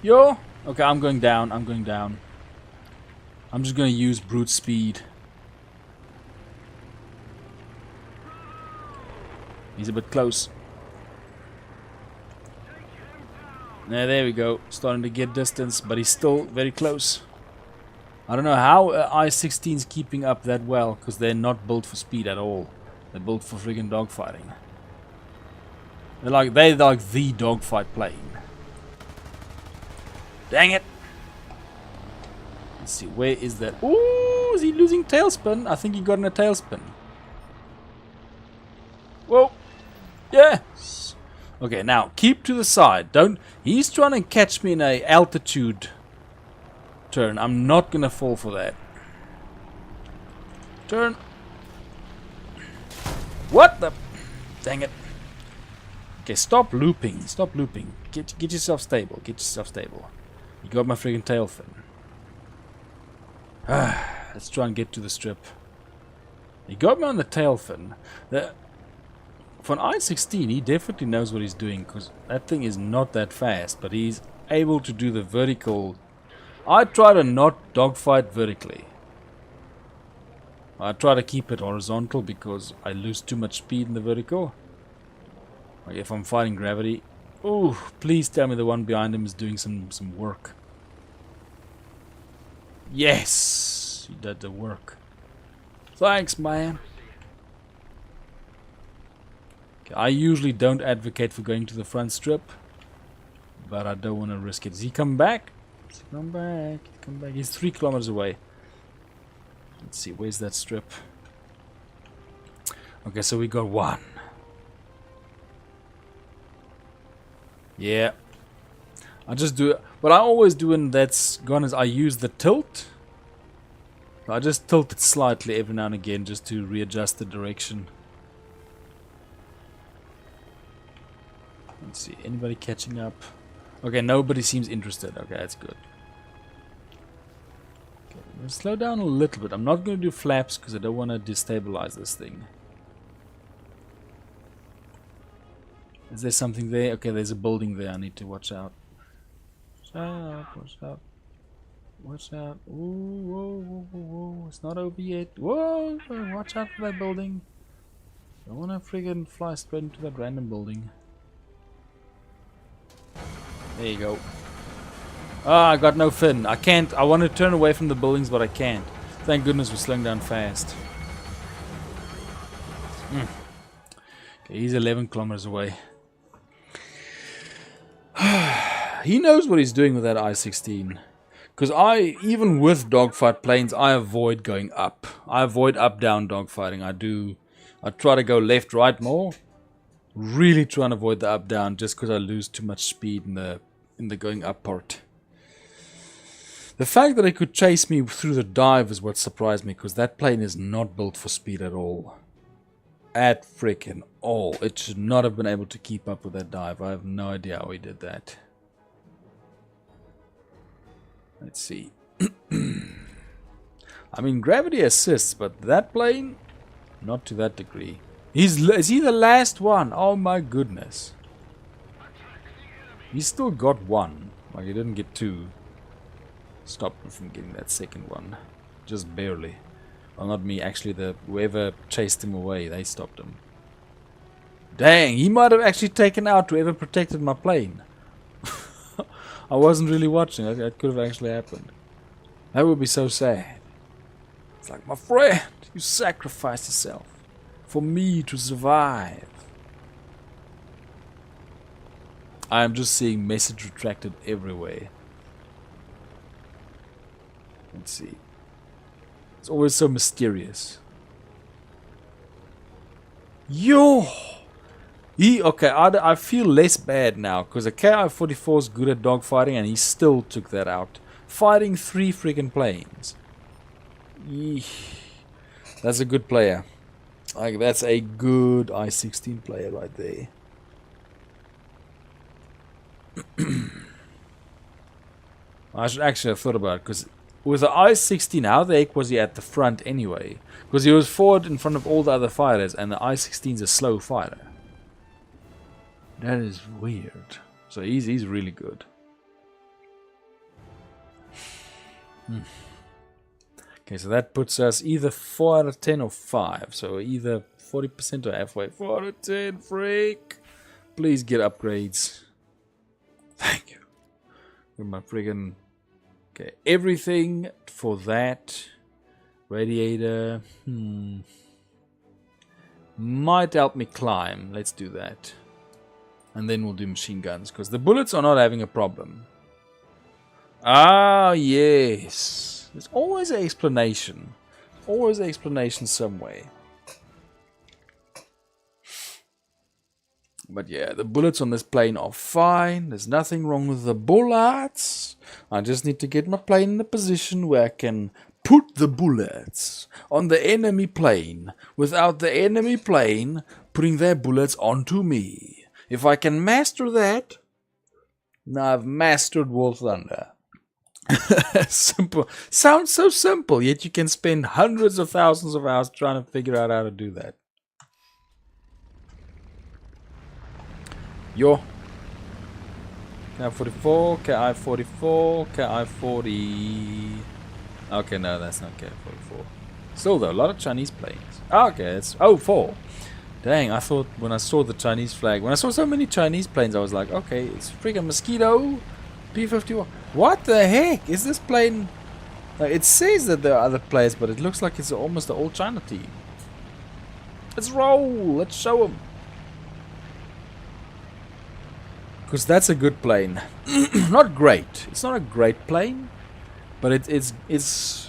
Yo! Okay, I'm going down. I'm going down. I'm just going to use brute speed. He's a bit close. Yeah, there we go. Starting to get distance, but he's still very close. I don't know how I-16's keeping up that well, because they're not built for speed at all. They're built for friggin' dogfighting. They're like the dogfight plane. Dang it! Let's see, where is that? Ooh, is he losing tailspin? I think he got in a tailspin. Whoa! Yes! Okay, now keep to the side. Don't. He's trying to catch me in a altitude turn. I'm not gonna fall for that. Turn. What the? Dang it. Okay, stop looping. Stop looping. Get yourself stable. Get yourself stable. You got my friggin' tail fin. Let's try and get to the strip. He got me on the tail fin. For an I-16, he definitely knows what he's doing, because that thing is not that fast, but he's able to do the vertical. I try to not dogfight vertically. I try to keep it horizontal because I lose too much speed in the vertical. Like if I'm fighting gravity. Ooh, please tell me the one behind him is doing some work. Yes! He did the work. Thanks, man. Okay, I usually don't advocate for going to the front strip, but I don't want to risk it. Is he come back? He's come back. Come back. He's 3 kilometers away. Let's see, where's that strip? Okay, so we got one. Yeah. I just do what I always do when that's gone is I use the tilt. I just tilt it slightly every now and again just to readjust the direction. Let's see, anybody catching up? Okay, nobody seems interested. Okay, that's good. Okay, let's slow down a little bit. I'm not going to do flaps because I don't want to destabilize this thing. Is there something there? Okay, there's a building there. I need to watch out. Watch out, watch out. Watch out. Ooh, whoa, whoa, whoa, whoa. It's not over yet. Whoa, watch out for that building. Don't want to friggin' fly straight into that random building. There you go. Ah, I got no fin. I can't. I want to turn away from the buildings, but I can't. Thank goodness we're slowing down fast. Okay, he's 11 kilometers away. He knows what he's doing with that I-16. Because even with dogfight planes, I avoid going up. I avoid up-down dogfighting. I try to go left-right more. Really try and avoid the up-down just because I lose too much speed in the going up part. The fact that it could chase me through the dive is what surprised me, because that plane is not built for speed at all. At freaking all. It should not have been able to keep up with that dive. I have no idea how he did that. Let's see. I mean, gravity assists, but that plane, not to that degree. Is he the last one? Oh my goodness. He still got one. Like, he didn't get two. Stopped him from getting that second one. Just barely. Well, not me. Actually, whoever chased him away, they stopped him. Dang, he might have actually taken out whoever protected my plane. I wasn't really watching. That could have actually happened. That would be so sad. It's like, my friend, you sacrificed yourself for me to survive. I'm just seeing message retracted everywhere. Let's see. It's always so mysterious. Yo! Okay, I feel less bad now because the KI-44 is good at dogfighting and he still took that out. Fighting 3 freaking planes. Eesh. That's a good player. Like, that's a good I-16 player right there. I should actually have thought about it, because with the I-16, how the heck was he at the front anyway? Because he was forward in front of all the other fighters, and the I-16's a slow fighter. That is weird. So he's really good. Okay, so that puts us either 4 out of 10 or 5. So either 40% or halfway. 4 out of 10, freak! Please get upgrades. Thank you. With my friggin'... Okay, everything for that. Radiator. Might help me climb. Let's do that. And then we'll do machine guns, because the bullets are not having a problem. Ah, yes. There's always an explanation. Always an explanation somewhere. But yeah, the bullets on this plane are fine. There's nothing wrong with the bullets. I just need to get my plane in a position where I can put the bullets on the enemy plane without the enemy plane putting their bullets onto me. If I can master that, now I've mastered War Thunder. Simple. Sounds so simple, yet you can spend hundreds of thousands of hours trying to figure out how to do that. Yo. KI-44, KI-44, KI-40. Okay, no, that's not KI-44. Still though, a lot of Chinese planes. Oh, okay, it's 4. Dang, I thought when I saw the Chinese flag, when I saw so many Chinese planes, I was like, okay, it's freaking Mosquito, P-51. What the heck is this plane? It says that there are other players, but it looks like it's almost the all China team. Let's roll. Let's show them. Because that's a good plane. Not great. It's not a great plane, but it's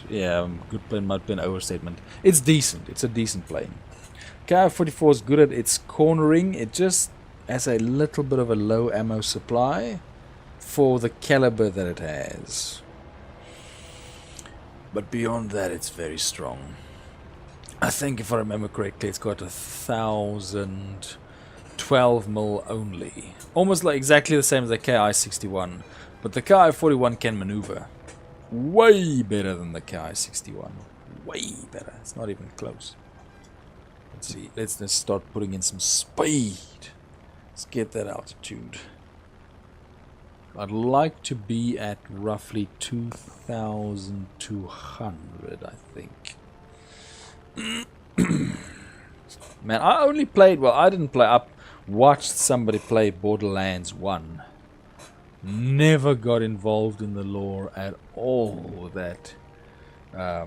yeah, good plane might be an overstatement. It's decent. It's a decent plane. KI-44 is good at its cornering. It just has a little bit of a low ammo supply for the caliber that it has. But beyond that, it's very strong. I think, if I remember correctly, it's got 1,012 mil only. Almost like exactly the same as the KI-61. But the KI-41 can maneuver. Way better than the KI-61. Way better. It's not even close. Let's see. Let's just start putting in some speed. Let's get that altitude. I'd like to be at roughly 2,200, I think. Man, I only played, well, I didn't play, I watched somebody play Borderlands 1. Never got involved in the lore at all. That I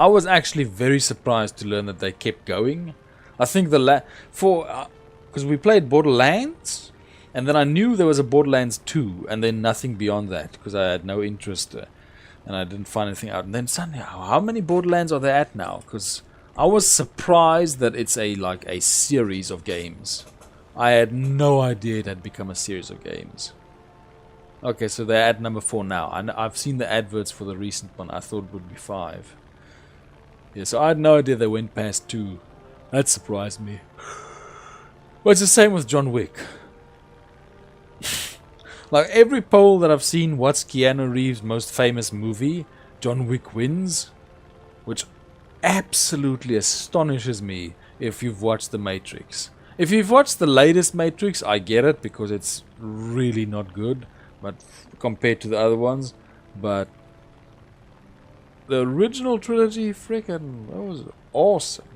was actually very surprised to learn that they kept going. I think because we played Borderlands, and then I knew there was a Borderlands 2, and then nothing beyond that, because I had no interest, and I didn't find anything out. And then suddenly, how many Borderlands are there at now? Because I was surprised that it's like a series of games. I had no idea it had become a series of games. Okay, so they're at number 4 now. I've seen the adverts for the recent one. I thought it would be 5. Yeah, so I had no idea they went past 2. That surprised me. Well, it's the same with John Wick. Like, every poll that I've seen, what's Keanu Reeves' most famous movie? John Wick wins. Which absolutely astonishes me if you've watched The Matrix. If you've watched the latest Matrix, I get it, because it's really not good, but compared to the other ones. But the original trilogy, freaking, that was awesome.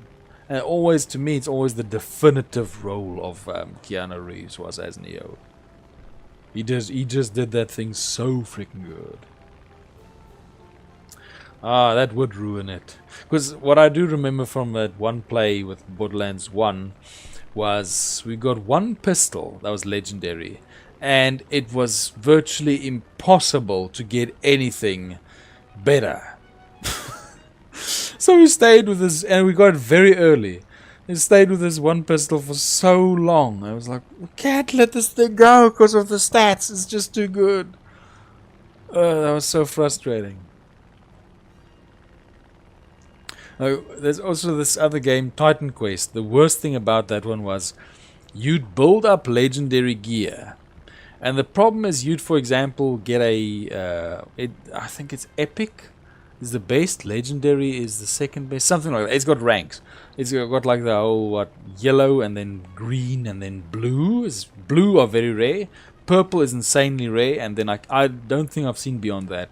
And always, to me, it's always the definitive role of Keanu Reeves was as Neo. He just did that thing so freaking good. Ah, that would ruin it. Because what I do remember from that one play with Borderlands 1 was we got one pistol that was legendary, and it was virtually impossible to get anything better. So we stayed with this, and we got it very early. We stayed with this one pistol for so long. I was like, we can't let this thing go because of the stats. It's just too good. That was so frustrating. There's also this other game, Titan Quest. The worst thing about that one was you'd build up legendary gear. And the problem is you'd, for example, get a... I think it's Epic is the best, Legendary is the second best, something like that. It's got ranks. It's got like the whole yellow and then green and then blue. Blue are very rare. Purple is insanely rare, and then I don't think I've seen beyond that.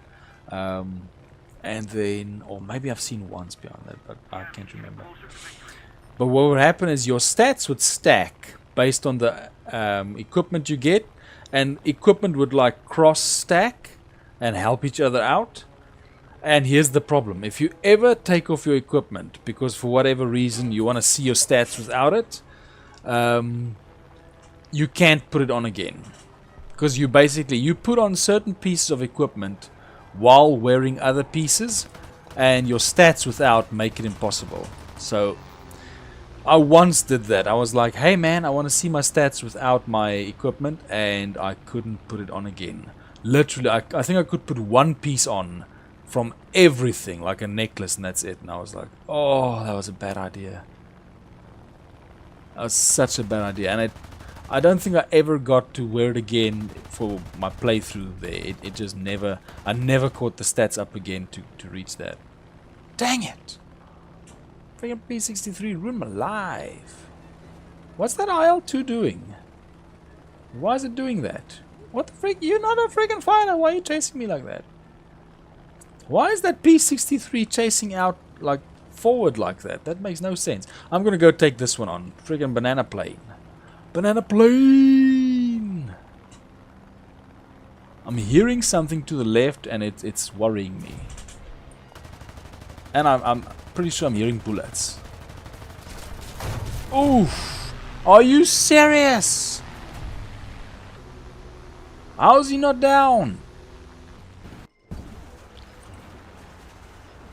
And then, or maybe I've seen once beyond that, but I can't remember. But what would happen is your stats would stack based on the equipment you get, and equipment would like cross stack and help each other out. And here's the problem: if you ever take off your equipment because for whatever reason you want to see your stats without it, you can't put it on again, because you put on certain pieces of equipment while wearing other pieces, and your stats without make it impossible. So I once did that. I was like, hey man, I want to see my stats without my equipment, and I couldn't put it on again. Literally, I think I could put one piece on from everything, like a necklace, and that's it. And I was like, oh, that was a bad idea. That was such a bad idea. And I don't think I ever got to wear it again for my playthrough there. It just never... I never caught the stats up again to reach that. Dang it! Freaking P63 ruined my life. What's that IL-2 doing? Why is it doing that? What the frick? You're not a freaking fighter. Why are you chasing me like that? Why is that P63 chasing out like forward like that? That makes no sense. I'm gonna go take this one on. Friggin' banana plane. Banana plane! I'm hearing something to the left and it's worrying me. And I'm pretty sure I'm hearing bullets. Oof! Are you serious? How is he not down?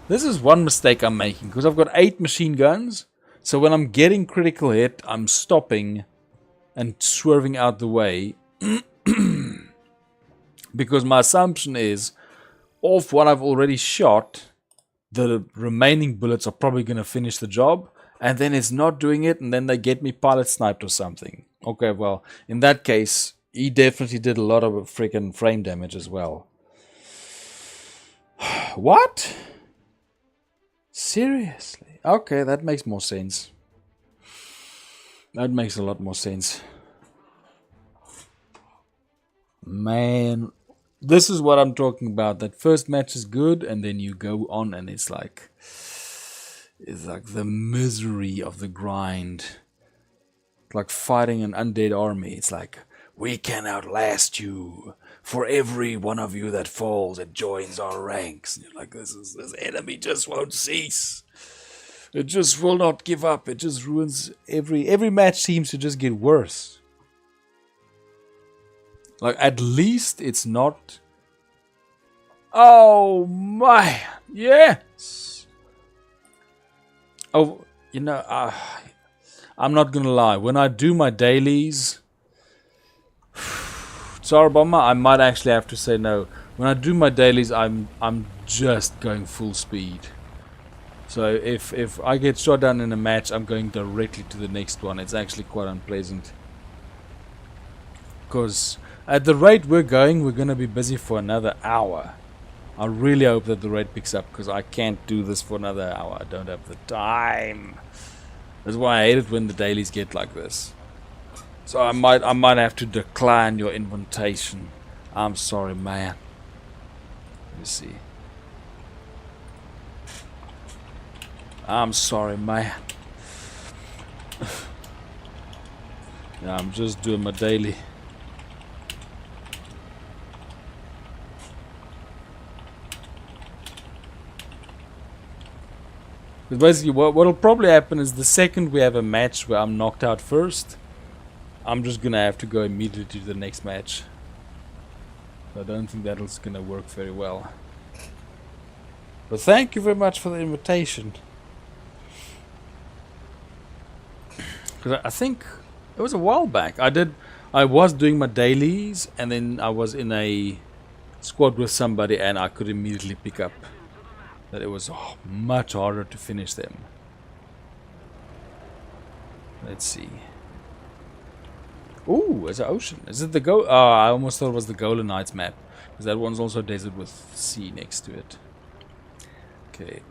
This is one mistake I'm making, because I've got 8 machine guns. So when I'm getting critical hit, I'm stopping and swerving out the way. Because my assumption is, off what I've already shot, the remaining bullets are probably going to finish the job. And then it's not doing it, and then they get me pilot sniped or something. Okay, well, in that case, he definitely did a lot of freaking frame damage as well. What? Seriously? Okay, that makes more sense. That makes a lot more sense. Man, this is what I'm talking about. That first match is good, and then you go on and it's like the misery of the grind. Like fighting an undead army. It's like, we can outlast you. For every one of you that falls, it joins our ranks. And you're like, this enemy just won't cease. It just will not give up. It just ruins every match seems to just get worse. Like, at least it's not... Oh my, yes. Oh, you know, I'm not gonna lie. When I do my dailies... Sorry, Bomber, I might actually have to say no. When I do my dailies, I'm just going full speed. So if I get shot down in a match, I'm going directly to the next one. It's actually quite unpleasant. Because at the rate we're going to be busy for another hour. I really hope that the rate picks up, because I can't do this for another hour. I don't have the time. That's why I hate it when the dailies get like this. So I might have to decline your invitation. I'm sorry, man. Let me see. I'm sorry, man. Yeah, I'm just doing my daily. Because basically what'll probably happen is the second we have a match where I'm knocked out first, I'm just gonna have to go immediately to the next match. I don't think that's gonna work very well. But thank you very much for the invitation. Because I think it was a while back. I was doing my dailies, and then I was in a squad with somebody, and I could immediately pick up that it was much harder to finish them. Let's see. Ooh, it's an ocean. Is it the Go? Oh, I almost thought it was the Golan Heights map, because that one's also a desert with sea next to it. Okay.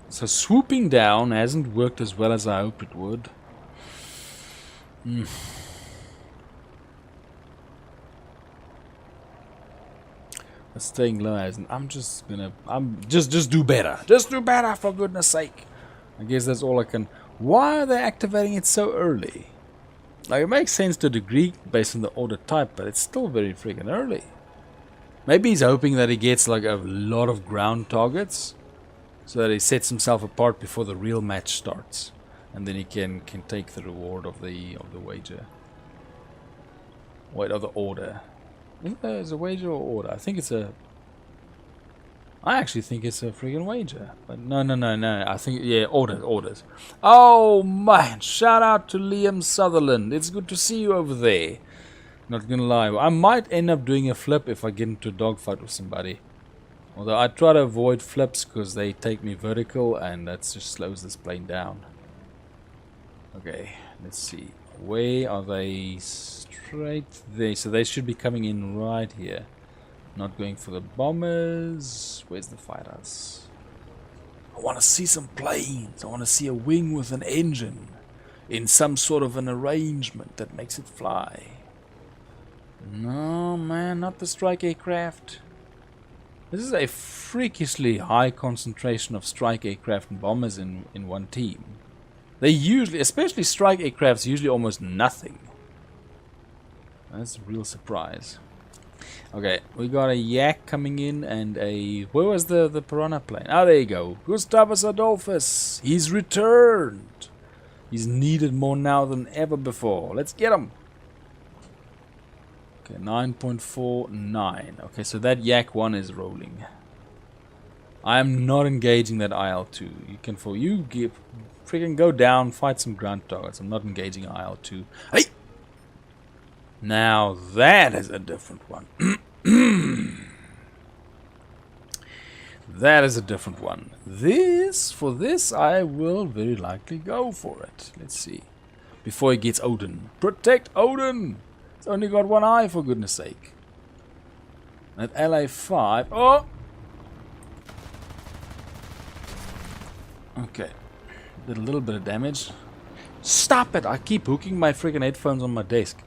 So swooping down hasn't worked as well as I hoped it would. Staying low hasn't. I'm just do better. Just do better, for goodness sake. I guess that's all I can. Why are they activating it so early? Like, it makes sense to a degree based on the order type, but it's still very freaking early. Maybe he's hoping that he gets like a lot of ground targets, so that he sets himself apart before the real match starts, and then he can take the reward of the wager. Wait, of the order. Is it a wager or order? I actually think it's a friggin' wager. But no. I think, yeah, orders. Oh, man. Shout out to Liam Sutherland. It's good to see you over there. Not gonna lie. I might end up doing a flip if I get into a dogfight with somebody. Although I try to avoid flips because they take me vertical, and that just slows this plane down. Okay, let's see. Where are they? Straight there. So they should be coming in right here. Not going for the bombers. Where's the fighters? I want to see some planes. I want to see a wing with an engine in some sort of an arrangement that makes it fly. No, man, not the strike aircraft. This is a freakishly high concentration of strike aircraft and bombers in one team. They usually, especially strike aircrafts, usually almost nothing. That's a real surprise. Okay, we got a yak coming in and a... Where was the piranha plane? Ah, there you go. Gustavus Adolphus. He's returned. He's needed more now than ever before. Let's get him. Okay, 9.49. Okay, so that yak 1 is rolling. I am not engaging that IL-2. Freaking go down, fight some ground targets. I'm not engaging IL-2. Hey! Now that is a different one. That is a different one. For this, I will very likely go for it. Let's see. Before he gets Odin. Protect Odin! It's only got one eye, for goodness sake. At LA5. Oh! Okay. Did a little bit of damage. Stop it! I keep hooking my friggin' headphones on my desk.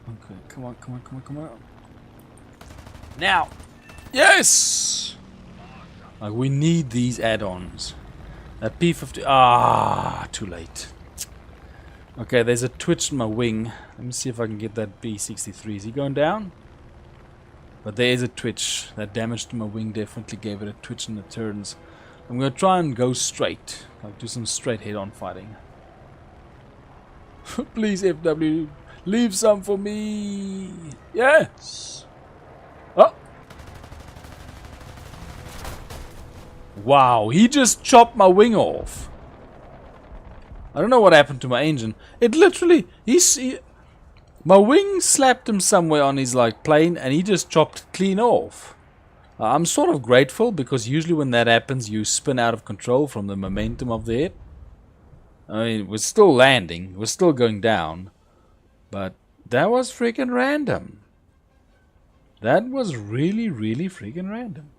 Okay, come on. Now! Yes! Like, we need these add-ons. That P50... Ah, too late. Okay, there's a twitch in my wing. Let me see if I can get that B63. Is he going down? But there is a twitch. That damage to my wing definitely gave it a twitch in the turns. I'm going to try and go straight. Like, do some straight head-on fighting. Please, FW, leave some for me. Yes. Oh. Wow, he just chopped my wing off. I don't know what happened to my engine. It literally, my wing slapped him somewhere on his plane, and he just chopped it clean off. I'm sort of grateful, because usually when that happens, you spin out of control from the momentum of the hit. I mean, we're still landing, we're still going down, but that was freaking random. That was really, really freaking random.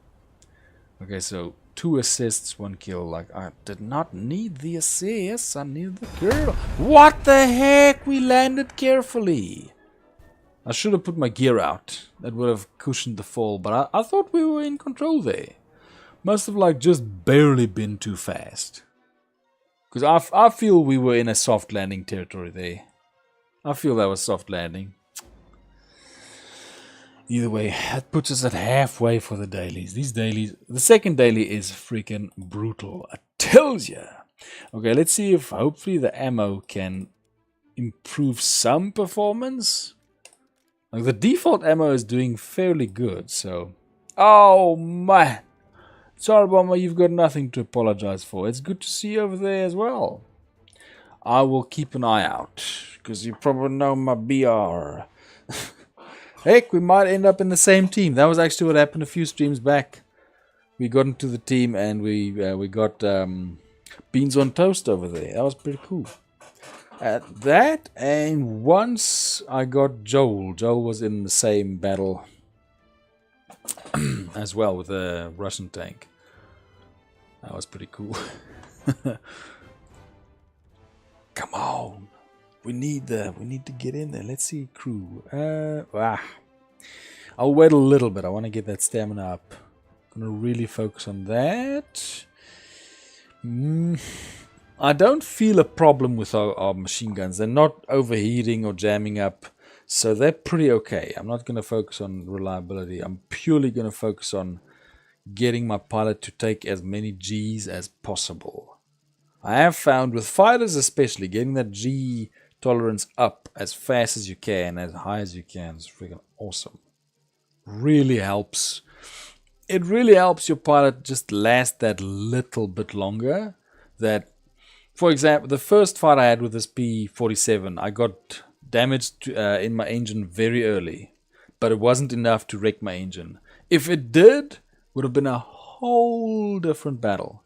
Okay, so 2 assists, 1 kill. Like, I did not need the assists, I needed the kill. What the heck? We landed carefully. I should have put my gear out. That would have cushioned the fall, but I thought we were in control there. Must have just barely been too fast. Because I feel we were in a soft landing territory there. I feel that was soft landing. Either way, that puts us at halfway for the dailies. These dailies, the second daily is freaking brutal. I tells ya. Okay, let's see if hopefully the ammo can improve some performance. Like the default ammo is doing fairly good, so. Oh man, sorry, Bomber, you've got nothing to apologize for. It's good to see you over there as well. I will keep an eye out because you probably know my BR. Heck, we might end up in the same team. That was actually what happened a few streams back. We got into the team and we got beans on toast over there. That was pretty cool. That, and once I got Joel. Joel was in the same battle as well with a Russian tank. That was pretty cool. Come on. We need to get in there. Let's see crew. I'll wait a little bit. I want to get that stamina up. Gonna really focus on that. I don't feel a problem with our machine guns. They're not overheating or jamming up, so they're pretty okay. I'm not gonna focus on reliability. I'm purely gonna focus on getting my pilot to take as many G's as possible. I have found with fighters especially, getting that G tolerance up as fast as you can, as high as you can, is freaking awesome. Really helps. It really helps your pilot just last that little bit longer. That, for example, the first fight I had with this P-47, I got damaged in my engine very early, but it wasn't enough to wreck my engine. If it did, would have been a whole different battle.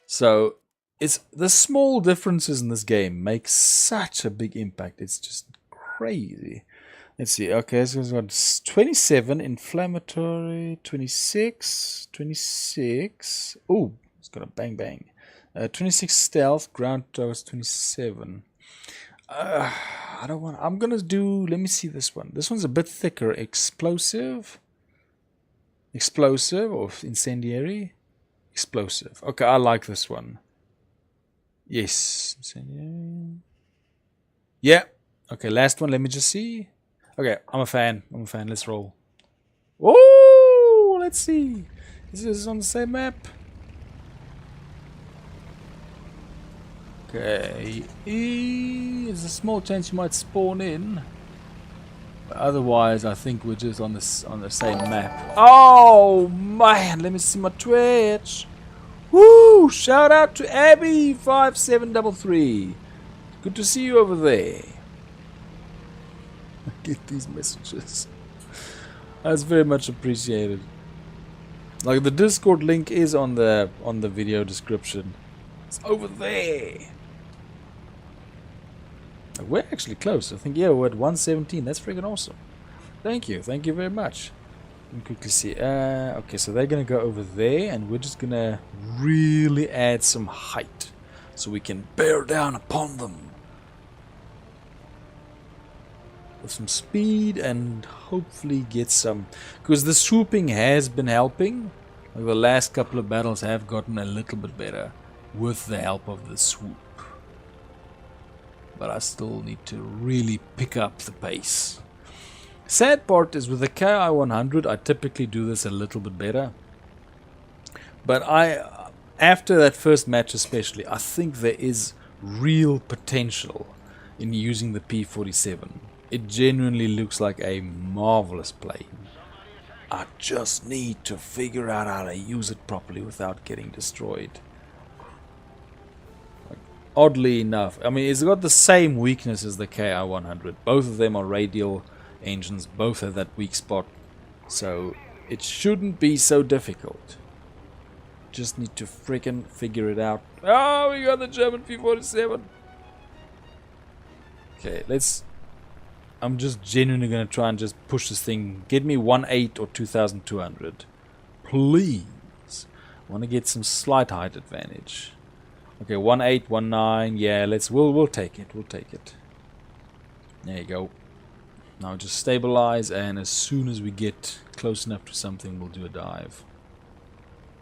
So it's the small differences in this game make such a big impact. It's just crazy. Let's see. Okay, so it's got 27 inflammatory, 26. Oh, it's got a bang bang. 26 stealth, ground towards 27. I don't want. I'm gonna do. Let me see this one. This one's a bit thicker. Explosive or incendiary. Explosive. Okay, I like this one. Yes. Yeah. Okay, last one. Let me just see. Okay, I'm a fan. Let's roll. Oh, let's see. Is this on the same map? Okay. There's a small chance you might spawn in. But otherwise, I think we're just on the same map. Oh man, let me see my Twitch. Woo! Shout out to Abby5733. Good to see you over there. Get these messages. That's very much appreciated. Like the Discord link is on the video description. It's over there. We're actually close. I think we're at 117. That's freaking awesome. Thank you very much. Let me quickly see. Okay, so they're gonna go over there, and we're just gonna really add some height so we can bear down upon them with some speed and hopefully get some. Because the swooping has been helping. Like the last couple of battles have gotten a little bit better with the help of the swoop. But I still need to really pick up the pace. Sad part is with the KI-100, I typically do this a little bit better. But after that first match especially, I think there is real potential in using the P-47. It genuinely looks like a marvelous plane. I just need to figure out how to use it properly without getting destroyed. Oddly enough, I mean, it's got the same weakness as the KI-100. Both of them are radial engines, both have that weak spot, so it shouldn't be so difficult. Just need to freaking figure it out. Oh, we got the German P-47. Okay, I'm just genuinely gonna try and just push this thing. Get me 1.8 or 2,200, please. I want to get some slight height advantage. Okay, 1.8, 1.9. Yeah, we'll take it. We'll take it. There you go. Now just stabilize, and as soon as we get close enough to something, we'll do a dive.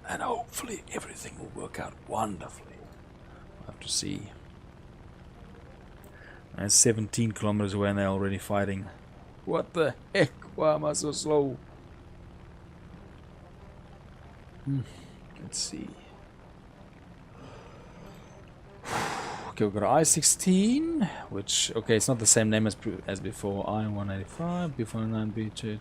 And hopefully everything will work out wonderfully. We'll have to see. That's 17 kilometers away and they're already fighting. What the heck? Why am I so slow? Let's see. Okay, we've got I-16, which, okay, it's not the same name as before. I-185, B-49, B-2,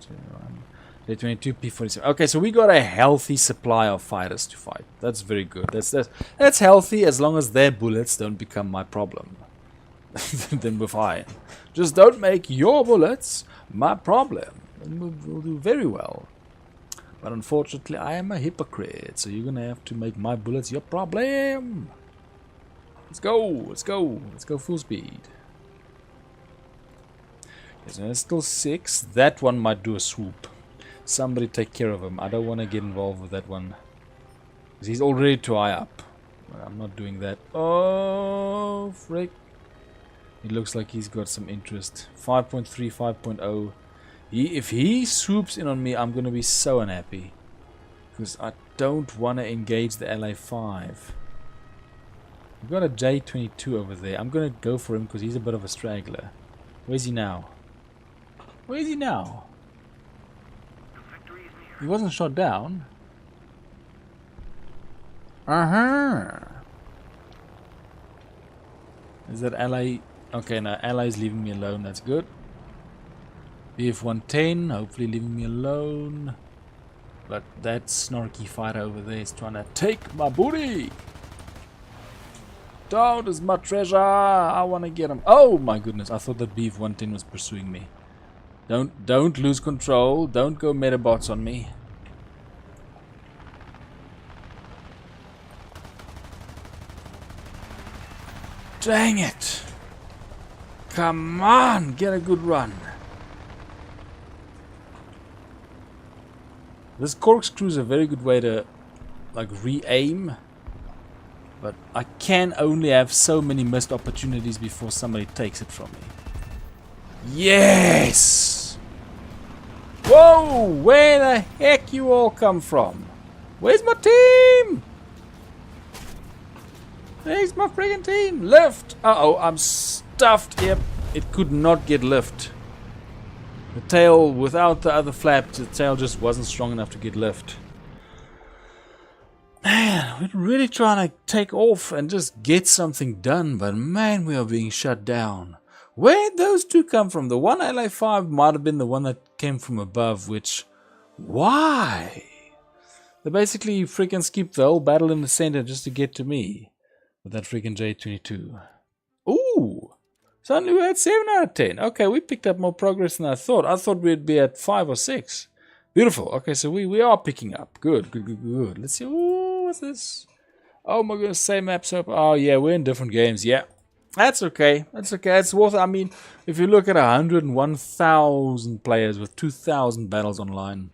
J-22, P-47. Okay, so we got a healthy supply of fighters to fight. That's very good. That's healthy as long as their bullets don't become my problem. Then we're fine. Just don't make your bullets my problem. And we'll do very well. But unfortunately, I am a hypocrite, so you're gonna have to make my bullets your problem. Let's go, let's go, let's go full speed. Okay, so there's still 6. That one might do a swoop. Somebody take care of him. I don't want to get involved with that one. Because he's already too high up. I'm not doing that. Oh, frick. It looks like he's got some interest. 5.3, 5.0. If he swoops in on me, I'm going to be so unhappy. Because I don't want to engage the LA-5. We've got a J-22 over there. I'm going to go for him because he's a bit of a straggler. Where's he now? Where is he now? He wasn't shot down. Is that LA? Okay, now LA is leaving me alone. That's good. BF-110, hopefully leaving me alone. But that snarky fighter over there is trying to take my booty. Down is my treasure. I want to get him. Oh my goodness! I thought that BF-110 was pursuing me. Don't lose control. Don't go metabots on me. Dang it! Come on, get a good run. This corkscrew is a very good way to like re-aim. But I can only have so many missed opportunities before somebody takes it from me. Yes! Whoa! Where the heck you all come from? Where's my team? Where's my friggin' team? Lift! Uh-oh, I'm stuffed. Yep, it could not get lift. The tail, without the other flap, the tail just wasn't strong enough to get lift. Man, we're really trying to take off and just get something done, but man, we are being shut down. Where did those two come from? The one LA-5 might have been the one that came from above, which... Why? They basically freaking skipped the whole battle in the center just to get to me. With that freaking J-22. Ooh! Suddenly we're at 7 out of 10. Okay, we picked up more progress than I thought. I thought we'd be at 5 or 6. Beautiful. Okay, so we are picking up. Good, good, good, good. Let's see. Ooh, what's this? Oh my goodness, same maps up. Oh yeah, we're in different games. Yeah. That's okay. That's okay. It's worth it. I mean, if you look at 101,000 players with 2,000 battles online,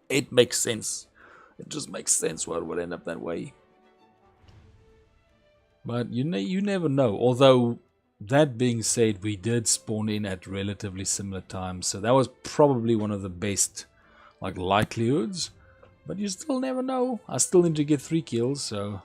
it makes sense. It just makes sense why it would end up that way. But you never know. Although, that being said, we did spawn in at relatively similar times. So that was probably one of the best like likelihoods. But you still never know. I still need to get 3 kills, so...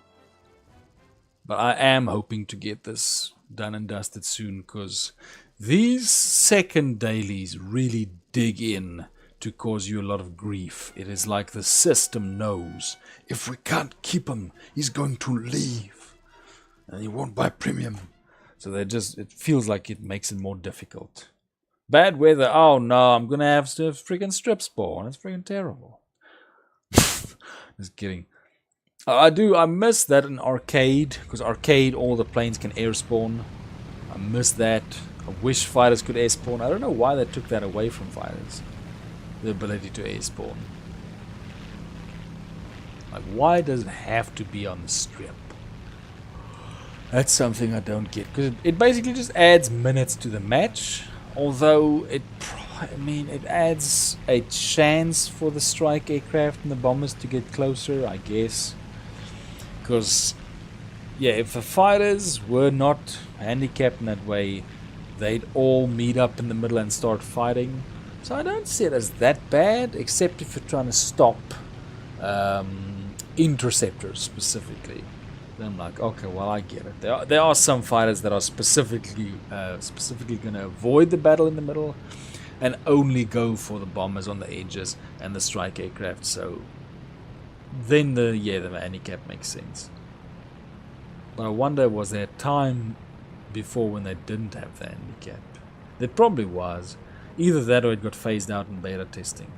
But I am hoping to get this done and dusted soon, because these second dailies really dig in to cause you a lot of grief. It is like the system knows, if we can't keep him, he's going to leave. And he won't buy premium. So it feels like it makes it more difficult. Bad weather, oh no, I'm gonna have to freaking strip spawn. It's freaking terrible. Just kidding. I miss that in arcade, because arcade all the planes can air spawn. I miss that. I wish fighters could air spawn. I don't know why they took that away from fighters. The ability to air spawn. Like, why does it have to be on the strip? That's something I don't get, because it basically just adds minutes to the match. Although it adds a chance for the strike aircraft and the bombers to get closer, I guess. Because, yeah, if the fighters were not handicapped in that way, they'd all meet up in the middle and start fighting. So I don't see it as that bad, except if you're trying to stop interceptors specifically. Then I'm like, okay, well, I get it. There are some fighters that are specifically going to avoid the battle in the middle. and only go for the bombers on the edges and the strike aircraft. So then the handicap makes sense. But I wonder, was there a time before when they didn't have the handicap? There probably was. Either that or it got phased out in beta testing.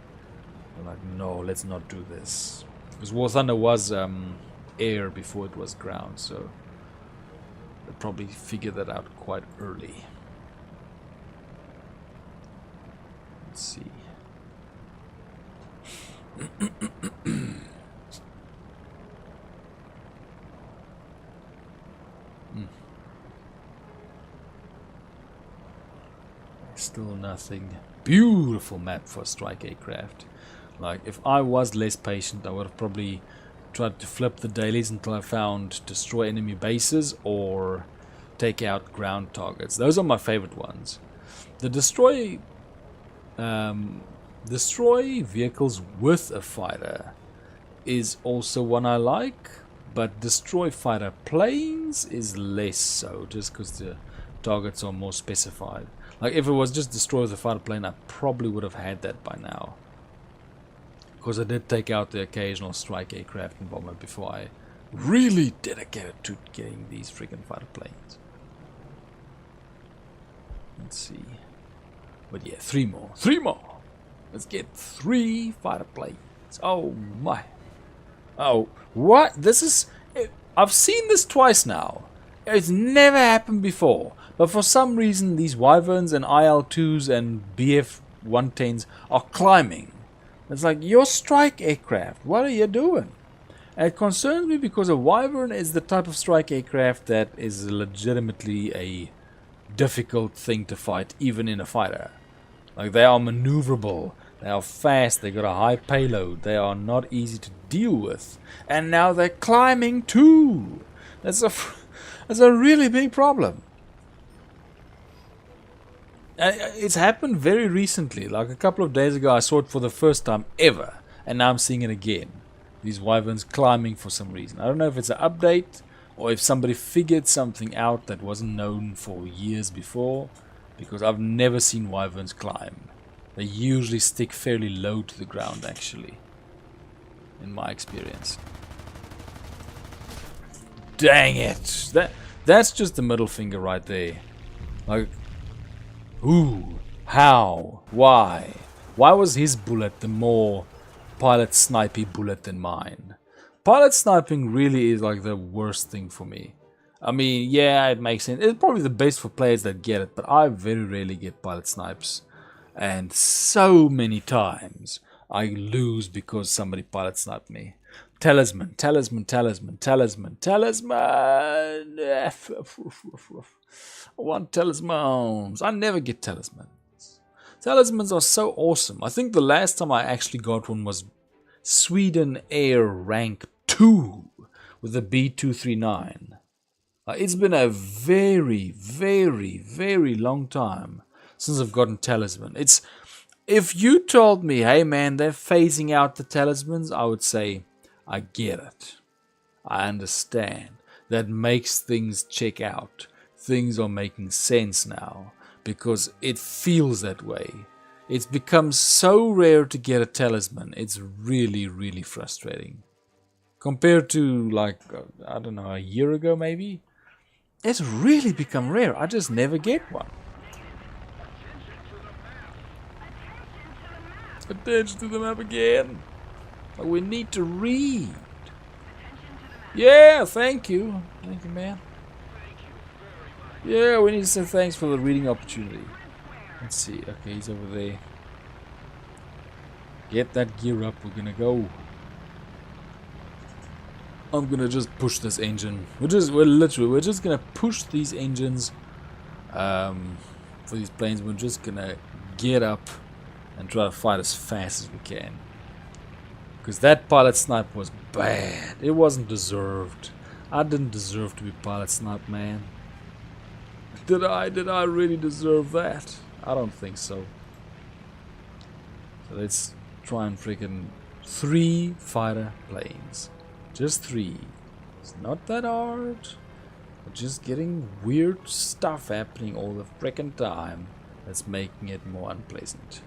They're like, no, let's not do this. Because War Thunder was air before it was ground, so they probably figured that out quite early. Let's see. Still nothing. Beautiful map for a strike aircraft. Like, if I was less patient, I would have probably tried to flip the dailies until I found destroy enemy bases or take out ground targets. Those are my favorite ones. The destroy vehicles with a fighter is also one I like, but destroy fighter planes is less so, just because the targets are more specified. Like, if it was just destroy the fighter plane, I probably would have had that by now. Because I did take out the occasional strike aircraft and bomber before I really dedicated to getting these freaking fighter planes. Let's see. But yeah, 3 more. 3 more! Let's get 3 fighter planes. Oh my. Oh, what? This is... I've seen this twice now. It's never happened before. But for some reason, these Wyverns and IL-2s and BF-110s are climbing. It's like, your strike aircraft, what are you doing? And it concerns me because a Wyvern is the type of strike aircraft that is legitimately a difficult thing to fight, even in a fighter. Like, they are maneuverable, they are fast, they got a high payload, they are not easy to deal with. And now they're climbing too! That's a really big problem. It's happened very recently, like a couple of days ago I saw it for the first time ever, and now I'm seeing it again. These Wyverns climbing for some reason. I don't know if it's an update, or if somebody figured something out that wasn't known for years before, because I've never seen Wyverns climb. They usually stick fairly low to the ground, actually, in my experience. Dang it! That's just the middle finger right there. Like, who? How? Why? Why was his bullet the more pilot snipey bullet than mine? Pilot sniping really is like the worst thing for me. I mean, yeah, it makes sense. It's probably the best for players that get it, but I very rarely get pilot snipes. And so many times I lose because somebody pilot sniped me. Talisman, talisman, talisman, talisman, talisman. I want talismans. I never get talismans. Talismans are so awesome. I think the last time I actually got one was Sweden Air Rank 2 with the B239. It's been a very, very, very long time since I've gotten talisman. If you told me, hey man, they're phasing out the talismans, I would say, I get it. I understand. That makes things check out. Things are making sense now because it feels that way. It's become so rare to get a talisman. It's really, really frustrating. Compared to, like, I don't know, a year ago maybe? It's really become rare. I just never get one. Attention to the map again. We need to read. Yeah, thank you. Thank you, man. Yeah, we need to say thanks for the reading opportunity. Let's see. Okay, he's over there. Get that gear up. We're gonna go. I'm gonna just push this engine. We're just gonna push these engines for these planes. We're just gonna get up and try to fight as fast as we can. Because that pilot snipe was bad. It wasn't deserved. I didn't deserve to be pilot snipe, man. Did I? Did I really deserve that? I don't think so. So let's try and freaking 3 fighter planes. Just 3. It's not that hard. We're just getting weird stuff happening all the freaking time. that's making it more unpleasant.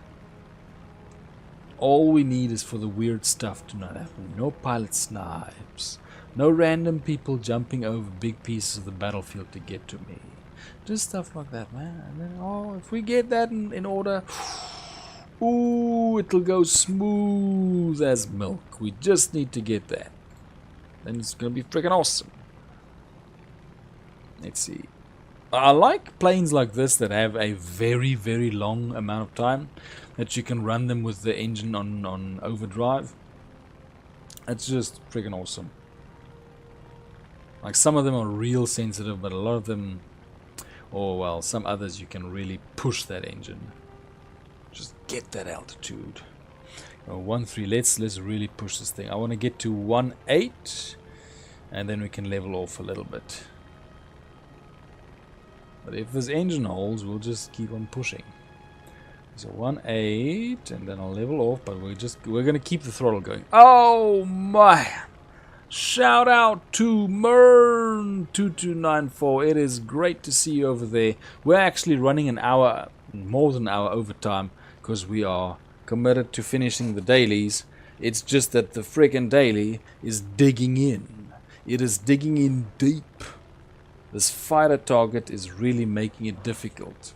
All we need is for the weird stuff to not happen. No pilot snipes. No random people jumping over big pieces of the battlefield to get to me. Just stuff like that, man. And then, oh, if we get that in order, ooh, it'll go smooth as milk. We just need to get that. Then it's gonna be freaking awesome. Let's see. I like planes like this that have a very, very long amount of time that you can run them with the engine on overdrive. It's just freaking awesome. Like some of them are real sensitive, but a lot of them, or well, some others you can really push that engine. Just get that altitude. 1.3. Let's really push this thing. I want to get to 1.8, and then we can level off a little bit. But if there's engine holes, we'll just keep on pushing. So 1.8, and then I'll level off. But we're gonna keep the throttle going. Oh my! Shout out to Mern2294. It is great to see you over there. We're actually running an hour, more than an hour overtime, because we are committed to finishing the dailies. It's just that the friggin' daily is digging in. It is digging in deep. This fighter target is really making it difficult.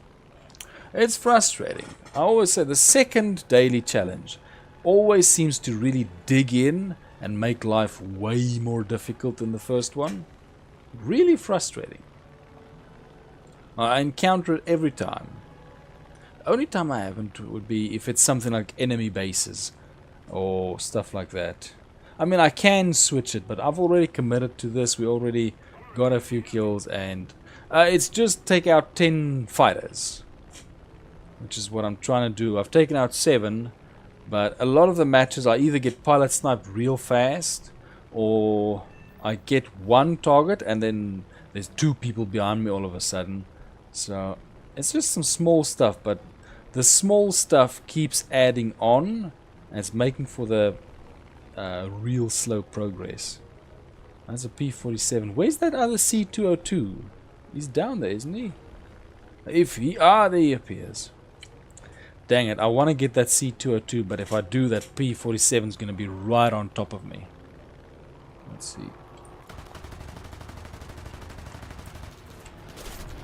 It's frustrating. I always say the second daily challenge always seems to really dig in and make life way more difficult than the first one. Really frustrating. I encounter it every time. The only time I haven't would be if it's something like enemy bases or stuff like that. I mean, I can switch it, but I've already committed to this. We already got a few kills, and it's just take out 10 fighters, which is what I'm trying to do. I've taken out 7, but a lot of the matches I either get pilot sniped real fast, or I get one target and then there's 2 people behind me all of a sudden. So it's just some small stuff, but the small stuff keeps adding on, and it's making for the real slow progress. That's a P-47. Where's that other C-202? He's down there, isn't he? If he... Ah, there he appears. Dang it, I want to get that C-202, but if I do, that P-47 is going to be right on top of me. Let's see.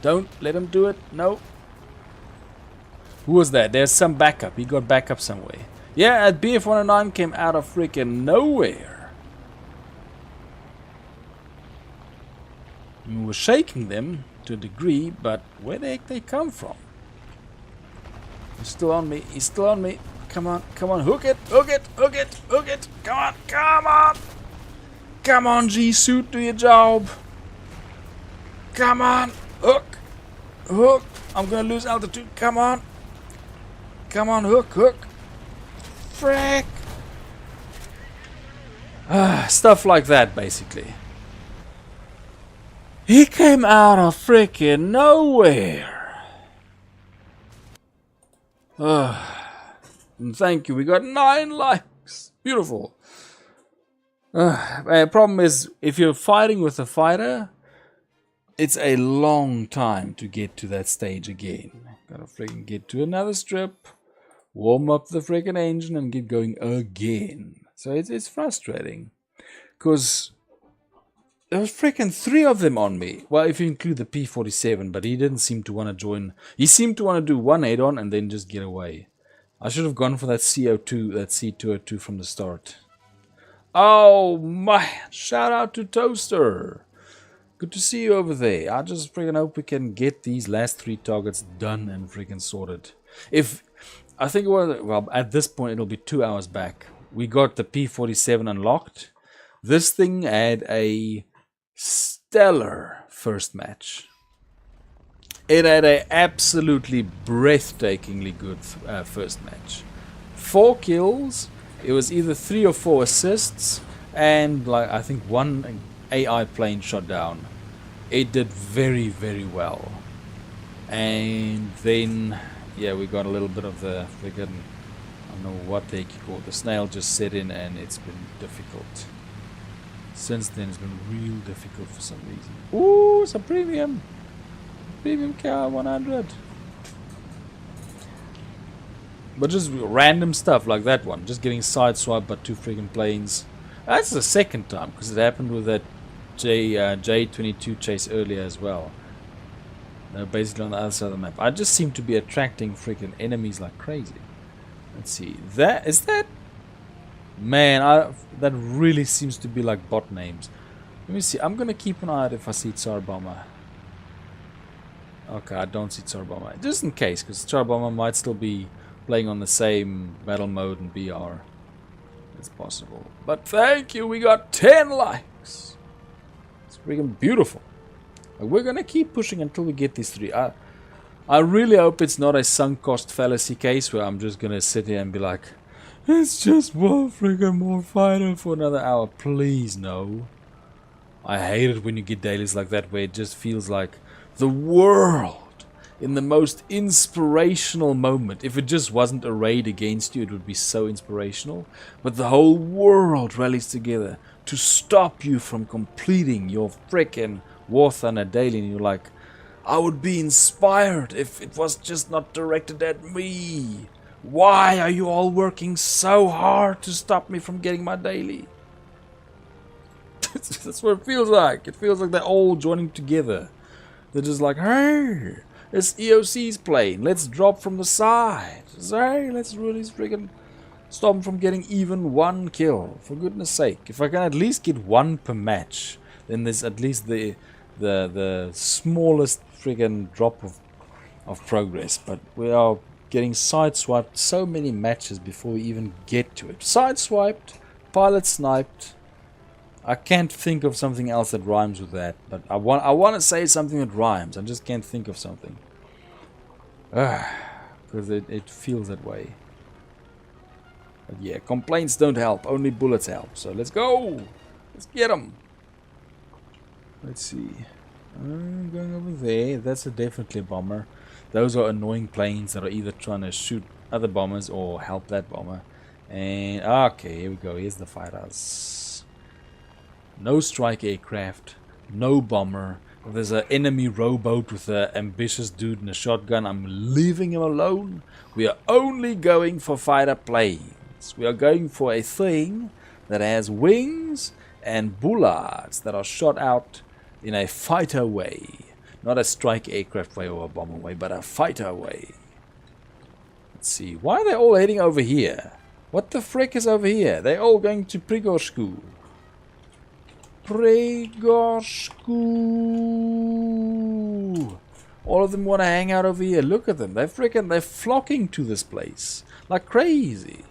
Don't let him do it. No. Who was that? There's some backup. He got backup somewhere. Yeah, that BF-109 came out of freaking nowhere. We were shaking them to a degree, but where the heck they come from? He's still on me. He's still on me. Come on, come on, hook it, hook it, hook it, hook it. Come on, come on. Come on, G-Suit, do your job. Come on, hook, hook. I'm gonna lose altitude. Come on. Come on, hook, hook. Frick. Stuff like that, basically. He came out of freaking nowhere. And thank you. We got 9 likes. Beautiful. Problem is, if you're fighting with a fighter, it's a long time to get to that stage again. Gotta freaking get to another strip, warm up the freaking engine, and get going again. So it's frustrating, because there was freaking 3 of them on me. Well, if you include the P-47, but he didn't seem to want to join. He seemed to want to do one head-on and then just get away. I should have gone for that CO2, that C202 from the start. Oh my! Shout out to Toaster. Good to see you over there. I just freaking hope we can get these last 3 targets done and freaking sorted. If I think it was, well, at this point it'll be 2 hours back. We got the P-47 unlocked. This thing had a stellar first match. It had a absolutely breathtakingly good first match. 4 kills. It was either 3 or 4 assists, and like I think 1 AI plane shot down. It did very, very well. And then, yeah, we got a little bit of the friggin', I don't know what the heck you call it. The snail just set in, and it's been difficult. Since then, it's been real difficult for some reason. Ooh, it's a premium car 100. But just random stuff like that one. Just getting sideswiped by 2 freaking planes. That's the second time, because it happened with that J22 chase earlier as well. They're basically on the other side of the map. I just seem to be attracting freaking enemies like crazy. Let's see. That is that. Man, that really seems to be like bot names. Let me see. I'm gonna keep an eye out if I see Tsar Bomber. Okay, I don't see Tsar Bomber. Just in case, because Tsar Bomber might still be playing on the same battle mode and BR. It's possible. But thank you, we got 10 likes. It's freaking beautiful. We're gonna keep pushing until we get these 3. I really hope it's not a sunk cost fallacy case where I'm just gonna sit here and be like, it's just one freaking more fighter for another hour. Please, no. I hate it when you get dailies like that where it just feels like the world in the most inspirational moment. If it just wasn't a raid against you, it would be so inspirational. But the whole world rallies together to stop you from completing your frickin' War Thunder daily, and you're like, I would be inspired if it was just not directed at me. Why are you all working so hard to stop me from getting my daily? That's what it feels like. It feels like they're all joining together. They're just like, hey, it's EOC's plane. Let's drop from the side. Hey, let's really freaking stop them from getting even 1 kill. For goodness sake. If I can at least get 1 per match, then there's at least the smallest friggin' drop of progress. But we are getting sideswiped so many matches before we even get to it. Sideswiped, pilot sniped. I can't think of something else that rhymes with that. But I want to say something that rhymes. I just can't think of something. Because it feels that way. But yeah, complaints don't help. Only bullets help. So let's go. Let's get them. Let's see. I'm going over there. That's definitely a bomber. Those are annoying planes that are either trying to shoot other bombers or help that bomber. And okay, here we go. Here's the fighters. No strike aircraft. No bomber. If there's an enemy rowboat with an ambitious dude and a shotgun, I'm leaving him alone. We are only going for fighter planes. We are going for a thing that has wings and bullards that are shot out in a fighter way. Not a strike aircraft way or a bomber way, but a fighter way. Let's see. Why are they all heading over here? What the frick is over here? They're all going to Prigorshku. Prigorshku. All of them want to hang out over here. Look at them. They're flocking to this place. Like crazy.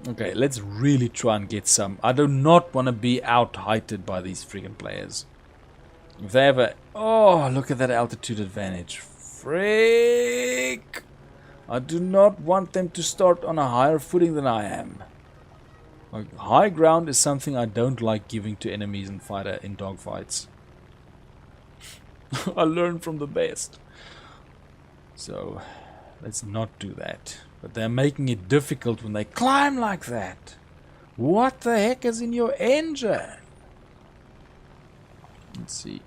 Okay, let's really try and get some. I do not want to be out-heighted by these freaking players. If they have a... Oh, look at that altitude advantage. Freak! I do not want them to start on a higher footing than I am. Like, high ground is something I don't like giving to enemies in dogfights. I learned from the best. So, let's not do that. But they're making it difficult when they climb like that. What the heck is in your engine? Let's see.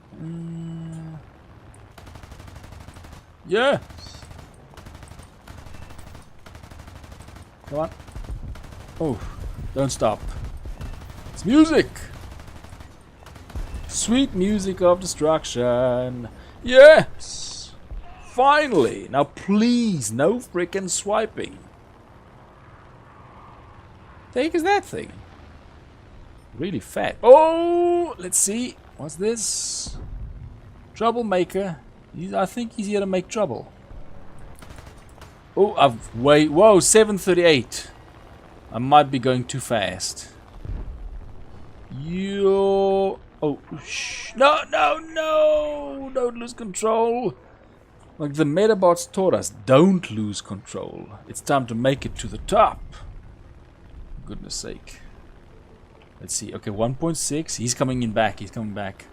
Yeah. Come on. Oh, don't stop. It's music. Sweet music of destruction. Yes. Finally! Now please, no frickin' swiping. The heck is that thing? Really fat. Oh! Let's see. What's this? Troublemaker. I think he's here to make trouble. Oh, whoa, 738. I might be going too fast. Oh, shh. No! Don't lose control. Like the Metabots taught us, don't lose control. It's time to make it to the top. For goodness sake. Let's see. Okay, 1.6. He's coming in back. He's coming back.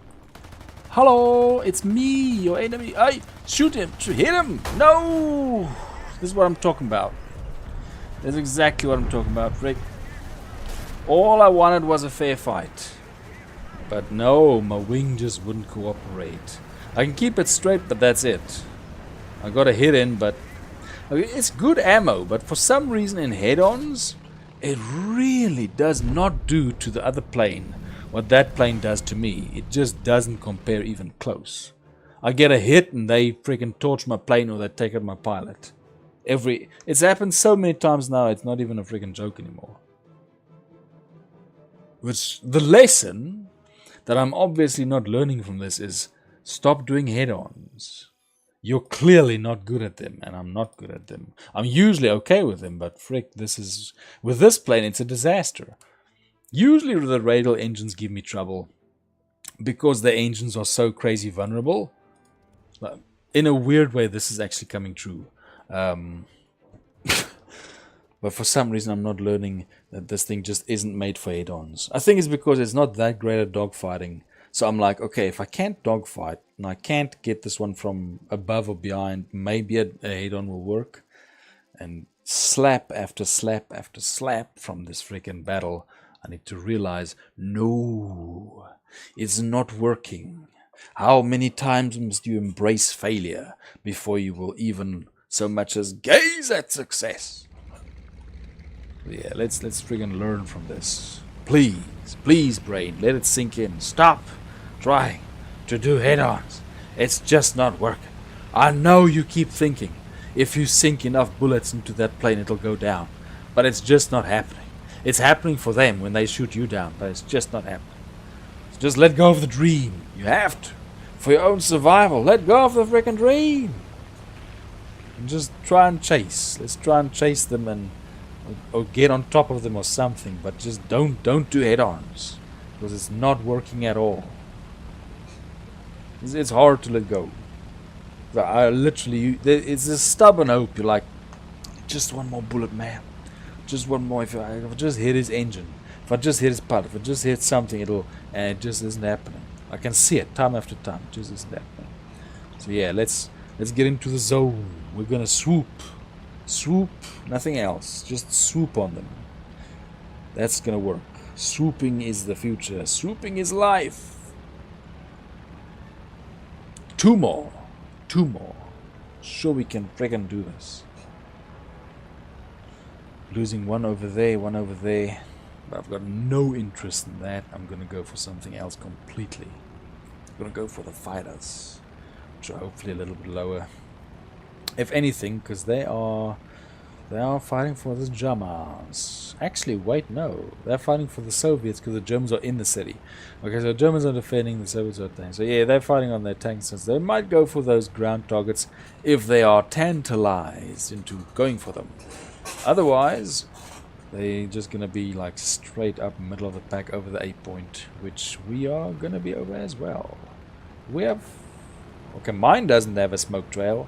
Hello, it's me, your enemy. Hey, shoot him. Hit him. No. This is what I'm talking about. That's exactly what I'm talking about, Rick. All I wanted was a fair fight. But no, my wing just wouldn't cooperate. I can keep it straight, but that's it. I got a hit in, but Okay, it's good ammo, but for some reason in head-ons, it really does not do to the other plane what that plane does to me. It just doesn't compare even close. I get a hit and they freaking torch my plane or they take out my pilot. It's happened so many times now, it's not even a freaking joke anymore. Which, the lesson that I'm obviously not learning from this is stop doing head-ons. You're clearly not good at them, and I'm not good at them. I'm usually okay with them, but frick, with this plane, it's a disaster. Usually the radial engines give me trouble because the engines are so crazy vulnerable. But in a weird way, this is actually coming true. But for some reason, I'm not learning that this thing just isn't made for head-ons. I think it's because it's not that great at dogfighting. So I'm like, okay, if I can't dogfight and I can't get this one from above or behind, maybe a head-on will work. And slap after slap after slap from this freaking battle, I need to realize, no, it's not working. How many times must you embrace failure before you will even so much as gaze at success? Yeah, let's friggin' learn from this. Please, brain, let it sink in. Stop trying to do head-ons. It's just not working. I know you keep thinking if you sink enough bullets into that plane it'll go down, but it's just not happening. It's happening for them when they shoot you down, but it's just not happening. So just let go of the dream. You have to. For your own survival, let go of the freaking dream. And just try and chase. Let's try and chase them or get on top of them or something, but just don't do head-ons, because it's not working at all. It's hard to let go. I literally, it's a stubborn hope. You're like, just one more bullet, man. Just one more. If I just hit his engine, if I just hit his pilot, if I just hit something, and it just isn't happening. I can see it time after time. It just isn't happening. So yeah, let's get into the zone. We're gonna swoop, nothing else. Just swoop on them. That's gonna work. Swooping is the future. Swooping is life. Two more. Sure, we can friggin' do this. Losing one over there. But I've got no interest in that. I'm gonna go for something else completely. I'm gonna go for the fighters, which are hopefully a little bit lower. If anything, because they are fighting for the Germans. Actually, wait, no. They're fighting for the Soviets because the Germans are in the city. Okay, so the Germans are defending, the Soviets are attacking. So yeah, they're fighting on their tanks. So they might go for those ground targets if they are tantalized into going for them. Otherwise, they're just going to be like straight up middle of the pack over the 8 point, which we are going to be over as well. We have... Okay, mine doesn't have a smoke trail.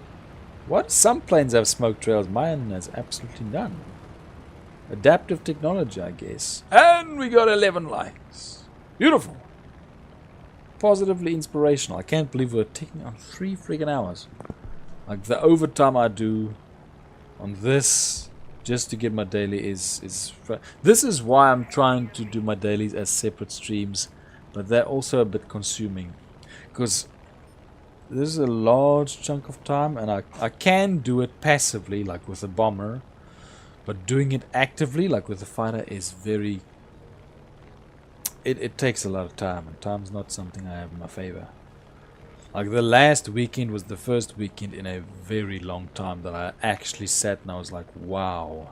What? Some planes have smoke trails. Mine has absolutely none. Adaptive technology, I guess. And we got 11 likes. Beautiful. Positively inspirational. I can't believe we're taking on 3 freaking hours. Like the overtime I do on this just to get my daily is this is why I'm trying to do my dailies as separate streams, but they're also a bit consuming because this is a large chunk of time, and I can do it passively, like with a bomber, but doing it actively, like with a fighter, is very... It takes a lot of time, and time's not something I have in my favor. Like the last weekend was the first weekend in a very long time that I actually sat and I was like, wow,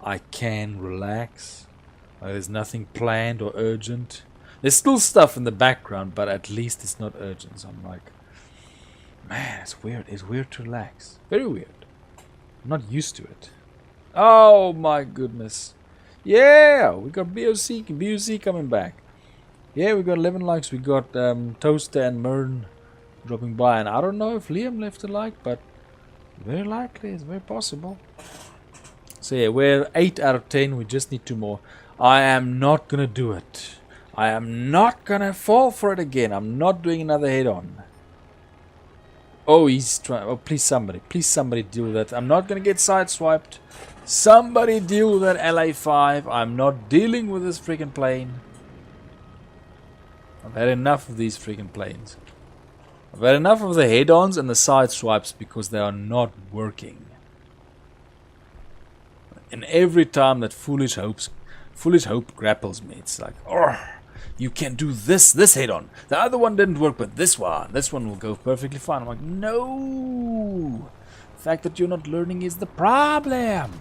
I can relax. Like, there's nothing planned or urgent. There's still stuff in the background, but at least it's not urgent. So I'm like, man, it's weird. It's weird to relax. Very weird. I'm not used to it. Oh my goodness. Yeah, we got BOC coming back. Yeah, we got 11 likes. We got Toaster and Mern dropping by. And I don't know if Liam left a like, but very likely. It's very possible. So yeah, we're 8 out of 10. We just need 2 more. I am not going to do it. I am not going to fall for it again. I'm not doing another head-on. Oh, he's trying. Oh, please somebody deal with that. I'm not gonna get sideswiped. Somebody deal with that LA5. I'm not dealing with this freaking plane. I've had enough of these freaking planes. I've had enough of the head-ons and the sideswipes because they are not working. And every time that foolish hope grapples me, it's like, oh, you can do this head on. The other one didn't work, but this one will go perfectly fine. I'm like, no. The fact that you're not learning is the problem.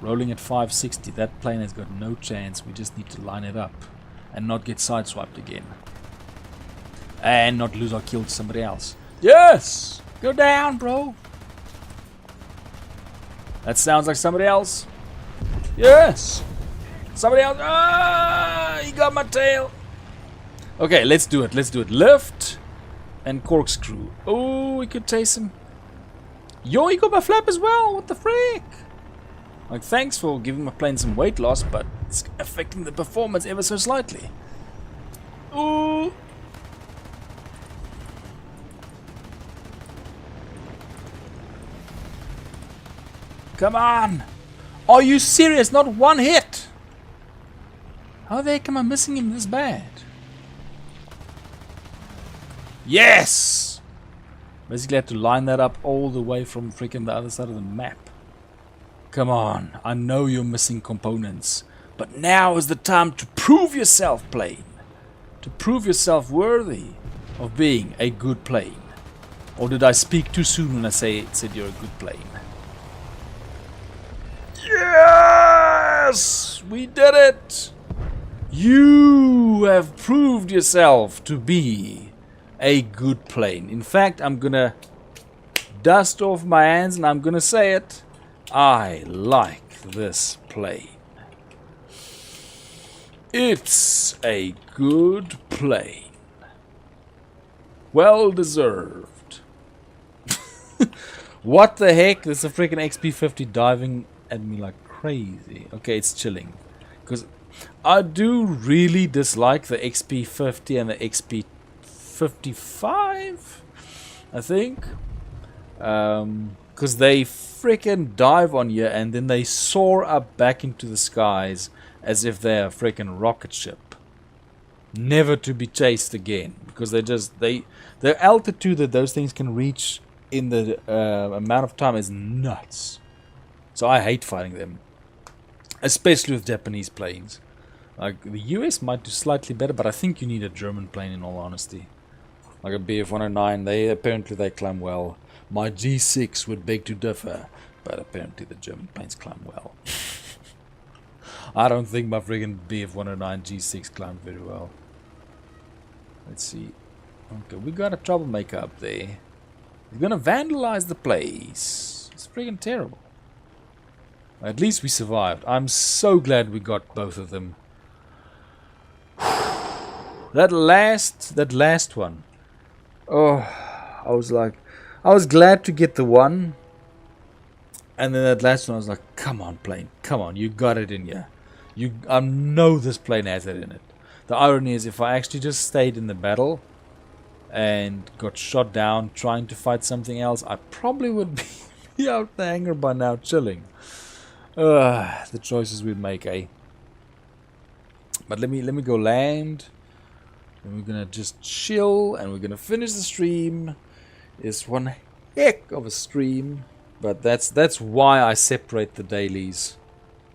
Rolling at 560. That plane has got no chance. We just need to line it up and not get sideswiped again. And not lose our kill to somebody else. Yes! Go down, bro. That sounds like somebody else. Yes! Somebody else. Ah! He got my tail. Okay, let's do it. Lift and corkscrew. Oh, we could chase him. Yo, he got my flap as well. What the frick? Like, thanks for giving my plane some weight loss, but it's affecting the performance ever so slightly. Ooh. Come on! Are you serious? Not one hit! How the heck am I missing him this bad? Yes! Basically I had to line that up all the way from freaking the other side of the map. Come on, I know you're missing components, but now is the time to prove yourself, plane. To prove yourself worthy of being a good plane. Or did I speak too soon when I said you're a good plane? Yes! We did it! You have proved yourself to be a good plane. In fact, I'm gonna dust off my hands and I'm gonna say it. I like this plane. It's a good plane. Well deserved. What the heck? There's a freaking XP50 diving at me like crazy. Okay, it's chilling. Because I do really dislike the XP50 and the XP55, I think. Because they freaking dive on you and then they soar up back into the skies as if they're a freaking rocket ship. Never to be chased again. Because the altitude that those things can reach in the amount of time is nuts. So I hate fighting them. Especially with Japanese planes. Like the US might do slightly better, but I think you need a German plane in all honesty. Like a BF-109, apparently they climb well. My G6 would beg to differ, but apparently the German planes climb well. I don't think my friggin' BF-109 G6 climbed very well. Let's see. Okay, we got a troublemaker up there. He's gonna vandalize the place. It's friggin' terrible. At least we survived. I'm so glad we got both of them. That last one. Oh, I was glad to get the one. And then that last one, I was like, come on, plane. Come on, you got it in you. I know this plane has it in it. The irony is, if I actually just stayed in the battle and got shot down trying to fight something else, I probably would be out the hangar by now chilling. The choices we make, eh? But let me go land. And we're gonna just chill and we're gonna finish the stream. It's one heck of a stream. But that's why I separate the dailies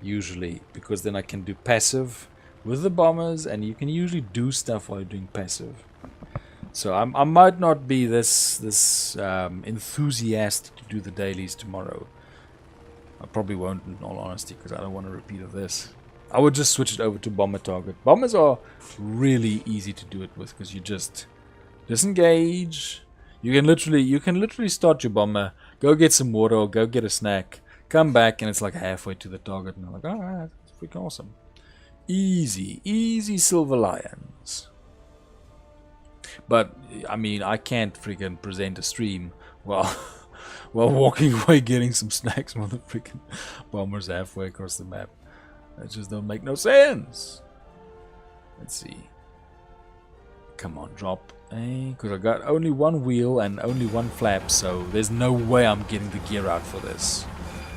usually, because then I can do passive with the bombers and you can usually do stuff while you're doing passive. So I might not be this enthusiastic to do the dailies tomorrow. I probably won't, in all honesty, because I don't want a repeat of this. I would just switch it over to bomber target. Bombers are really easy to do it with, because you just disengage. You can literally start your bomber, go get some water or go get a snack, come back and it's like halfway to the target and I'm like, alright, that's freaking awesome. Easy silver lions. But I mean, I can't freaking present a stream while walking away getting some snacks while the freaking bombers halfway across the map. That just don't make no sense. Let's see. Come on, drop. Because I got only one wheel and only one flap, so there's no way I'm getting the gear out for this.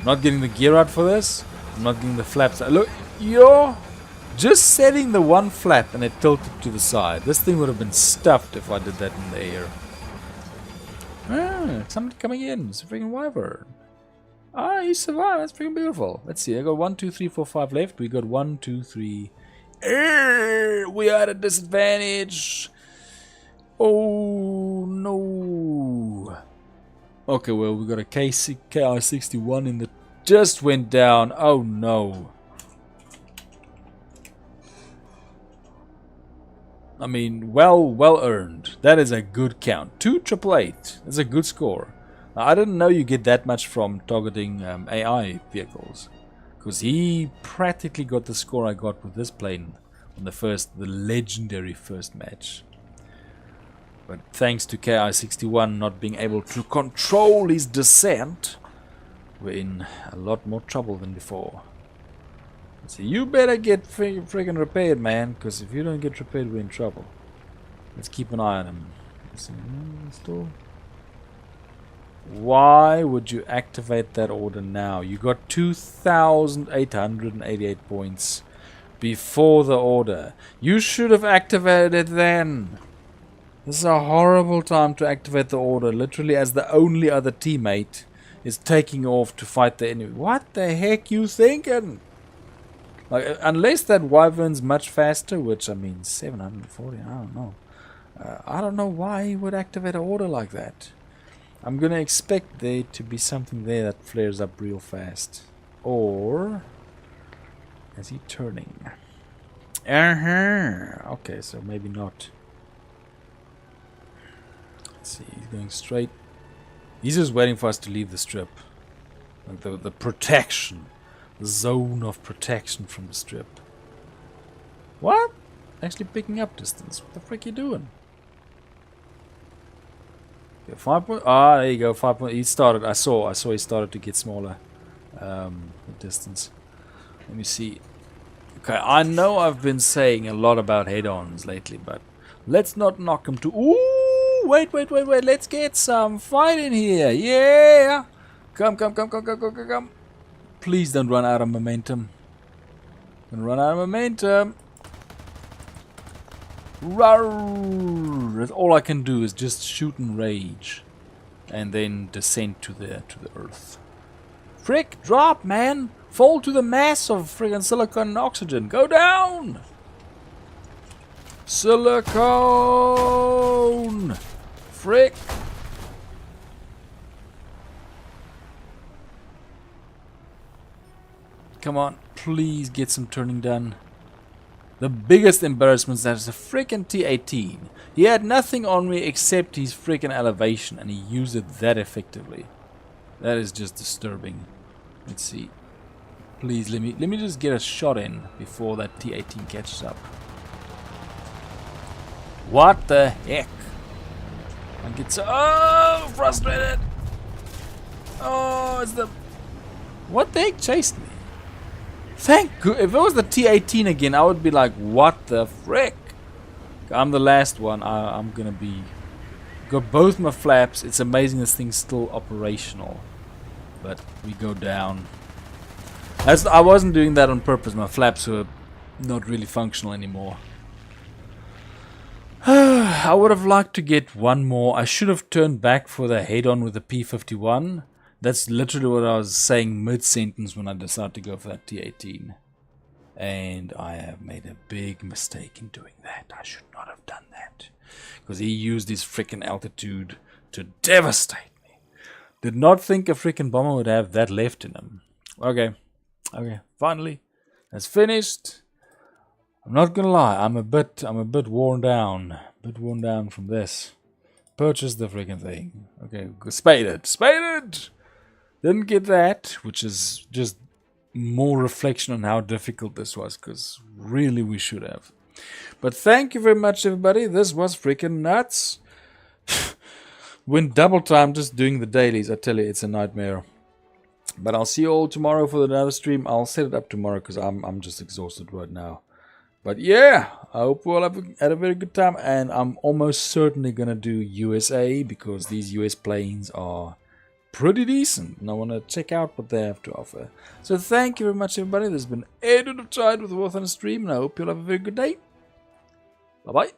I'm not getting the gear out for this. I'm not getting the flaps out. Look, yo! Just setting the one flap and it tilted to the side. This thing would have been stuffed if I did that in the air. Ah, somebody coming in. It's a freaking wyvern. Ah, he survived. That's freaking beautiful. Let's see. I got 1, 2, 3, 4, 5 left. We got 1, 2, 3. We are at a disadvantage. Oh no. Okay, well, we got a KI-61 in the... Just went down. Oh no. I mean, well earned. That is a good count. 2 888. That's a good score. Now, I didn't know you get that much from targeting AI vehicles. Because he practically got the score I got with this plane on the legendary first match. But thanks to KI-61 not being able to control his descent, we're in a lot more trouble than before. So you better get friggin' repaired, man, because if you don't get repaired, we're in trouble. Let's keep an eye on him. Install. Why would you activate that order now? You got 2,888 points before the order. You should have activated it then. This is a horrible time to activate the order, literally as the only other teammate is taking off to fight the enemy. What the heck you thinking? Like, unless that wyvern's much faster, which I mean 740, I don't know. I don't know why he would activate an order like that. I'm gonna expect there to be something there that flares up real fast. Or is he turning? Okay, so maybe not. Let's see, he's going straight. He's just waiting for us to leave the strip. Like the protection. The zone of protection from the strip. What? Actually picking up distance. What the frick you doing? Okay, 5 point. Ah, there you go. 5 point. He started. I saw he started to get smaller. The distance. Let me see. Okay, I know I've been saying a lot about head-ons lately, but let's not knock him to. Ooh, wait. Let's get some fight in here. Yeah. Come. Please don't run out of momentum. Don't run out of momentum. Rawr. That's all I can do is just shoot and rage, and then descend to the earth. Frick, drop, man! Fall to the mass of friggin' silicon and oxygen. Go down! Silicone! Frick! Come on, please get some turning done. The biggest embarrassment is that it's a freaking T-18. He had nothing on me except his freaking elevation, and he used it that effectively. That is just disturbing. Let's see. Please let me just get a shot in before that T-18 catches up. What the heck? I get so frustrated. Oh, it's the... What the heck chased me? Thank God. If it was the T-18 again, I would be like, what the frick? I'm the last one. I'm gonna be... Got both my flaps. It's amazing this thing's still operational. But we go down. I wasn't doing that on purpose. My flaps were not really functional anymore. I would have liked to get one more. I should have turned back for the head-on with the P-51. That's literally what I was saying mid-sentence when I decided to go for that T-18. And I have made a big mistake in doing that. I should not have done that. Because he used his freaking altitude to devastate me. Did not think a freaking bomber would have that left in him. Okay, finally. That's finished. I'm not gonna lie, I'm a bit worn down. From this. Purchase the freaking thing. Okay, spaded. Didn't get that, which is just more reflection on how difficult this was, because really we should have. But thank you very much, everybody. This was freaking nuts. Went double time just doing the dailies. I tell you, it's a nightmare. But I'll see you all tomorrow for another stream. I'll set it up tomorrow because I'm just exhausted right now. But yeah, I hope you all have had a very good time. And I'm almost certainly going to do USA because these US planes are pretty decent. And I want to check out what they have to offer. So thank you very much, everybody. This has been Edward of Tide with Wolf on the stream. And I hope you all have a very good day. Bye-bye.